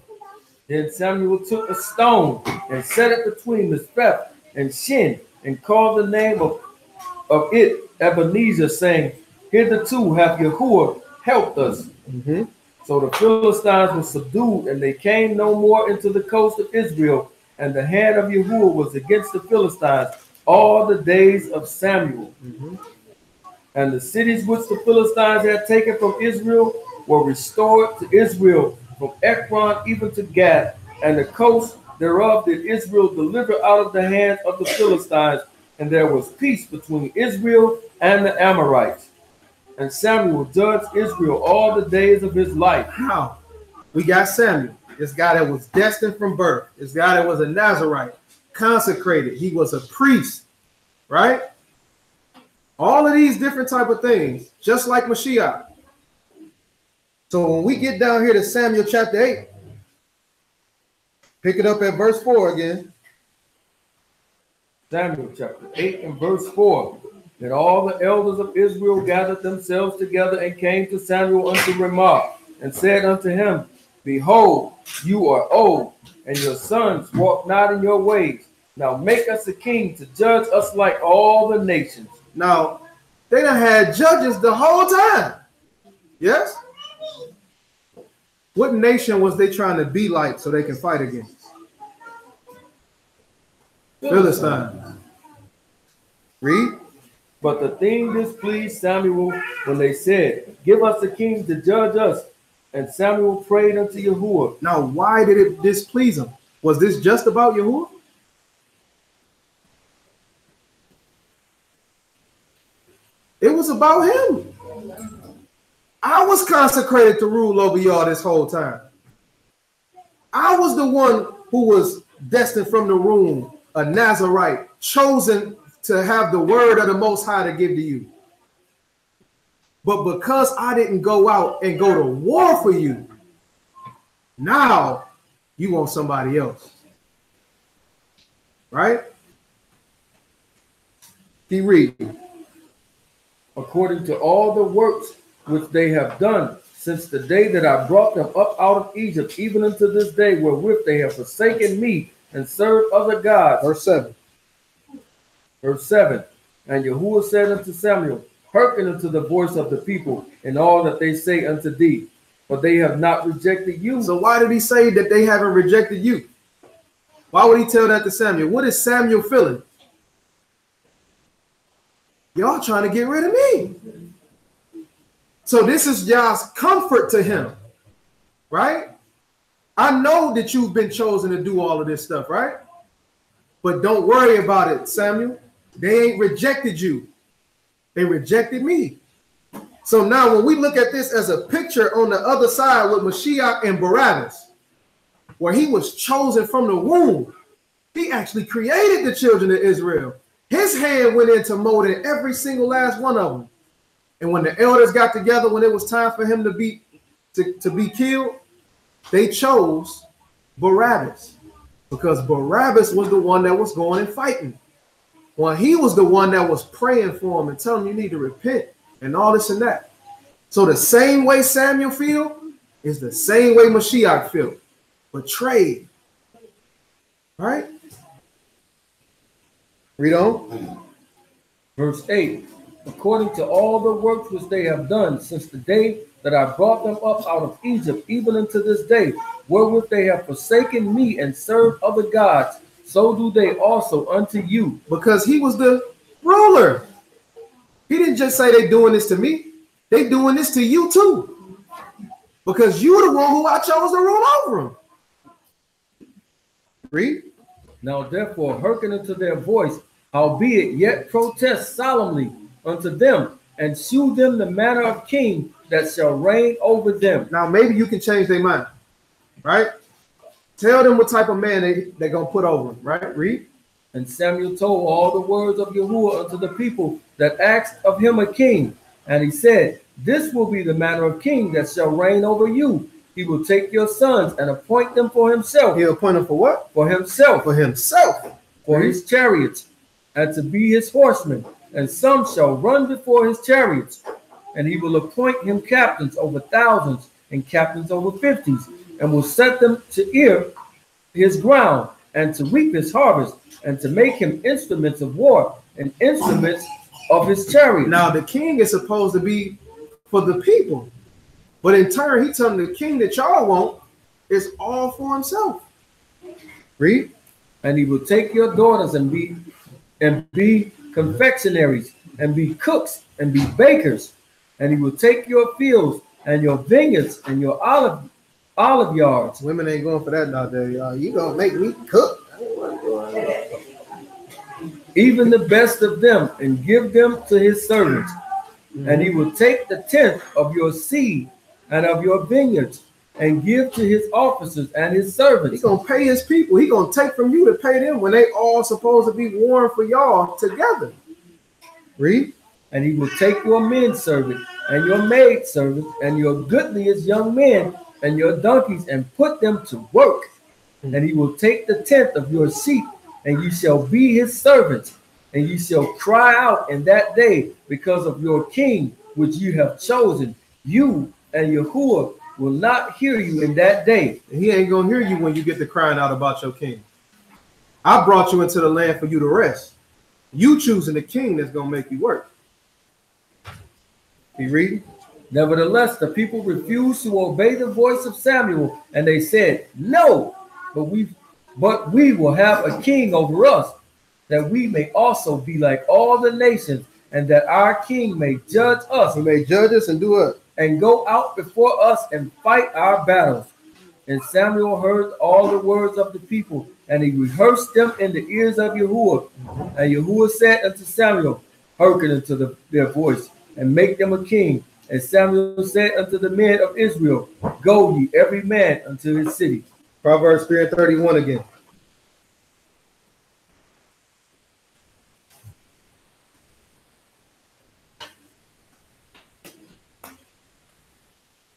Then Samuel took a stone and set it between Mizpeh and Shin, and called the name of it Ebenezer, saying, hitherto hath Yahuwah helped us. So the Philistines were subdued, and they came no more into the coast of Israel, and the hand of Yahuwah was against the Philistines all the days of Samuel. And the cities which the Philistines had taken from Israel were restored to Israel, from Ekron even to Gath, and the coast thereof did Israel deliver out of the hands of the Philistines, and there was peace between Israel and the Amorites. And Samuel judged Israel all the days of his life. How? We got Samuel, this guy that was destined from birth, this guy that was a Nazarite, consecrated. He was a priest, right? All of these different type of things, just like Mashiach. So when we get down here to Samuel chapter 8, pick it up at verse 4 again. Samuel chapter 8 and verse 4. Then all the elders of Israel gathered themselves together and came to Samuel unto Ramah, and said unto him, behold, you are old, and your sons walk not in your ways. Now make us a king to judge us like all the nations. Now, they done had judges the whole time. Yes? What nation was they trying to be like so they can fight against? Philistine. Read. But the thing displeased Samuel when they said, give us a king to judge us. And Samuel prayed unto Yahuwah. Now, why did it displease him? Was this just about Yahuwah? It was about him. I was consecrated to rule over y'all this whole time. I was the one who was destined from the womb, a Nazarite, chosen to have the word of the Most High to give to you. But because I didn't go out and go to war for you, now you want somebody else. Right? Keep reading. According to all the works which they have done since the day that I brought them up out of Egypt, even unto this day, wherewith they have forsaken me and served other gods. Verse 7. Verse 7. And Yahuwah said unto Samuel, hearken unto the voice of the people in all that they say unto thee, but they have not rejected you. So why did he say that they haven't rejected you? Why would he tell that to Samuel? What is Samuel feeling? Y'all trying to get rid of me. So this is y'all's comfort to him, right? I know that you've been chosen to do all of this stuff, right? But don't worry about it, Samuel. They ain't rejected you. They rejected me. So now when we look at this as a picture on the other side with Mashiach and Barabbas, where he was chosen from the womb, he actually created the children of Israel. His hand went into molding every single last one of them. And when the elders got together, when it was time for him to be killed, they chose Barabbas, because Barabbas was the one that was going and fighting. Well, he was the one that was praying for him and telling him you need to repent and all this and that. So the same way Samuel feel is the same way Mashiach feel. Betrayed. All right? Read on. Verse 8, according to all the works which they have done since the day that I brought them up out of Egypt, even unto this day, wherewith they have forsaken me and served other gods, so do they also unto you. Because he was the ruler. He didn't just say they doing this to me. They doing this to you too. Because you're the one who I chose to rule over them. Read. Now therefore hearken unto their voice, howbeit yet protest solemnly unto them, and shew them the manner of king that shall reign over them. Now maybe you can change their mind, right? Tell them what type of man they're going to put over them, right? Read. And Samuel told all the words of Yahuwah unto the people that asked of him a king. And he said, this will be the manner of king that shall reign over you. He will take your sons and appoint them for himself. He'll appoint them for what? For himself. For himself. For his chariots, and to be his horsemen. And some shall run before his chariots. And he will appoint him captains over thousands and captains over fifties, and will set them to ear his ground, and to reap his harvest, and to make him instruments of war and instruments of his chariot. Now the king is supposed to be for the people, but in turn he telling the king that y'all want is all for himself. Read. And he will take your daughters and be confectionaries, and be cooks, and be bakers. And he will take your fields and your vineyards and your olive yards. Women ain't going for that nowadays, y'all. You gonna make me cook? Even the best of them, and give them to his servants. And he will take the tenth of your seed and of your vineyards, and give to his officers and his servants. He's gonna pay his people. He's gonna take from you to pay them when they all supposed to be warring for y'all together. Read. And he will take your men servant and your maid servant and your goodliest young men and your donkeys, and put them to work. And he will take the tenth of your sheep, and you shall be his servants. And you shall cry out in that day because of your king, which you have chosen. You and Yahuwah will not hear you in that day. And he ain't gonna hear you when you get to crying out about your king. I brought you into the land for you to rest. You choosing the king that's gonna make you work. You read? Nevertheless, the people refused to obey the voice of Samuel, and they said, no, but we will have a king over us, that we may also be like all the nations, and that our king may judge us. He may judge us and do it. And go out before us and fight our battles. And Samuel heard all the words of the people, and he rehearsed them in the ears of Yahuwah. And Yahuwah said unto Samuel, hearken unto their voice, and make them a king. And Samuel said unto the men of Israel, go ye every man unto his city. Proverbs 3:31 again.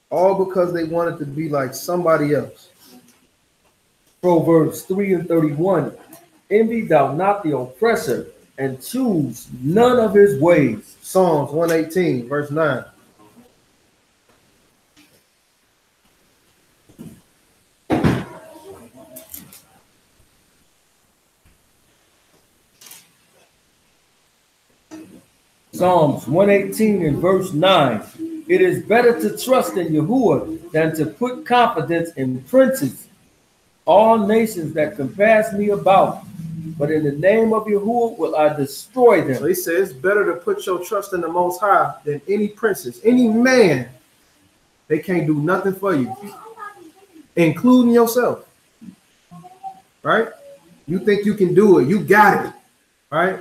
All because they wanted to be like somebody else. Proverbs 3:31. Envy thou not the oppressor, and choose none of his ways. Psalms 118, verse 9. Psalms 118 and verse 9. It is better to trust in Yahuwah than to put confidence in princes, all nations that compass me about. But in the name of Yahuwah will I destroy them. So he says it's better to put your trust in the Most High than any princess, any man. They can't do nothing for you, including yourself. Right? You think you can do it. You got it. Right?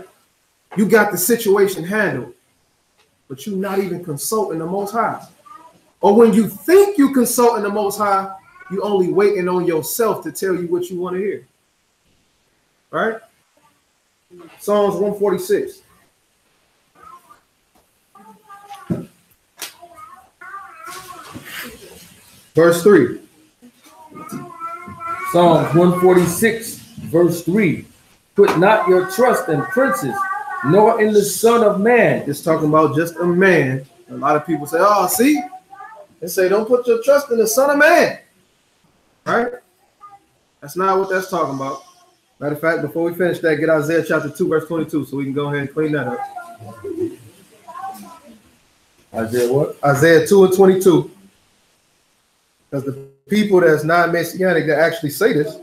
You got the situation handled. But you're not even consulting the Most High. Or when you think you consulting the Most High, you only waiting on yourself to tell you what you want to hear. Right? Psalms 146. Verse 3. Psalms 146, verse 3. Put not your trust in princes, nor in the Son of Man. It's talking about just a man. A lot of people say, oh, see? They say, don't put your trust in the Son of Man. Right? That's not what that's talking about. Matter of fact, before we finish that, get Isaiah chapter 2, verse 22, so we can go ahead and clean that up. Isaiah what? Isaiah 2 and 22. Because the people that's not messianic that actually say this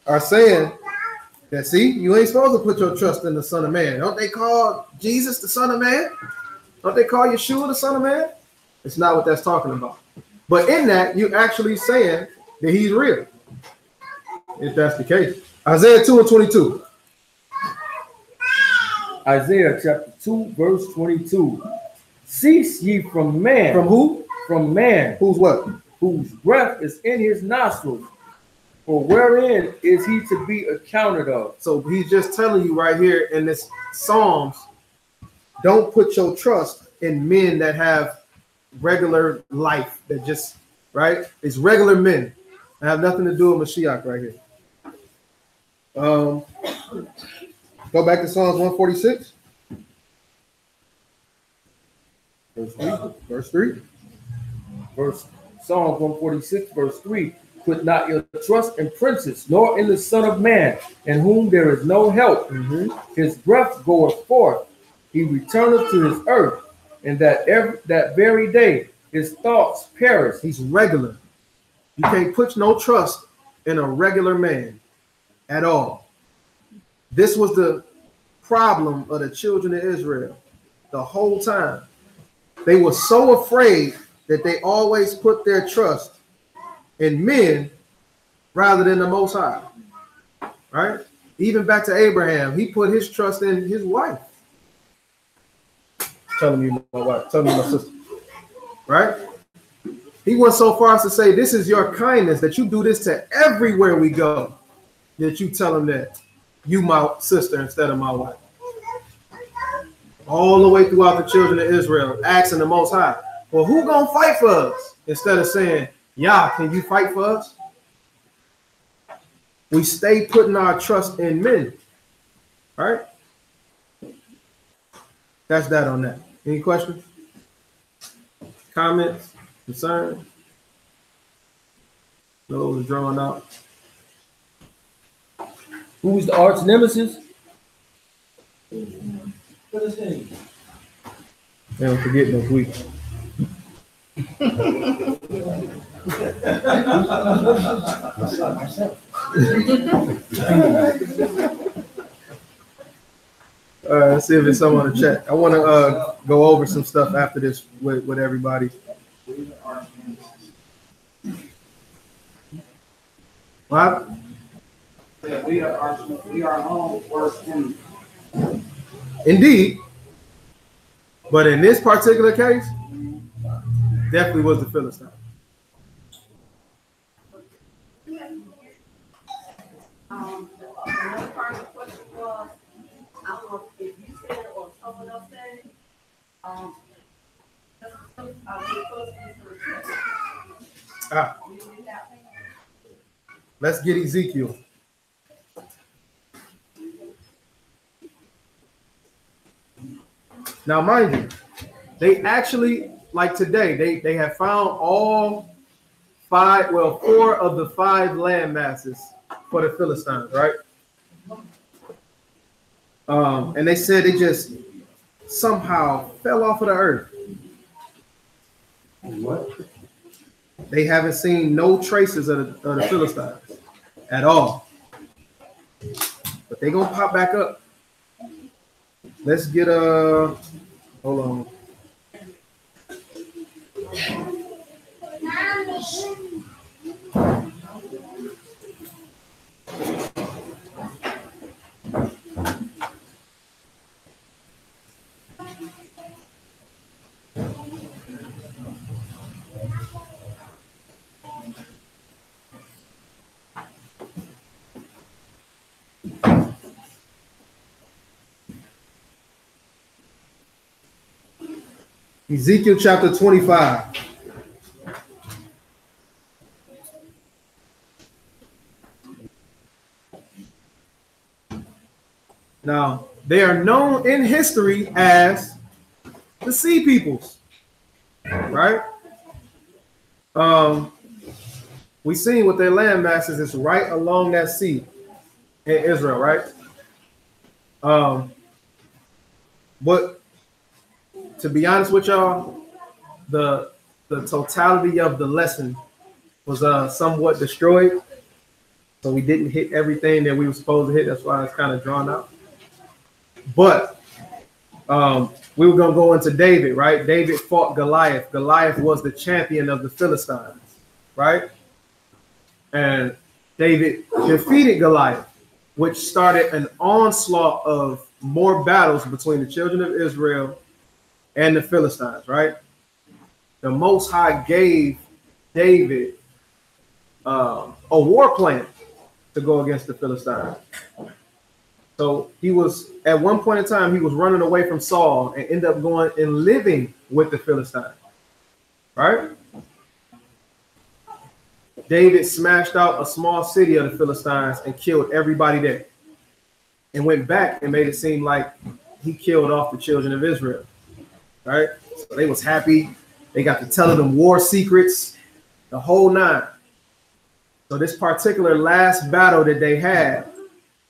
are saying that, see, you ain't supposed to put your trust in the Son of Man. Don't they call Jesus the Son of Man? Don't they call Yeshua the Son of Man? It's not what that's talking about. But in that, you're actually saying that he's real. If that's the case. Isaiah 2 and 22. Isaiah chapter 2, verse 22. Cease ye from man. From who? From man. Who's what? Whose breath is in his nostrils. For wherein is he to be accounted of? So he's just telling you right here in this Psalms, don't put your trust in men that have regular life, that just, right? It's regular men. That have nothing to do with Mashiach right here. Go back to Psalms 146. Verse 3. Psalms 146, verse 3. Put not your trust in princes, nor in the Son of Man, in whom there is no help. His breath goeth forth, he returneth to his earth, and that very day his thoughts perish. He's regular. You can't put no trust in a regular man at all. This was the problem of the children of Israel the whole time. They were so afraid that they always put their trust in men rather than the Most High. Right? Even back to Abraham, he put his trust in his wife. Telling me my wife, telling me my sister. Right? He went so far as to say, this is your kindness that you do this to everywhere we go. That you tell him that you my sister instead of my wife. All the way throughout the children of Israel, asking the Most High, well, who gonna fight for us? Instead of saying, Yah, can you fight for us? We stay putting our trust in men. All right? That's that on that. Any questions? Comments? Concerns? Those drawn out. Who's the arch nemesis? Philistine. They don't forget next week. Let's see if there's someone in the chat. I want to go over some stuff after this with everybody. What? Yeah, we are all worse enemies. Indeed. But in this particular case, definitely was the Philistine. Another part of the question was, I don't know if you said it or someone else said it. Let's get Ezekiel. Now, mind you, they actually, like today, they have found all four of the 5 land masses for the Philistines, right? And they said they just somehow fell off of the earth. What? They haven't seen no traces of the Philistines at all. But they gonna pop back up. Let's get hold on. Ezekiel chapter 25. Now, they are known in history as the Sea Peoples, right? We seen with their land masses is right along that sea in Israel, right? But to be honest with y'all, the totality of the lesson was somewhat destroyed. So we didn't hit everything that we were supposed to hit. That's why it's kind of drawn out. But we were going to go into David, right? David fought Goliath. Goliath was the champion of the Philistines, right? And David defeated Goliath, which started an onslaught of more battles between the children of Israel and the Philistines, right? The Most High gave David a war plan to go against the Philistines. So he was, at one point in time, he was running away from Saul and ended up going and living with the Philistines, right? David smashed out a small city of the Philistines and killed everybody there, and went back and made it seem like he killed off the children of Israel, right? So they was happy. They got to tell them war secrets, the whole nine. So this particular last battle that they had,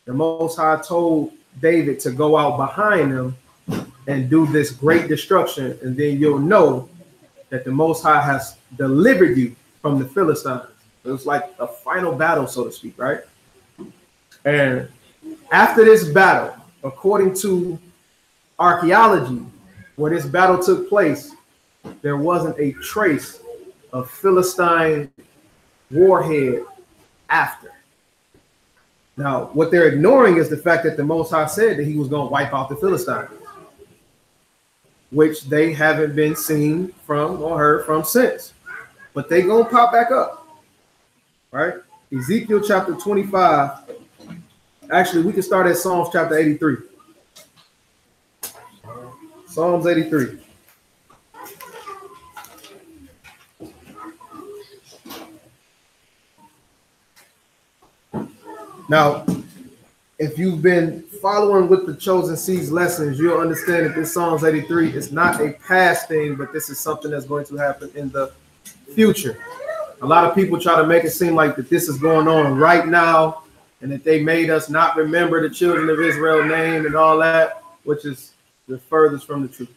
the Most High told David to go out behind them and do this great destruction, and then you'll know that the Most High has delivered you from the Philistines. It was like a final battle, so to speak, right? And after this battle, according to archaeology, where this battle took place, there wasn't a trace of Philistine warhead after. Now, what they're ignoring is the fact that the Most High said that he was going to wipe out the Philistines, which they haven't been seen from or heard from since. But they going to pop back up, right? Ezekiel chapter 25. Actually, we can start at Psalms chapter 83. Psalms 83. Now, if you've been following with the Chosen Seeds lessons, you'll understand that this Psalms 83 is not a past thing, but this is something that's going to happen in the future. A lot of people try to make it seem like that this is going on right now, and that they made us not remember the children of Israel name and all that, which is the furthest from the truth.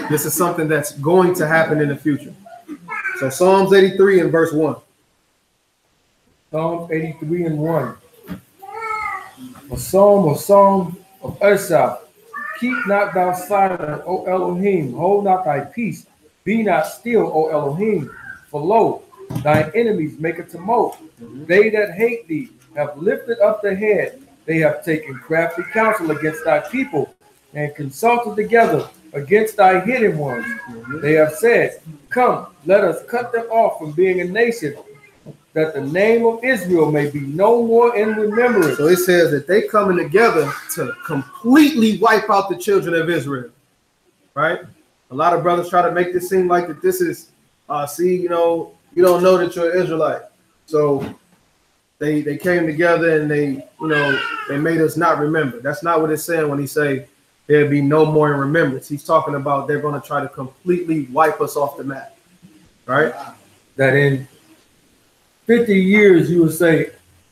This is something that's going to happen in the future. So Psalms 83 and verse 1. Psalm 83 and 1. A psalm of Asaph. Keep not thou silent, O Elohim. Hold not thy peace. Be not still, O Elohim. For lo, thine enemies make a tumult. They that hate thee have lifted up their head. They have taken crafty counsel against thy people, and consulted together against thy hidden ones. They have said, come, let us cut them off from being a nation, that the name of Israel may be no more in remembrance. So it says that they coming together to completely wipe out the children of Israel, right? A lot of brothers try to make this seem like that this is, see, you know, you don't know that you're an Israelite. So they came together and they, you know, they made us not remember. That's not what it's saying when he say there'll be no more in remembrance. He's talking about they're going to try to completely wipe us off the map, right? That in 50 years you will say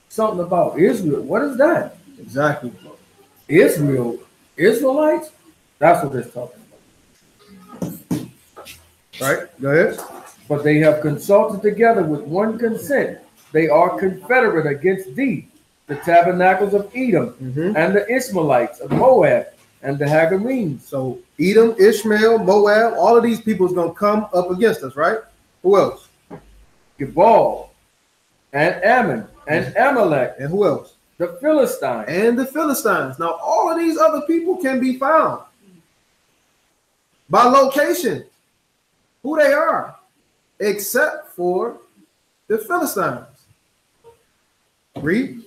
something about Israel. What is that? Exactly. Israel, Israelites? That's what it's talking about. Right? Go ahead. But they have consulted together with one consent. They are confederate against thee, the tabernacles of Edom, and the Ishmaelites of Moab, and the Hagarenes. So Edom, Ishmael, Moab, all of these people is going to come up against us, right? Who else? Gebal, and Ammon, and Amalek, And who else? the Philistines. And the Philistines. Now, all of these other people can be found by location, who they are, except for the Philistines. Read.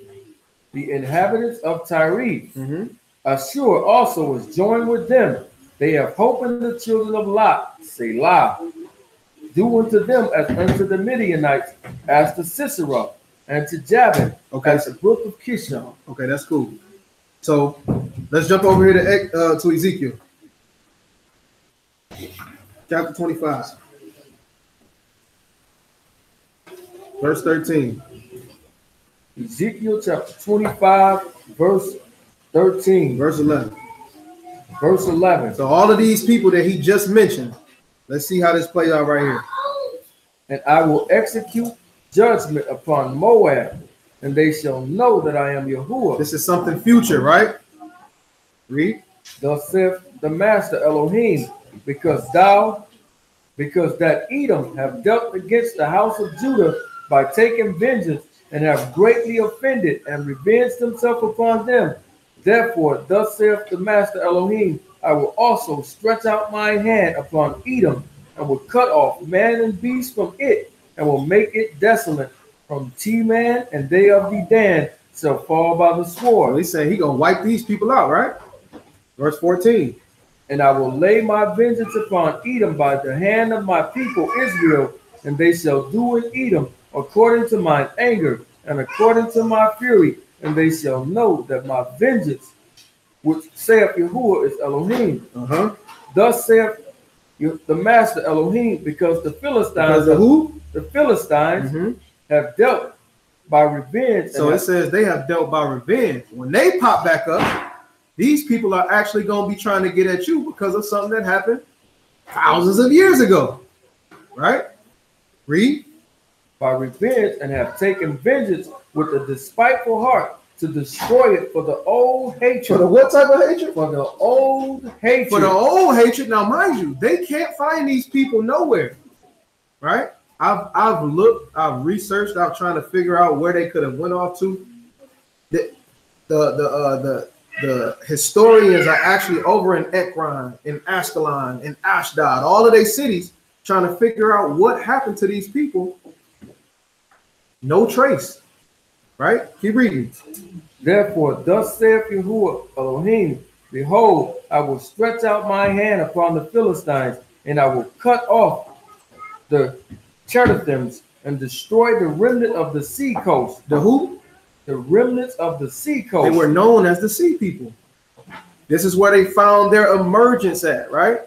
The inhabitants of Tyre. Ashur also is joined with them. They have hope in the children of Lot. Selah. Do unto them as unto the Midianites, as to Sisera, and to Jabin, Okay. as the brook of Kishon. Okay, that's cool. So let's jump over here to Ezekiel. Chapter 25. Verse 13. Ezekiel chapter 25, verse 13. Verse 11. Verse 11. So all of these people that he just mentioned, let's see how this plays out right here. And I will execute judgment upon Moab, and they shall know that I am Yahuwah. This is something future, right? Read. Thus saith the Master Elohim, because that Edom have dealt against the house of Judah by taking vengeance, and have greatly offended and revenged himself upon them. Therefore, thus saith the Master Elohim, I will also stretch out my hand upon Edom, and will cut off man and beast from it, and will make it desolate. From Teman and they of Dedan shall fall by the sword. So he's saying he's going to wipe these people out, right? Verse 14. And I will lay my vengeance upon Edom by the hand of my people Israel, and they shall do in Edom according to mine anger and according to my fury, and they shall know that my vengeance, which saith Yahuwah, is Elohim. Thus saith the Master Elohim, because the Philistines, the Philistines have dealt by revenge. So it says they have dealt by revenge. When they pop back up, these people are actually going to be trying to get at you because of something that happened thousands of years ago, right? Read. By revenge, and have taken vengeance with a despiteful heart to destroy it for the old hatred. For the what type of hatred? For the old hatred. For the old hatred. Now, mind you, they can't find these people nowhere, right? I've looked, I've researched, I'm trying to figure out where they could have went off to. The historians are actually over in Ekron, in Ashkelon, in Ashdod, all of these cities, trying to figure out what happened to these people. No trace, right? Keep reading. Therefore, thus saith Yahuwah Elohim, behold, I will stretch out my hand upon the Philistines, and I will cut off the Cherethims and destroy the remnant of the sea coast. The who? The remnants of the sea coast. They were known as the sea people. This is where they found their emergence at, right?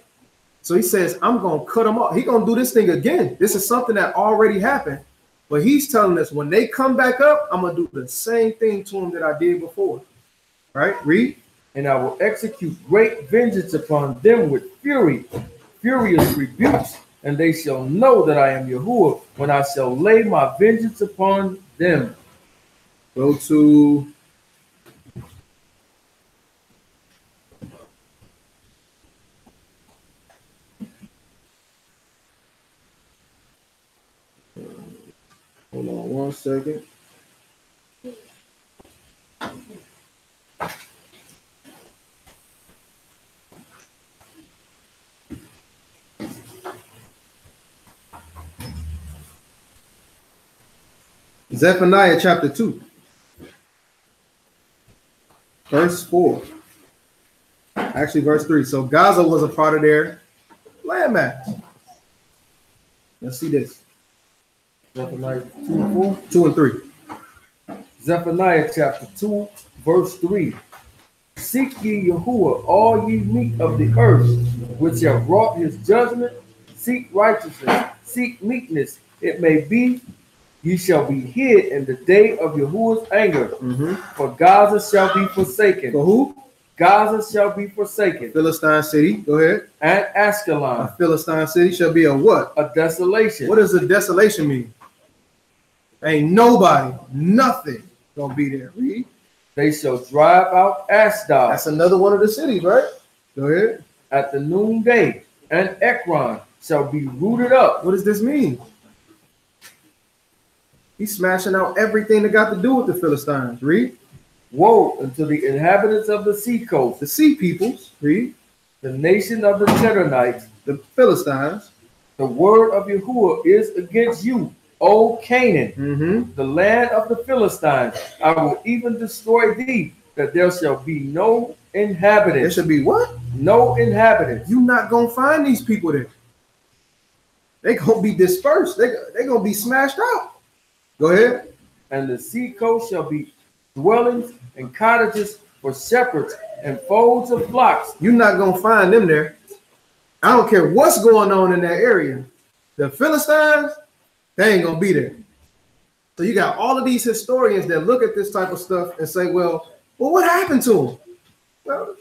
So he says, I'm going to cut them off. He's going to do this thing again. This is something that already happened. But he's telling us when they come back up, I'm going to do the same thing to them that I did before. Right? Read. And I will execute great vengeance upon them with fury, furious rebukes, and they shall know that I am Yahuwah when I shall lay my vengeance upon them. Go to hold on one second. Zephaniah chapter 2, verse 4. Actually, verse 3. So Gaza was a part of their landmass. Let's see this. Zephaniah 2, 2 and 3. Zephaniah chapter 2, verse 3. Seek ye Yahuwah, all ye meek of the earth, which have wrought his judgment. Seek righteousness, seek meekness. It may be ye shall be hid in the day of Yahuwah's anger. For Gaza shall be forsaken. For who? Gaza shall be forsaken, Philistine city, go ahead. and A Askelon Philistine city shall be a what? a desolation. What does a desolation mean? Ain't nobody, nothing gonna be there. Read. They shall drive out Ashdod That's another one of the cities, right? Go ahead. at the noonday, and Ekron shall be rooted up. What does this mean? He's smashing out everything that got to do with the Philistines. Read. Woe unto the inhabitants of the seacoast, The sea peoples. Read. the nation of the Chetonites. The Philistines. The word of Yahuwah is against you, O Canaan, Mm-hmm. the land of the Philistines. I will even destroy thee, that there shall be no There inhabitants. should be what? No inhabitants. You're not gonna find these people there. They gonna be dispersed. They gonna be smashed out. Go ahead. And the seacoast shall be dwellings and cottages for shepherds and folds of flocks. You're not gonna find them there. I don't care what's going on in that area. The Philistines, they ain't gonna be there. So you got all of these historians that look at this type of stuff and say, well, what happened to them? Well,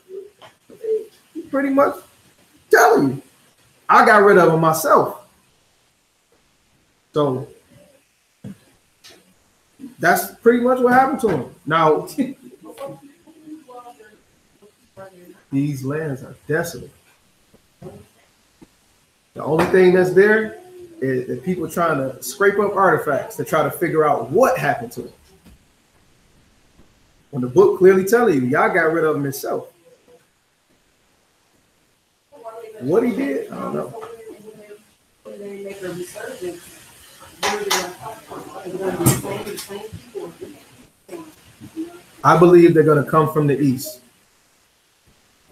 he pretty much telling you. I got rid of them myself. So that's pretty much what happened to them. Now, these lands are desolate. The only thing that's there is that people trying to scrape up artifacts to try to figure out what happened to them. When the book clearly telling you, y'all got rid of him himself. What he did, I don't know. When they make a resurgence, where they're going to be the same people. I believe they're going to come from the east.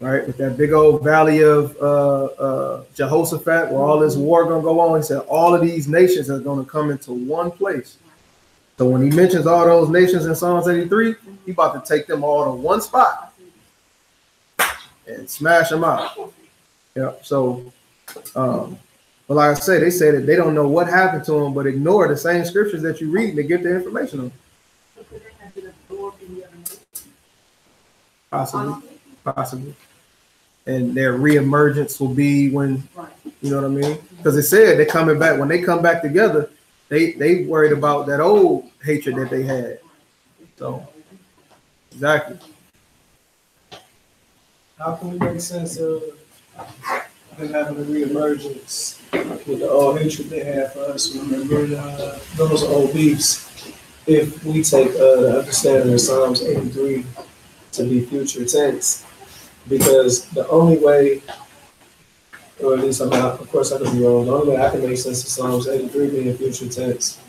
Right, with that big old valley of Jehoshaphat, where all this war gonna go on, he said all of these nations are gonna come into one place. So when he mentions all those nations in Psalms 83, he about to take them all to one spot and smash them out. Yeah. So, but like I say, they say that they don't know what happened to them, but ignore the same scriptures that you read to get the information on. Possibly. And their reemergence will be when, you know what I mean? Because it said they're coming back. When they come back together, they worried about that old hatred that they had. So, exactly. How can we make sense of them having a reemergence with the old hatred they had for us? Remember, those are old beefs. If we take the understanding of Psalms 83 to be future tense, because the only way, or at least I'm not, of course I could be wrong, the only way I can make sense of Psalms 83 being future tense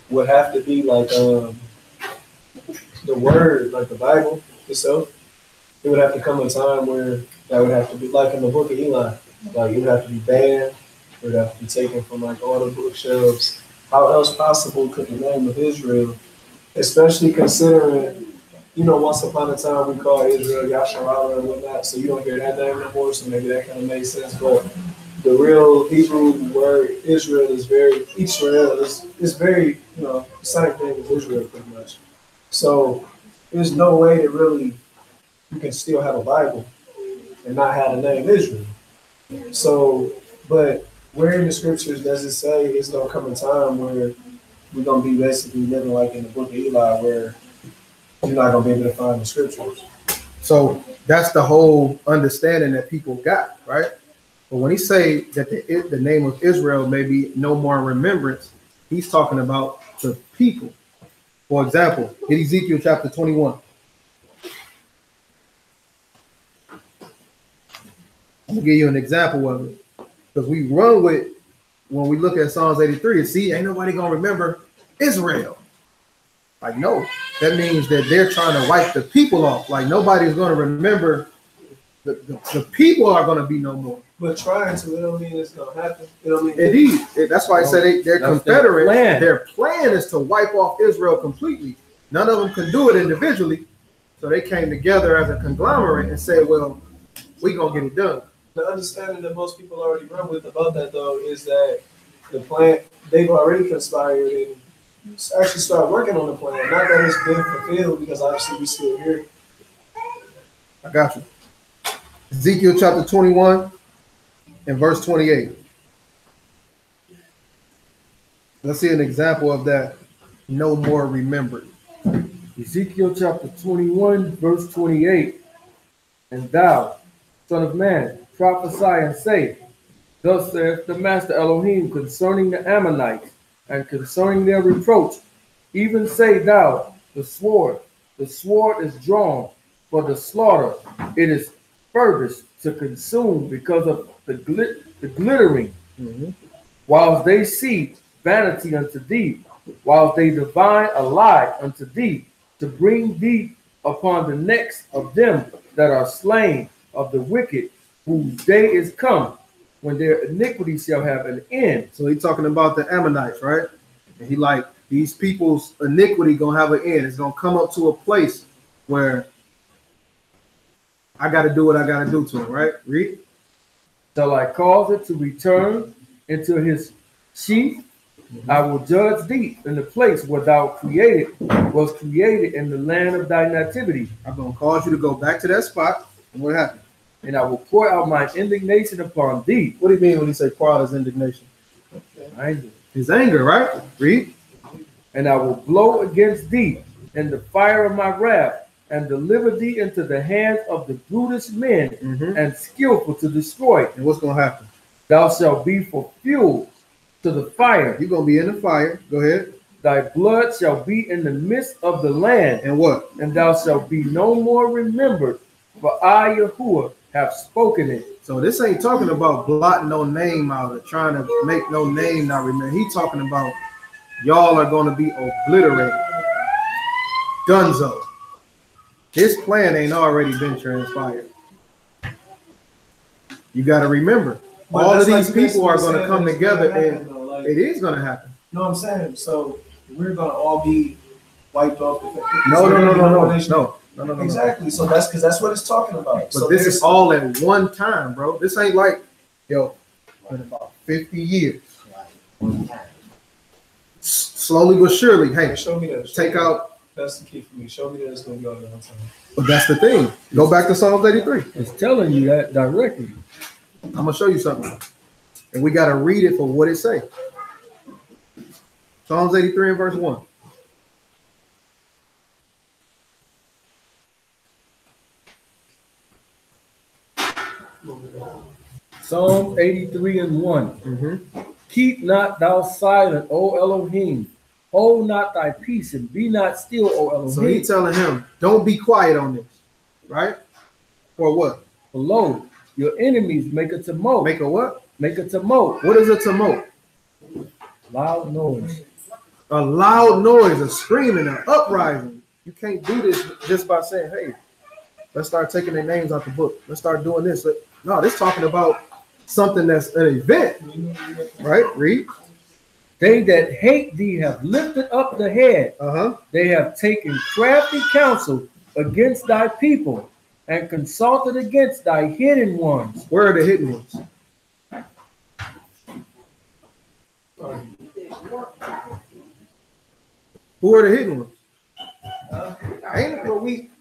would have to be like the word, like the Bible itself. It would have to come a time where that would have to be like in the book of Eli, like it would have to be banned, it would have to be taken from like all the bookshelves. How else possible could the name of Israel, especially considering, you know, once upon a time we called Israel Yasharala and whatnot, so you don't hear that name no more, so maybe that kind of makes sense. But the real Hebrew word Israel is very, you know, the same thing as Israel pretty much. So there's no way that really you can still have a Bible and not have the name Israel. So, but where in the scriptures does it say it's gonna come a time where we're gonna be basically living like in the book of Eli, where you're not gonna be able to find the scriptures? So that's the whole understanding that people got, right? But when he say that the name of Israel may be no more in remembrance, he's talking about the people. For example, in Ezekiel chapter 21. I'm gonna give you an example of it. Because we run with, when we look at Psalms 83, and see, ain't nobody gonna remember Israel. Like, no, that means that they're trying to wipe the people off. Like, nobody's gonna remember, the people are gonna be no more. But trying to, it don't mean it's gonna happen. It don't mean Indeed, that's why I said they're confederate. Their plan is to wipe off Israel completely. None of them can do it individually, so they came together as a conglomerate and said, "Well, we gonna get it done." the understanding that most people already run with about that though is that the plan, they've already conspired and actually start working on the plan. Not that it's been fulfilled, because obviously we still here. I got you. Ezekiel chapter 21 and verse 28. Let's see an example of that. No more remembered. Ezekiel chapter 21, verse 28. And thou, son of man, prophesy and say, thus saith the Master Elohim concerning the Ammonites, and concerning their reproach. Even say thou, the sword is drawn for the slaughter. It is furthest to consume because of the glittering. Whilst they see vanity unto thee, whilst they divine a lie unto thee, to bring thee upon the necks of them that are slain of the wicked, whose day is come, when their iniquity shall have an end. So he's talking about the Ammonites, right? And he like, these people's iniquity gonna have an end. It's gonna come up to a place where I gotta do what I gotta do to them, right? Read. Shall I cause it to return into his sheath? I will judge thee in the place where thou was created in the land of thy nativity. I'm gonna cause you to go back to that spot. And what happened? And I will pour out my indignation upon thee. What do you mean when he say pour out his indignation? Anger. His anger, right? Read. And I will blow against thee in the fire of my wrath, and deliver thee into the hands of the brutish men and skillful to destroy. And what's gonna happen? Thou shalt be for fuel to the fire. You're gonna be in the fire. Go ahead. Thy blood shall be in the midst of the land. And what? And thou shalt be no more remembered, for I, Yahuwah, have spoken it. So this ain't talking about blotting no name out or trying to make no name not remember. He talking about y'all are going to be obliterated. Gunzo. His plan ain't already been transpired. You got to remember, But all of that's these like people are basically going to come saying together, it's gonna and happen, though, like, it is going to happen. You know what I'm saying? So we're gonna all be wiped off. No. Exactly. So that's because that's what it's talking about. But so this is all at one time, bro. This ain't like, yo, in about 50 years. Slowly but surely, hey, show me that. take out. That's the key for me. Show me that it's gonna be all at one time. But that's the thing. Go back to Psalms 83. It's telling you that directly. I'm gonna show you something, and we gotta read it for what it say. Psalms 83 and verse 1. Psalm 83 and 1. Keep not thou silent, O Elohim. Hold not thy peace and be not still, O Elohim. So he's telling him, don't be quiet on this, right? For what? Below, your enemies make a tumult. Make a what? Make a tumult. What is a tumult? Loud noise. A loud noise, a screaming, an uprising. You can't do this just by saying, hey, let's start taking their names out the book. Let's start doing this. No, this talking about something that's an event, right? Read. They that hate thee have lifted up the head. They have taken crafty counsel against thy people and consulted against thy hidden ones. Where are the hidden ones? Who are the hidden ones?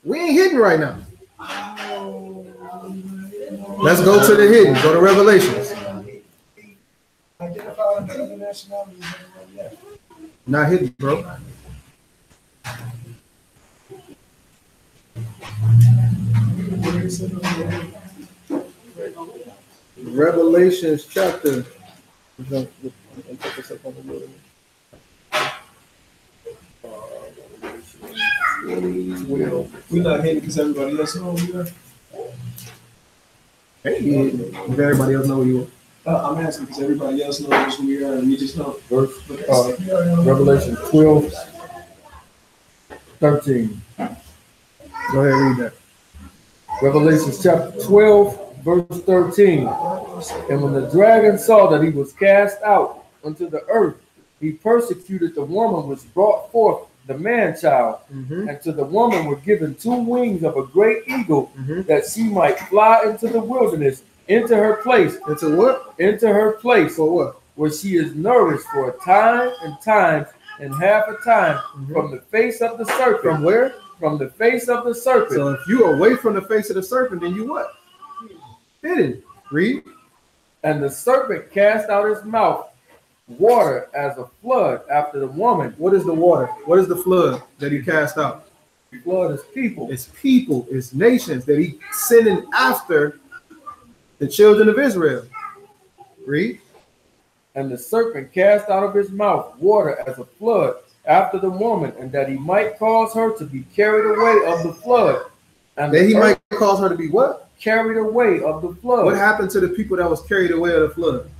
We ain't hidden right now. Let's go to the hidden. Go to Revelations. Not hidden, bro. Revelations chapter. We're not hidden because everybody else knows we are. Hey, if everybody else know who you are. I'm asking because everybody else knows who we are and we just know. Revelation 12, 13. Go ahead and read that. Revelation chapter 12, verse 13. And when the dragon saw that he was cast out unto the earth, he persecuted the woman which brought forth the man-child, and to the woman were given 2 wings of a great eagle, that she might fly into the wilderness, into her place. Into what? Into her place. For what? Where she is nourished for a time and times and half a time from the face of the serpent. From where? from the face of the serpent. So if you are away from the face of the serpent, then you what? Hidden. Read. And the serpent cast out his mouth water as a flood after the woman. What is the water? What is the flood that he cast out? The flood is people. It's people, it's nations that he sending after the children of Israel. Read. And the serpent cast out of his mouth water as a flood after the woman, and that he might cause her to be carried away of the flood. And that he might cause her to be what? Carried away of the flood. What happened to the people that was carried away of the flood?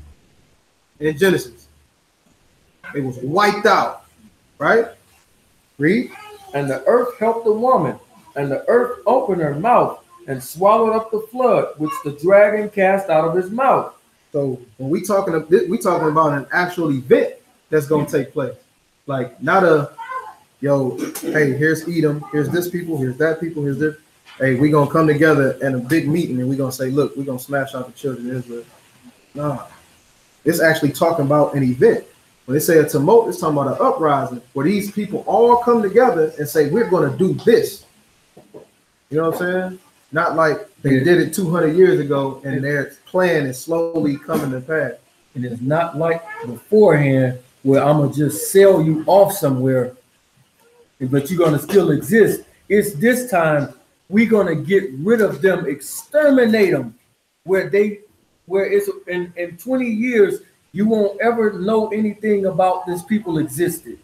In Genesis. It was wiped out. Right? Read. And the earth helped the woman, and the earth opened her mouth and swallowed up the flood, which the dragon cast out of his mouth. So when we talking about an actual event that's going to take place. Like not a, yo, hey, here's Edom, here's this people, here's that people, here's this. Hey, we're going to come together in a big meeting and we're going to say, look, we're going to smash out the children of Israel. Nah, it's actually talking about an event. When they say a tumult, it's talking about an uprising where these people all come together and say, we're going to do this. You know what I'm saying? Not like they did it 200 years ago and their plan is slowly coming to pass. And it's not like beforehand where I'm going to just sell you off somewhere, but you're going to still exist. It's this time we're going to get rid of them, exterminate them, where it's in 20 years, you won't ever know anything about this people existed.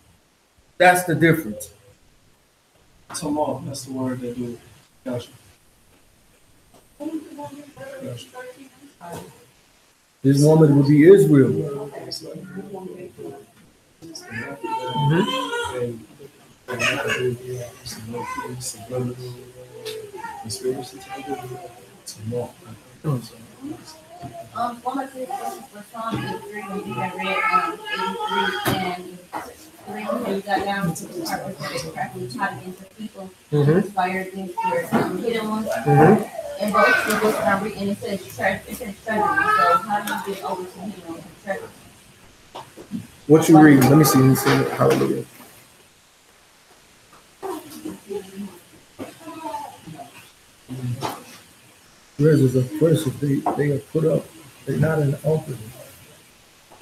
That's the difference. Tomorrow, that's the word they do. Gotcha. This woman would be Israel. One of the questions for Psalm 83 when you had read 83 and 3, when you got down to the part where they practically taught against the people, inspired against their hidden ones. And both the books I'm reading, it says treasure. So how do you get over to hidden ones and treasure? What you read? Let me see. Hallelujah. Treasures are precious. They are put up. They're not in the open.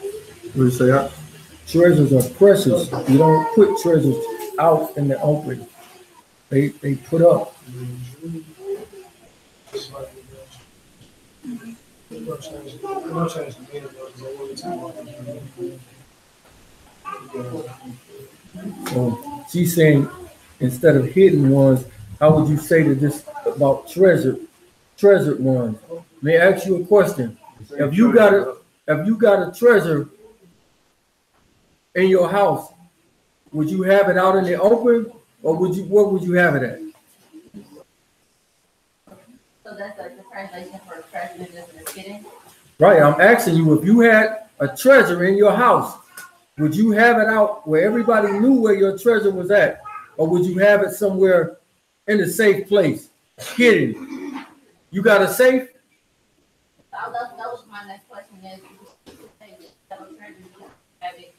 What do you say? Treasures are precious. You don't put treasures out in the open. They put up. So she's saying instead of hidden ones, how would you say to this about treasured ones? May I ask you a question? If you got a treasure in your house, would you have it out in the open, or where would you have it at? So that's like the translation for treasure is hidden. Right. I'm asking you, if you had a treasure in your house, would you have it out where everybody knew where your treasure was at, or would you have it somewhere in a safe place, hidden? You got a safe? That was my next question. Is you have it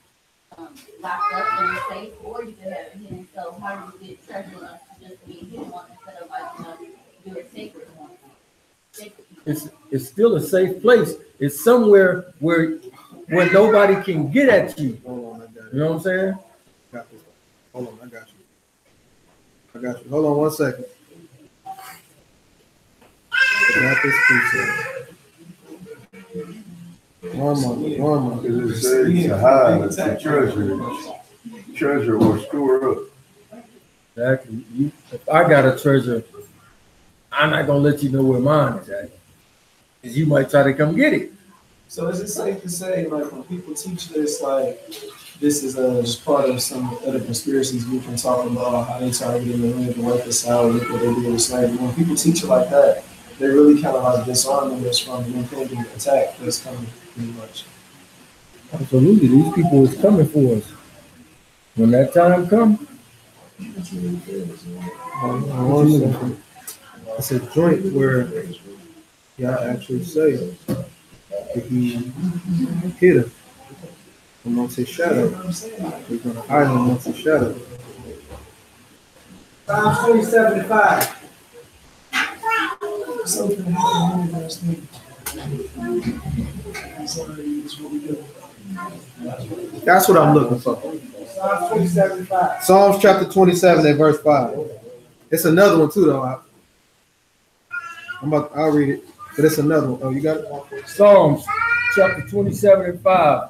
locked up in a safe, or you can have it hidden. So how do you get treasure to just be hidden one instead of like do a sacred one? It's still a safe place. It's somewhere where nobody can get at you. Hold on, I got it. You know what I'm saying? Got this. Hold on, I got you. Hold on 1 second. I got this piece. One moment. Because it says to hide the treasure will store up. Exactly. If I got a treasure, I'm not gonna let you know where mine is at, because you might try to come get it. So is it safe to say, like, when people teach this, like, this is just part of some other conspiracies we can talk about, how they targeted the land to wipe us out, look what they did with slavery. When people teach it like that, they really kind of like disarming us from the impending attack that's coming, pretty much. Absolutely, these people is coming for us. When that time comes, It's a joint where y'all actually say that he hid him amongst his shadow. He's going to hide him amongst his shadow. Psalms 20:75. Something happened last night. Sorry, that's what we do. That's what I'm looking for. Psalms 20:75. Psalms chapter 27 and verse 5. It's another one too, though. I'll read it, but it's another one. Oh, you got it? Psalms chapter 27 and 5.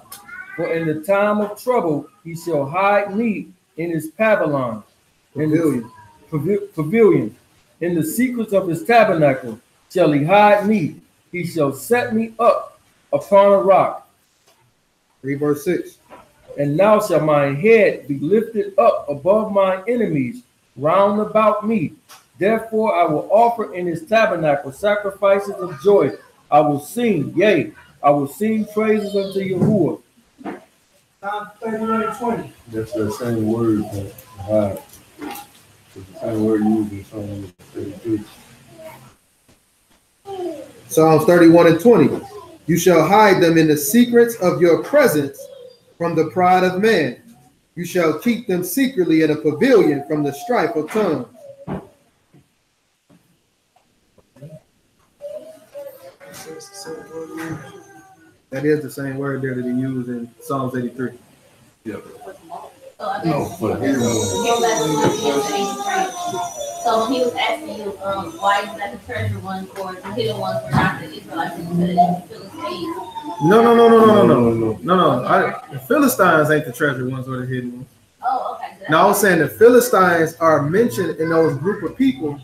For in the time of trouble he shall hide me in his pavilion, pavilion. In the secrets of his tabernacle shall he hide me. He shall set me up upon a rock. Read verse 6. And now shall my head be lifted up above my enemies round about me. Therefore I will offer in his tabernacle sacrifices of joy. I will sing, yea, I will sing praises unto Yahuwah. Psalm 31:20. That's the same word that hide. It's the same word used in Psalm 33. Psalms 31 and 20. You shall hide them in the secrets of your presence from the pride of man. You shall keep them secretly in a pavilion from the strife of tongues. That is the same word there that he used in Psalms 83. Yeah. So I No, guess, for him. go back to Philippians 83. So when he was asking you, why is that the treasure ones or the hidden ones were not the Israelites instead of the Philistines? No. The Philistines ain't the treasure ones or the hidden ones. Oh, okay. So Now I was saying the Philistines are mentioned in those group of people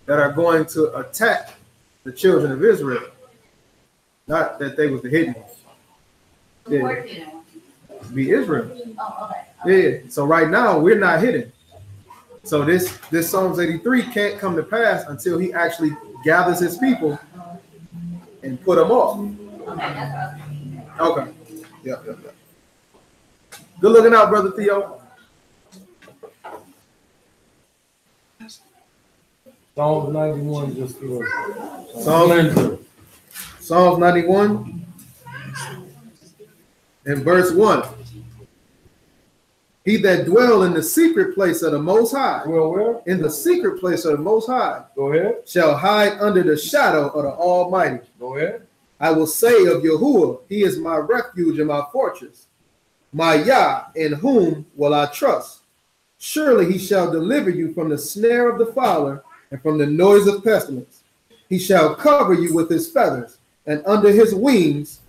that are going to attack the children of Israel. Not that they was the hidden ones. who were hidden ones? Be Israel. Oh, okay. Yeah. So right now we're not hidden. So this Psalms 83 can't come to pass until he actually gathers his people and put them off. Okay, that's what I was thinking. Okay. Yep. Good looking out, brother Theo. Psalms 91 just for Psalms 91 and verse 1. He that dwell in the secret place of the Most High, well, where? in the secret place of the Most High, Go ahead. shall hide under the shadow of the Almighty. Go ahead. I will say of Yahuwah, he is my refuge and my fortress, my Yah, in whom will I trust. Surely he shall deliver you from the snare of the fowler and from the noise of pestilence. He shall cover you with his feathers, and under his wings,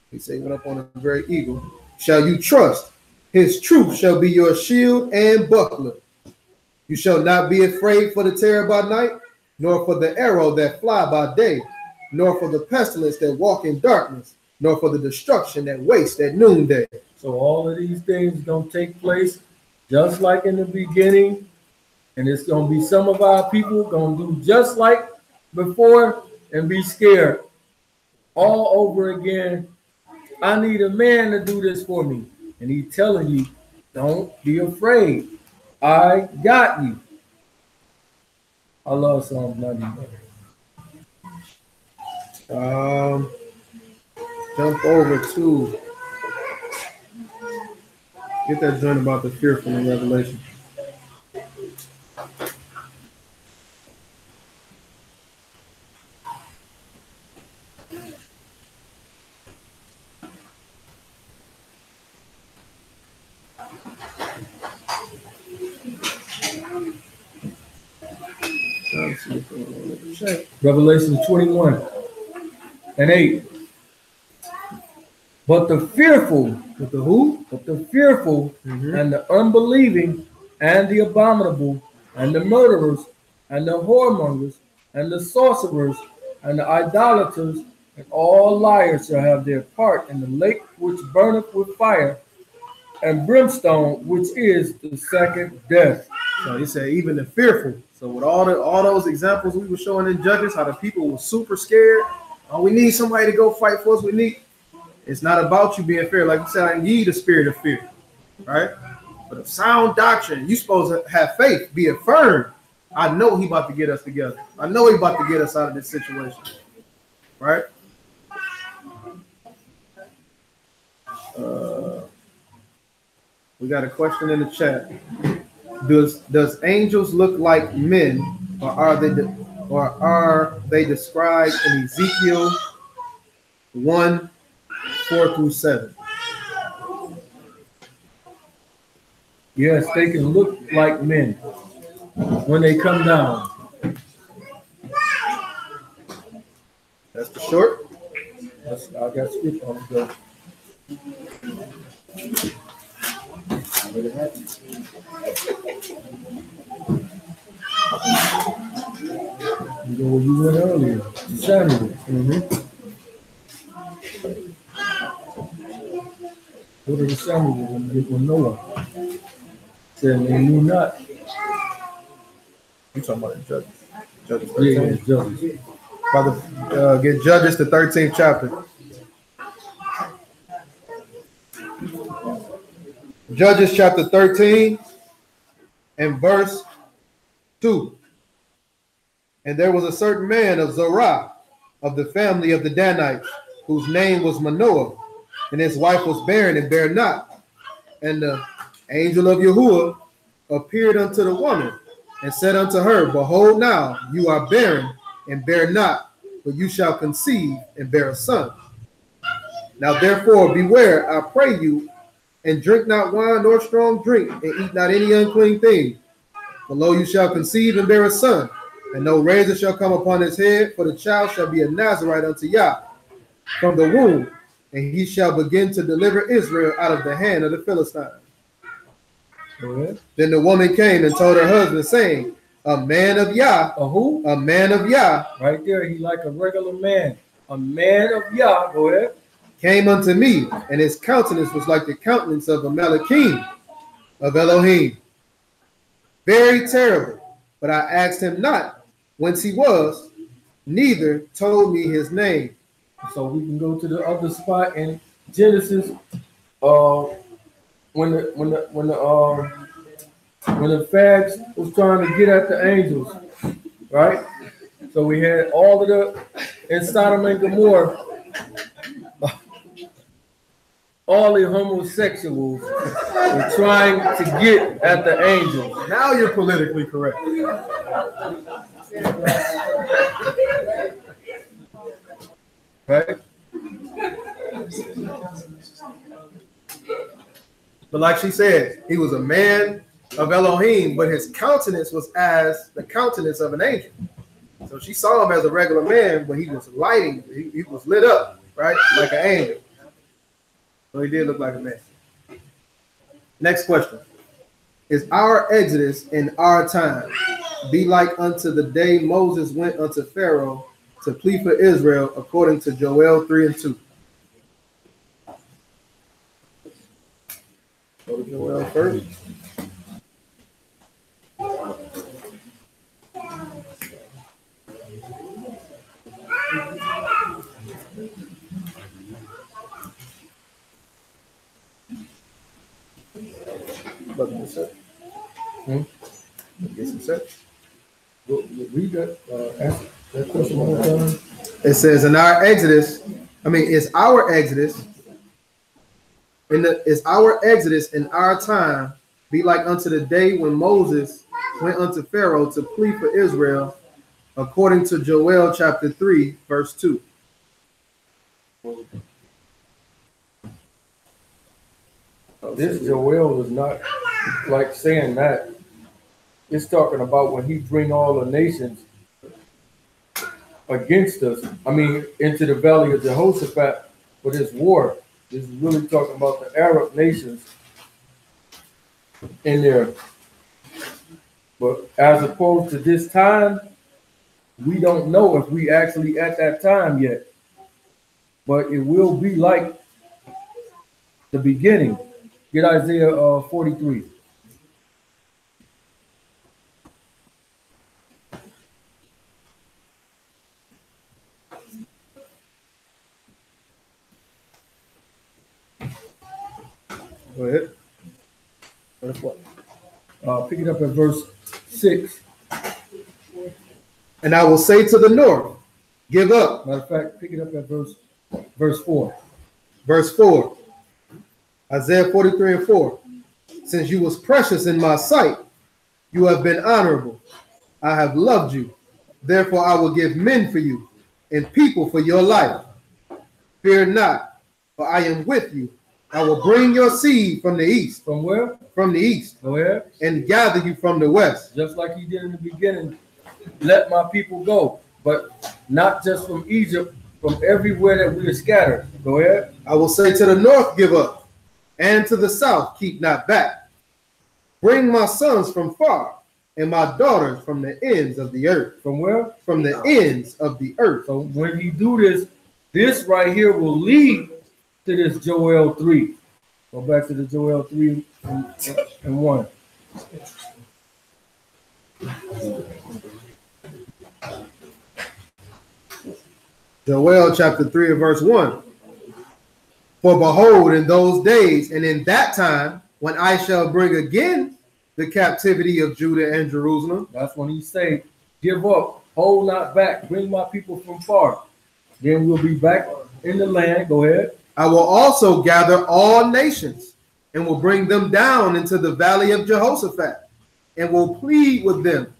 he said, went up on a very eagle, shall you trust. His truth shall be your shield and buckler. You shall not be afraid for the terror by night, nor for the arrow that fly by day, nor for the pestilence that walk in darkness, nor for the destruction that wastes at noonday. So all of these things don't take place just like in the beginning, and it's going to be some of our people going to do just like before and be scared all over again. I need a man to do this for me. And he's telling you, don't be afraid. I got you. I love Psalms 91. Jump over to get that joint about the fearful in Revelation. Revelation 21 and 8. But the fearful, With the who? but the fearful and the unbelieving and the abominable and the murderers and the whoremongers and the sorcerers and the idolaters and all liars shall have their part in the lake which burneth with fire and brimstone, which is the second death. So he said, even the fearful. So with all those examples we were showing in Judges, how the people were super scared. Oh, we need somebody to go fight for us. It's not about you being fear. Like you said, I need the spirit of fear, right? But a sound doctrine, you supposed to have faith, be affirmed. I know he about to get us together. I know he about to get us out of this situation, right? We got a question in the chat. Does angels look like men, or are they described in Ezekiel 1:4-7? Yes, they can look like men when they come down. That's the short. I got script on the you know where you went earlier. Samuel. Go to the Samuel when you get with Noah. Said they knew not. You talking about the Judges? Judges Yeah, 13. Judges. Father, get Judges the 13th chapter. Judges chapter 13 and verse 2. And there was a certain man of Zorah, of the family of the Danites, whose name was Manoah, and his wife was barren and bare not. And the angel of Yahuwah appeared unto the woman, and said unto her, Behold, now you are barren and bear not, but you shall conceive and bear a son. Now therefore beware, I pray you, and drink not wine nor strong drink, and eat not any unclean thing. For lo, you shall conceive and bear a son, and no razor shall come upon his head, for the child shall be a Nazarite unto Yah from the womb, and he shall begin to deliver Israel out of the hand of the Philistines. Then the woman came and told her husband, saying, A man of Yah. A who? A man of Yah. Right there, he like a regular man. A man of Yah. Go ahead. Came unto me, and his countenance was like the countenance of a Malakim of Elohim. Very terrible. But I asked him not whence he was, neither told me his name. So we can go to the other spot in Genesis. When the fags was trying to get at the angels, right? So we had all of the in Sodom and Gomorrah, all the homosexuals were trying to get at the angels. Now you're politically correct. Right? But like she said, he was a man of Elohim, but his countenance was as the countenance of an angel. So she saw him as a regular man, but he was lighting, he was lit up, right? Like an angel. So he did look like a man. Next question. Is our exodus in our time be like unto the day Moses went unto Pharaoh to plead for Israel, according to Joel 3:2? Go to Joel first. Get some sense. Read that. Ask that question one more time. It says, "In our exodus, is our exodus in our time be like unto the day when Moses went unto Pharaoh to plead for Israel, according to Joel chapter 3, verse 2. This Joel is not like saying that. It's talking about when he bring all the nations against us. Into the valley of Jehoshaphat for this war. This is really talking about the Arab nations in there. But as opposed to this time, we don't know if we actually at that time yet. But it will be like the beginning. Get Isaiah 43. Go ahead. Verse what? Pick it up at verse 6. And I will say to the north, give up. Matter of fact, pick it up at verse 4. Verse 4. Isaiah 43:4. Since you was precious in my sight, You have been honorable. I have loved you. Therefore I will give men for you, and people for your life. Fear not, for I am with you. I will bring your seed from the east. From where? From the east. Go ahead. And gather you from the west. Just like he did in the beginning, let my people go, but not just from Egypt, from everywhere that we are scattered. Go ahead. I will say to the north, give up, and to the south, keep not back. Bring my sons from far, and my daughters from the ends of the earth. From where? From the ends of the earth. So when you do this, this right here will lead to this Joel 3. Go back to the Joel 3 and 1. Joel chapter 3 and verse 1. For behold, in those days and in that time, when I shall bring again the captivity of Judah and Jerusalem. That's when he say, give up, hold not back, bring my people from far. Then we'll be back in the land. Go ahead. I will also gather all nations and will bring them down into the valley of Jehoshaphat and will plead with them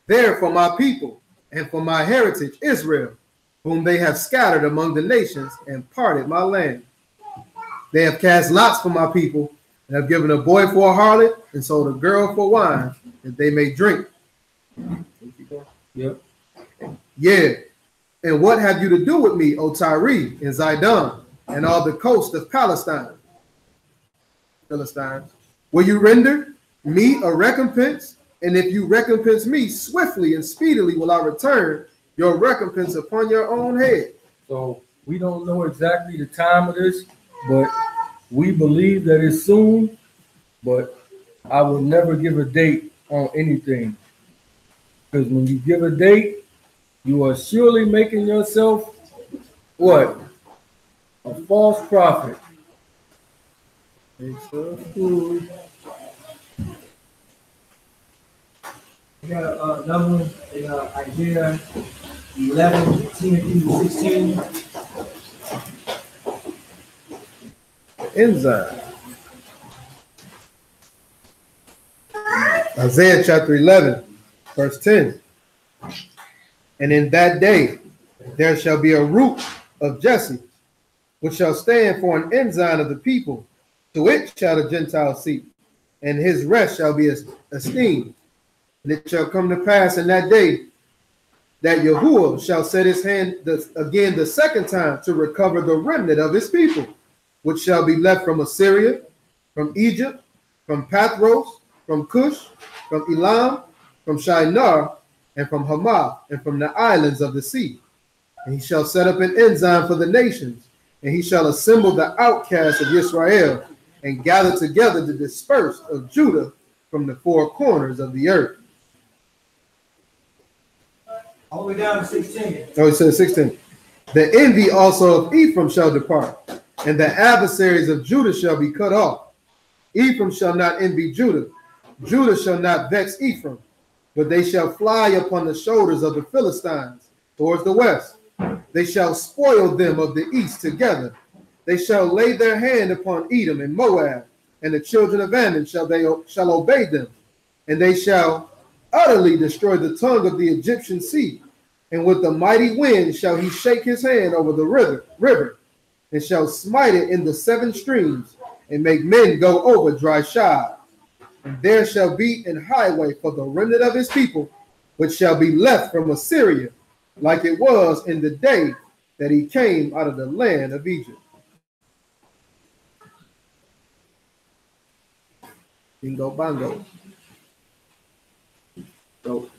there for my people and for my heritage, Israel, whom they have scattered among the nations and parted my land. They have cast lots for my people and have given a boy for a harlot and sold a girl for wine, that they may drink. Yep. Yeah. And what have you to do with me, O Tyre and Zidon, and all the coast of Palestine? Philistines. Will you render me a recompense? And if you recompense me, swiftly and speedily will I return your recompense upon your own head. So we don't know exactly the time of this, but we believe that it's soon, but I will never give a date on anything. Because when you give a date, you are surely making yourself what? A false prophet. We got another one in Isaiah 11, 10 through 16. Enzyme. Isaiah chapter 11, verse 10. And in that day there shall be a root of Jesse, which shall stand for an ensign of the people. To it shall the Gentiles seek, and his rest shall be esteemed. And it shall come to pass in that day that Yahuwah shall set his hand again the second time to recover the remnant of his people, which shall be left from Assyria, from Egypt, from Pathros, from Cush, from Elam, from Shinar, and from Hamath, and from the islands of the sea. And he shall set up an ensign for the nations, and he shall assemble the outcasts of Israel, and gather together the dispersed of Judah from the four corners of the earth. All the way down to 16. Oh, he says 16. The envy also of Ephraim shall depart, and the adversaries of Judah shall be cut off. Ephraim shall not envy Judah. Judah shall not vex Ephraim, but they shall fly upon the shoulders of the Philistines towards the west. They shall spoil them of the east together. They shall lay their hand upon Edom and Moab, and the children of Ammon shall obey them. And they shall utterly destroy the tongue of the Egyptian sea. And with the mighty wind shall he shake his hand over the river, and shall smite it in the seven streams, and make men go over dry shod. And there shall be an highway for the remnant of his people, which shall be left from Assyria, like it was in the day that he came out of the land of Egypt. Bingo bongo. Go.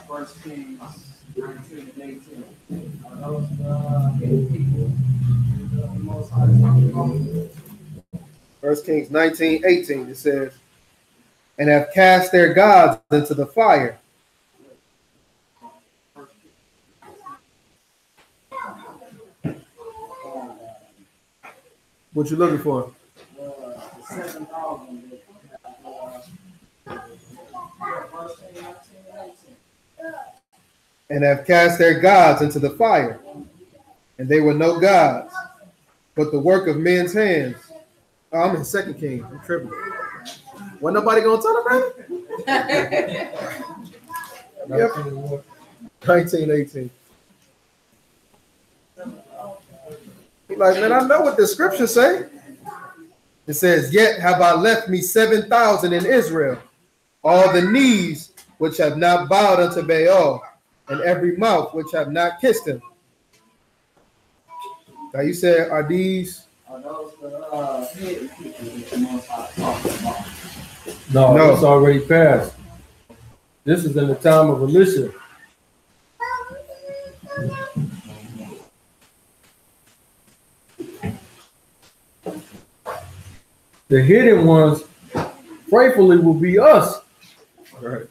First Kings 19 and 18. First Kings 19, 18, it says, and have cast their gods into the fire. What you looking for? 7,000. And have cast their gods into the fire, and they were no gods, but the work of men's hands, Oh, I'm in 2 Kings. I'm tripping. Wasn't nobody gonna tell her, brother? Yep. 19:18. He's like, man, I know what the scriptures say. It says, yet have I left me 7,000 in Israel, all the knees which have not bowed unto Baal, and every mouth which have not kissed him. Now you said, are these? Are those the hidden people that the Most High talking about? No, it's already passed. This is in the time of Elisha. The hidden ones, prayerfully, will be us. Right.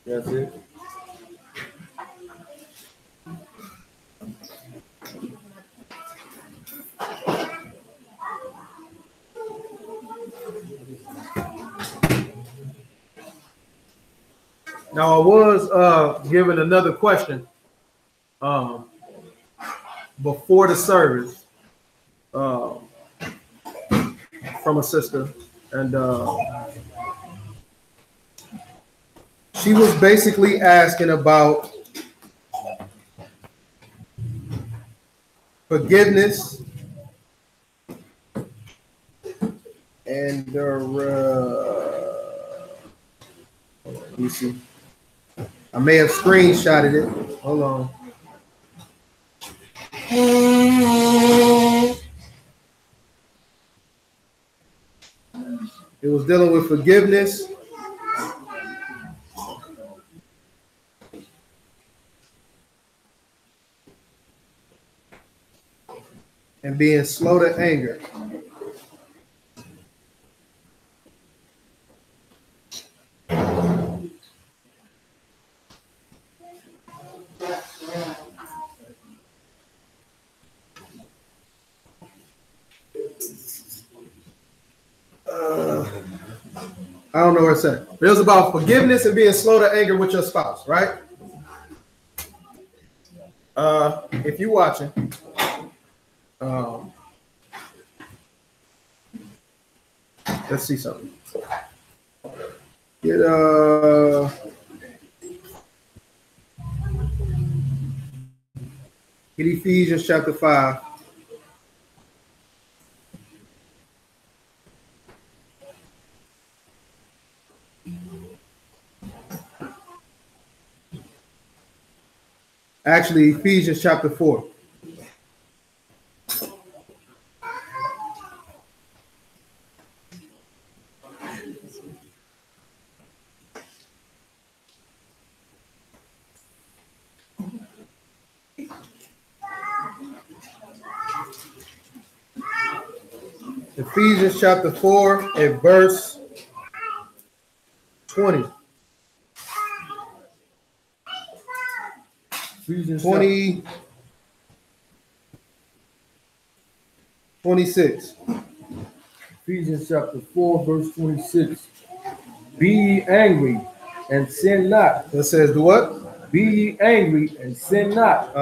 That's it. Now I was given another question before the service from a sister, and she was basically asking about forgiveness and let me see. I may have screenshotted it. Hold on. It was dealing with forgiveness and being slow to anger. I don't know where it's at. It was about forgiveness and being slow to anger with your spouse, right? If you're watching, let's see something. Get Ephesians chapter 5. Actually, Ephesians chapter 4. Ephesians chapter 4 and verse 20. Ephesians 26. Ephesians chapter 4, verse 26. Be ye angry and sin not. That says do what? Be ye angry and sin not.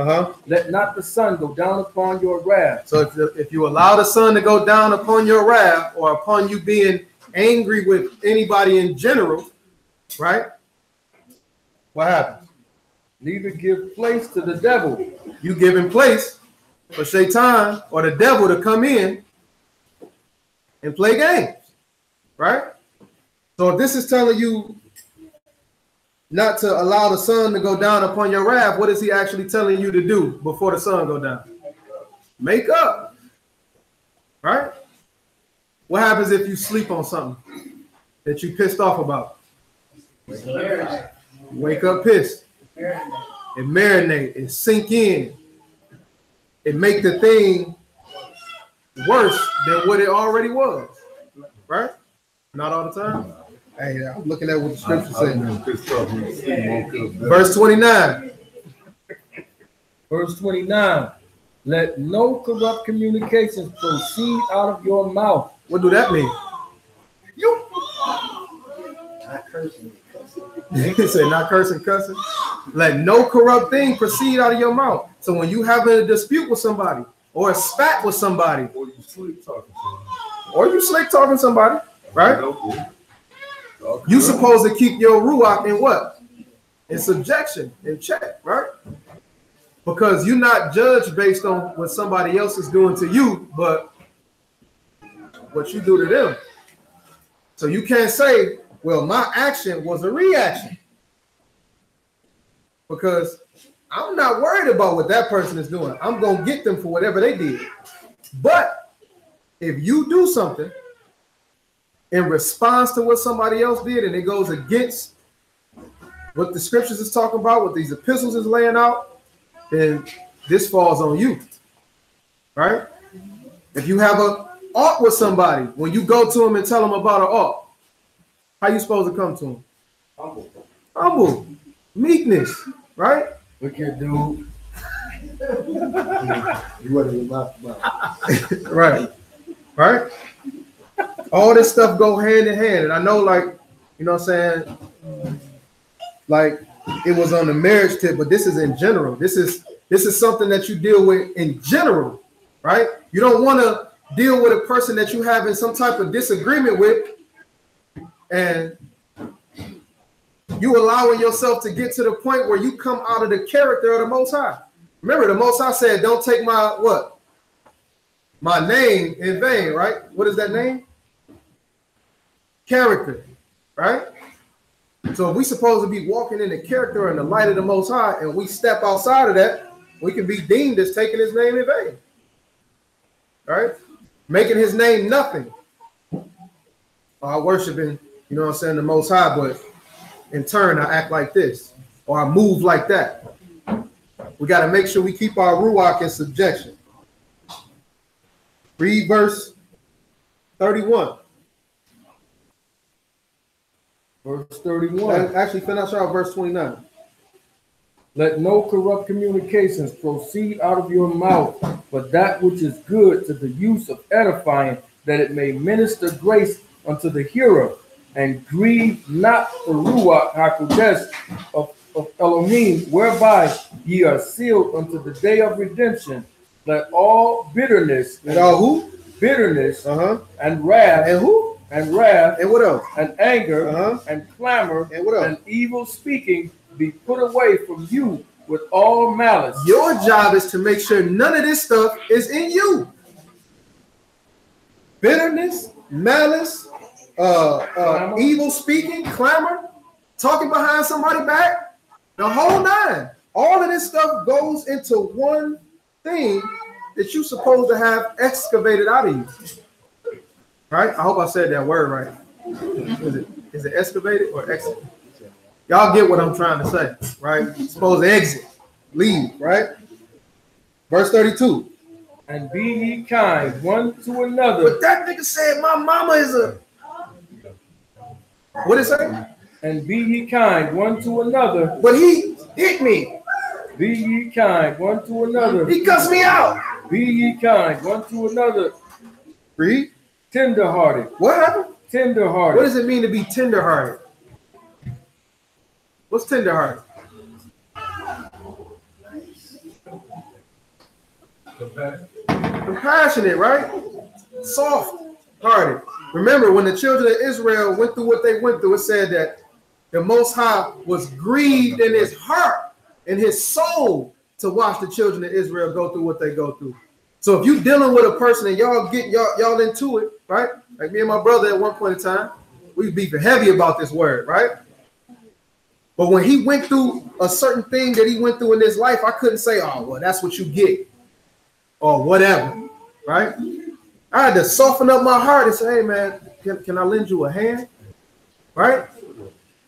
Let not the sun go down upon your wrath. So if you allow the sun to go down upon your wrath, or upon you being angry with anybody in general, right? What happens? Neither give place to the devil. You giving place for Shaitan or the devil to come in and play games, right? So if this is telling you not to allow the sun to go down upon your wrath, what is he actually telling you to do before the sun go down? Make up, right? What happens if you sleep on something that you pissed off about? Wake up pissed. It marinate. It sink in. It make the thing worse than what it already was, right? Not all the time. Hey, I'm looking at what the scripture says. Verse 29. Verse 29. Let no corrupt communications proceed out of your mouth. What do that mean? Not cursing. He said, not cursing, cussing. Let no corrupt thing proceed out of your mouth. So when you have a dispute with somebody, or a spat with somebody, Or you sleep talking to them. or you slick talking to somebody, right? You supposed to keep your ruach in what? In subjection, in check, right? Because you're not judged based on what somebody else is doing to you, but what you do to them. So you can't say, well, my action was a reaction. Because I'm not worried about what that person is doing. I'm going to get them for whatever they did. But if you do something in response to what somebody else did and it goes against what the scriptures is talking about, what these epistles is laying out, then this falls on you, right? If you have a ought with somebody, when you go to them and tell them about an ought, how you supposed to come to them? Humble. Meekness, right? Look here, dude. You wasn't in my mouth. Right. Right? All this stuff go hand in hand. And I know, like, you know what I'm saying? Like, it was on the marriage tip, but this is in general. This is something that you deal with in general, right? You don't want to deal with a person that you have in some type of disagreement with, and you allowing yourself to get to the point where you come out of the character of the Most High. Remember, the Most High said, don't take my what? My name in vain, right? What is that name? Character, right? So if we supposed to be walking in the character and the light of the Most High, and we step outside of that, we can be deemed as taking his name in vain, right? Making his name nothing. Or worshiping, you know what I'm saying, the Most High, but in turn, I act like this, or I move like that. We got to make sure we keep our ruach in subjection. Read verse 31. Verse 31. Actually, finish out verse 29. Let no corrupt communications proceed out of your mouth, but that which is good to the use of edifying, that it may minister grace unto the hearer, and grieve not the Ruach HaKodesh of Elohim, whereby ye are sealed unto the day of redemption. Let all bitterness And all who? bitterness And wrath who? and wrath And what else? and anger and clamor And what else? and evil speaking be put away from you with all malice. Your job is to make sure none of this stuff is in you. Bitterness, malice, evil speaking, clamor, talking behind somebody back, the whole nine. All of this stuff goes into one thing that you're supposed to have excavated out of you. Right? I hope I said that word right. Is it excavated or exit? Y'all get what I'm trying to say, right? You're supposed to exit, leave, right? Verse 32. And be ye kind one to another. But that nigga said my mama is a... What did it say? And be ye kind one to another. But he hit me. Be ye kind one to another. He cussed me out. Be ye kind one to another. Read. Tenderhearted. What happened? Tenderhearted. What does it mean to be tenderhearted? What's tenderhearted? Compassionate, right? Soft-hearted. Remember, when the children of Israel went through what they went through, it said that the Most High was grieved in his heart and his soul to watch the children of Israel go through what they go through. So if you're dealing with a person and y'all get y'all into it, right? Like me and my brother at one point in time, we be heavy about this word, right? But when he went through a certain thing that he went through in his life, I couldn't say, oh, well, that's what you get, or whatever, right? I had to soften up my heart and say, hey, man, can I lend you a hand, right?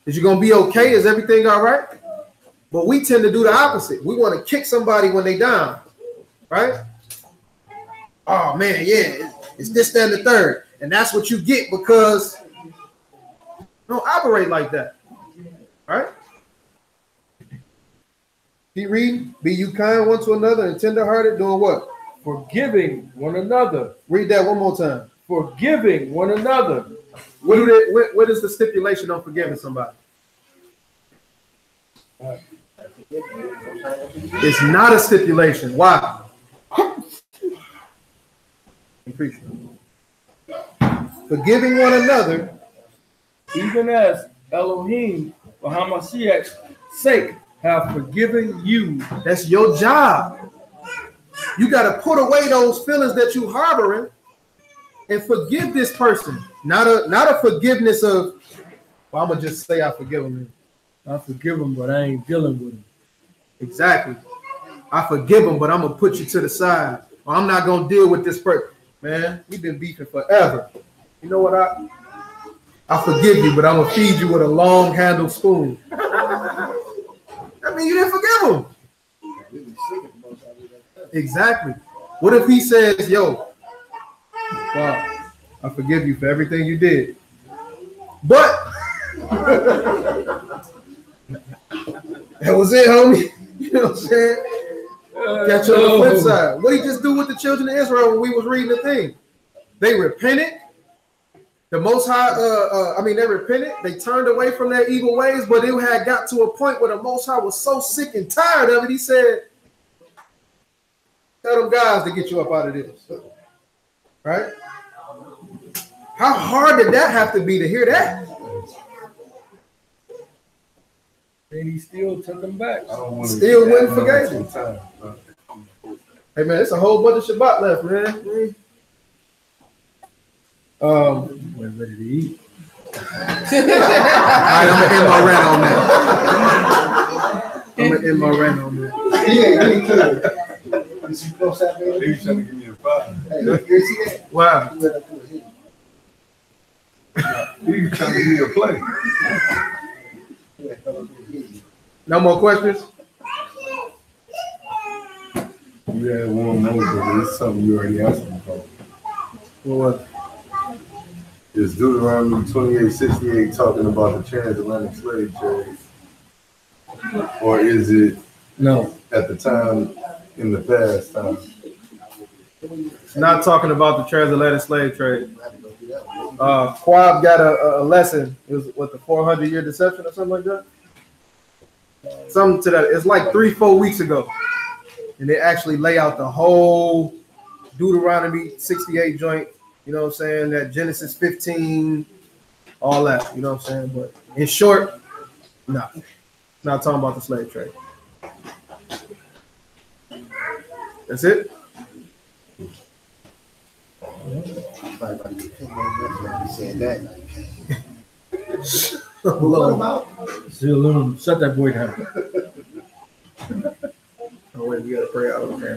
Is you going to be okay? Is everything all right? But we tend to do the opposite. We want to kick somebody when they down, right? Oh, man, yeah, it's this, that, and the third. And that's what you get because Don't operate like that. Right? Keep reading. Be you kind one to another and tenderhearted, doing what? Forgiving one another. Read that one more time. Forgiving one another. What is the stipulation on forgiving somebody? It's not a stipulation. Why? Forgiving one another, Even as Elohim, for Hamashiach's sake, have forgiven you. That's your job. You got to put away those feelings that you harboring and forgive this person. Not a forgiveness of, well, I'm gonna just say I forgive him. I forgive him, but I ain't dealing with him. Exactly. I forgive him, but I'm gonna put you to the side. Or I'm not gonna deal with this person. Man, we've been beefing forever. You know what? I forgive you, but I'm gonna feed you with a long handled spoon. I mean, you didn't forgive him. Exactly. What if he says, yo, wow, I forgive you for everything you did. But that was it, homie. You know what I'm saying? Catch you on the flip side. What did he just do with the children of Israel when we was reading the thing? They repented. The Most High, they repented. They turned away from their evil ways, but it had got to a point where the Most High was so sick and tired of it, he said, tell them guys to get you up out of this. Right? How hard did that have to be to hear that? And he still took them back. Still wouldn't forget him. Hey man, it's a whole bunch of Shabbat left, man. We're ready to eat. All right, I'm gonna end my rant on that. Yeah, he could. You close that man? They was trying to give me a 5. Hey, you see that? Wow. You went up to him. He was trying to give me a play. No more questions? You had one more, but it's something you already asked me about. What? Is Deuteronomy 28:68 talking about the transatlantic slave trade? Or is it No. at the time in the past time? It's not talking about the transatlantic slave trade. Quab got a lesson. It was what, the 400-year deception or something like that? Something to that. It's like 3-4 weeks ago. And they actually lay out the whole Deuteronomy 68 joint, you know what I'm saying? That Genesis 15, all that, you know what I'm saying? But in short, no. Not talking about the slave trade. That's it? Said that. Shut that boy down. Oh, wait, we got to pray out. Okay.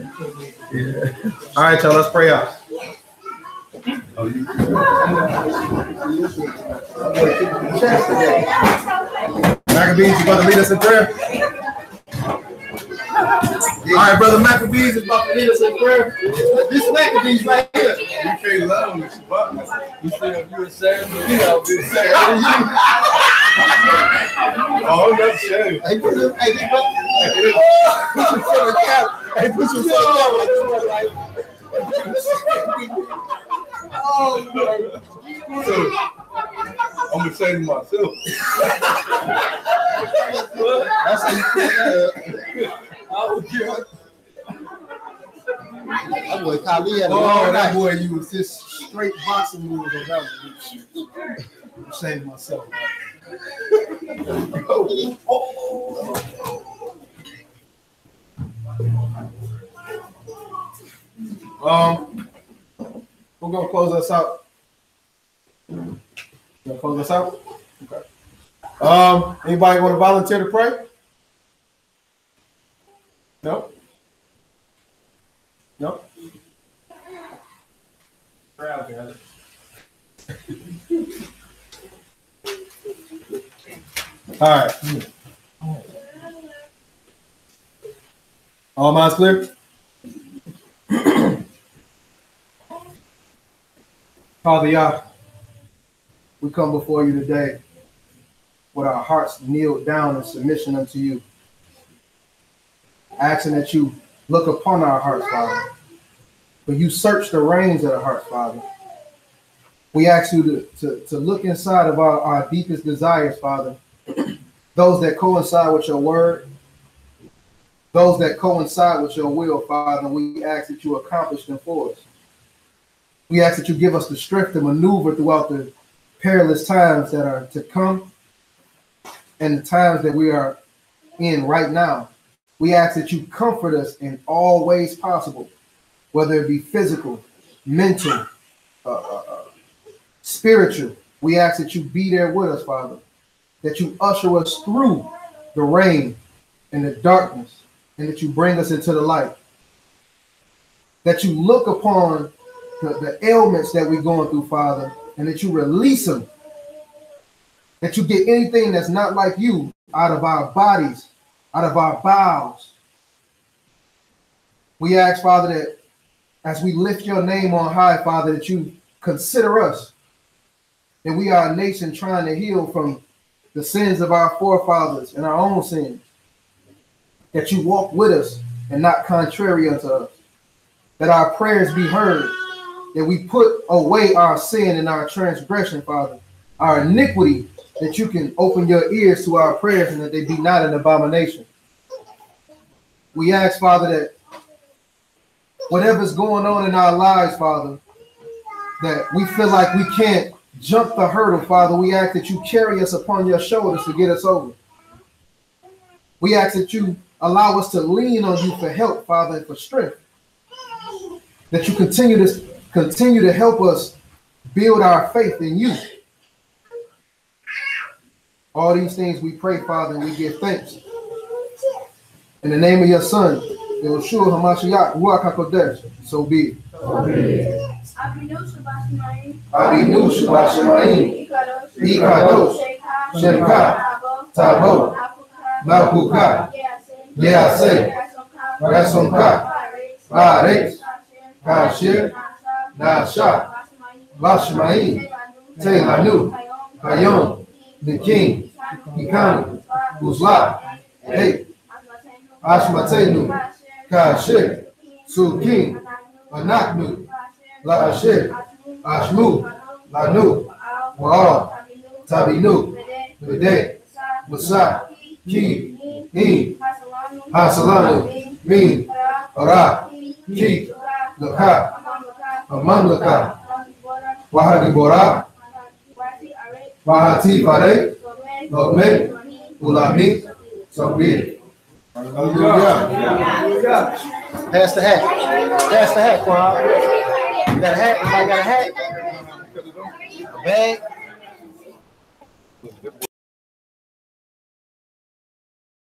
Yeah. All right, y'all, let's pray out. Oh, you Maccabees, you about to lead us in prayer? All right, Brother Maccabees is about to lead us in prayer. This Maccabees right here. can't love him with Shabbat. You said if you were saying, I'll be saying. Oh, that's shame. Hey, put your foot on the cap. Hey, put your foot on the cap. So, I'm gonna say to myself. That's how you put that. That boy Kali had a long Oh, that night. boy, you was just straight boxing moves on that one. I'm saying to myself. We're gonna close us out. Gonna close us out? Okay. Anybody want to volunteer to pray? No? No? Pray out together. All right. All minds clear? Father Yah, we come before you today with our hearts kneeled down in submission unto you. Asking that you look upon our hearts, Father. For you search the reins of the heart, Father. We ask you to look inside of our deepest desires, Father. Those that coincide with your word, those that coincide with your will, Father, we ask that you accomplish them for us. We ask that you give us the strength to maneuver throughout the perilous times that are to come and the times that we are in right now. We ask that you comfort us in all ways possible, whether it be physical, mental, spiritual. We ask that you be there with us, Father, that you usher us through the rain and the darkness, and that you bring us into the light, that you look upon the ailments that we're going through, Father, and that you release them, that you get anything that's not like you out of our bodies, out of our bowels. We ask, Father, that as we lift your name on high, Father, that you consider us, that we are a nation trying to heal from the sins of our forefathers and our own sins, that you walk with us and not contrary unto us, that our prayers be heard, that we put away our sin and our transgression, Father, our iniquity, that you can open your ears to our prayers and that they be not an abomination. We ask, Father, that whatever's going on in our lives, Father, that we feel like we can't jump the hurdle, Father, we ask that you carry us upon your shoulders to get us over. We ask that you allow us to lean on you for help, Father, and for strength. That you continue to help us build our faith in you. All these things we pray, Father, and we give thanks. In the name of your Son, Yahushua HaMashiach, Ruach HaKodesh, so be it. Abinu Shabbat Shemaim, Ikadosh, Shemka, Tabo, Makuka, Yease, Rasonka, Barex, Kashir, Nasha, Bashmaim, Telanu, Kayon, the King, Ikanu, Uzla, Hey, Ashmatenu, Kashir, Sukin, Anaknu, Laashir, Ashmu, Lanu, Waal, Tabinu, Bede, Musa, Ki, He, Hasalanu, Min, Ara, Ki, Laka, Mamlaka, Wahadi Bora, Wahati Fare, Logme, Ulami, Sabir. Hallelujah. Pass the hat. Pass the hat, Quan. You got a hat? Anybody got a hat? A bag?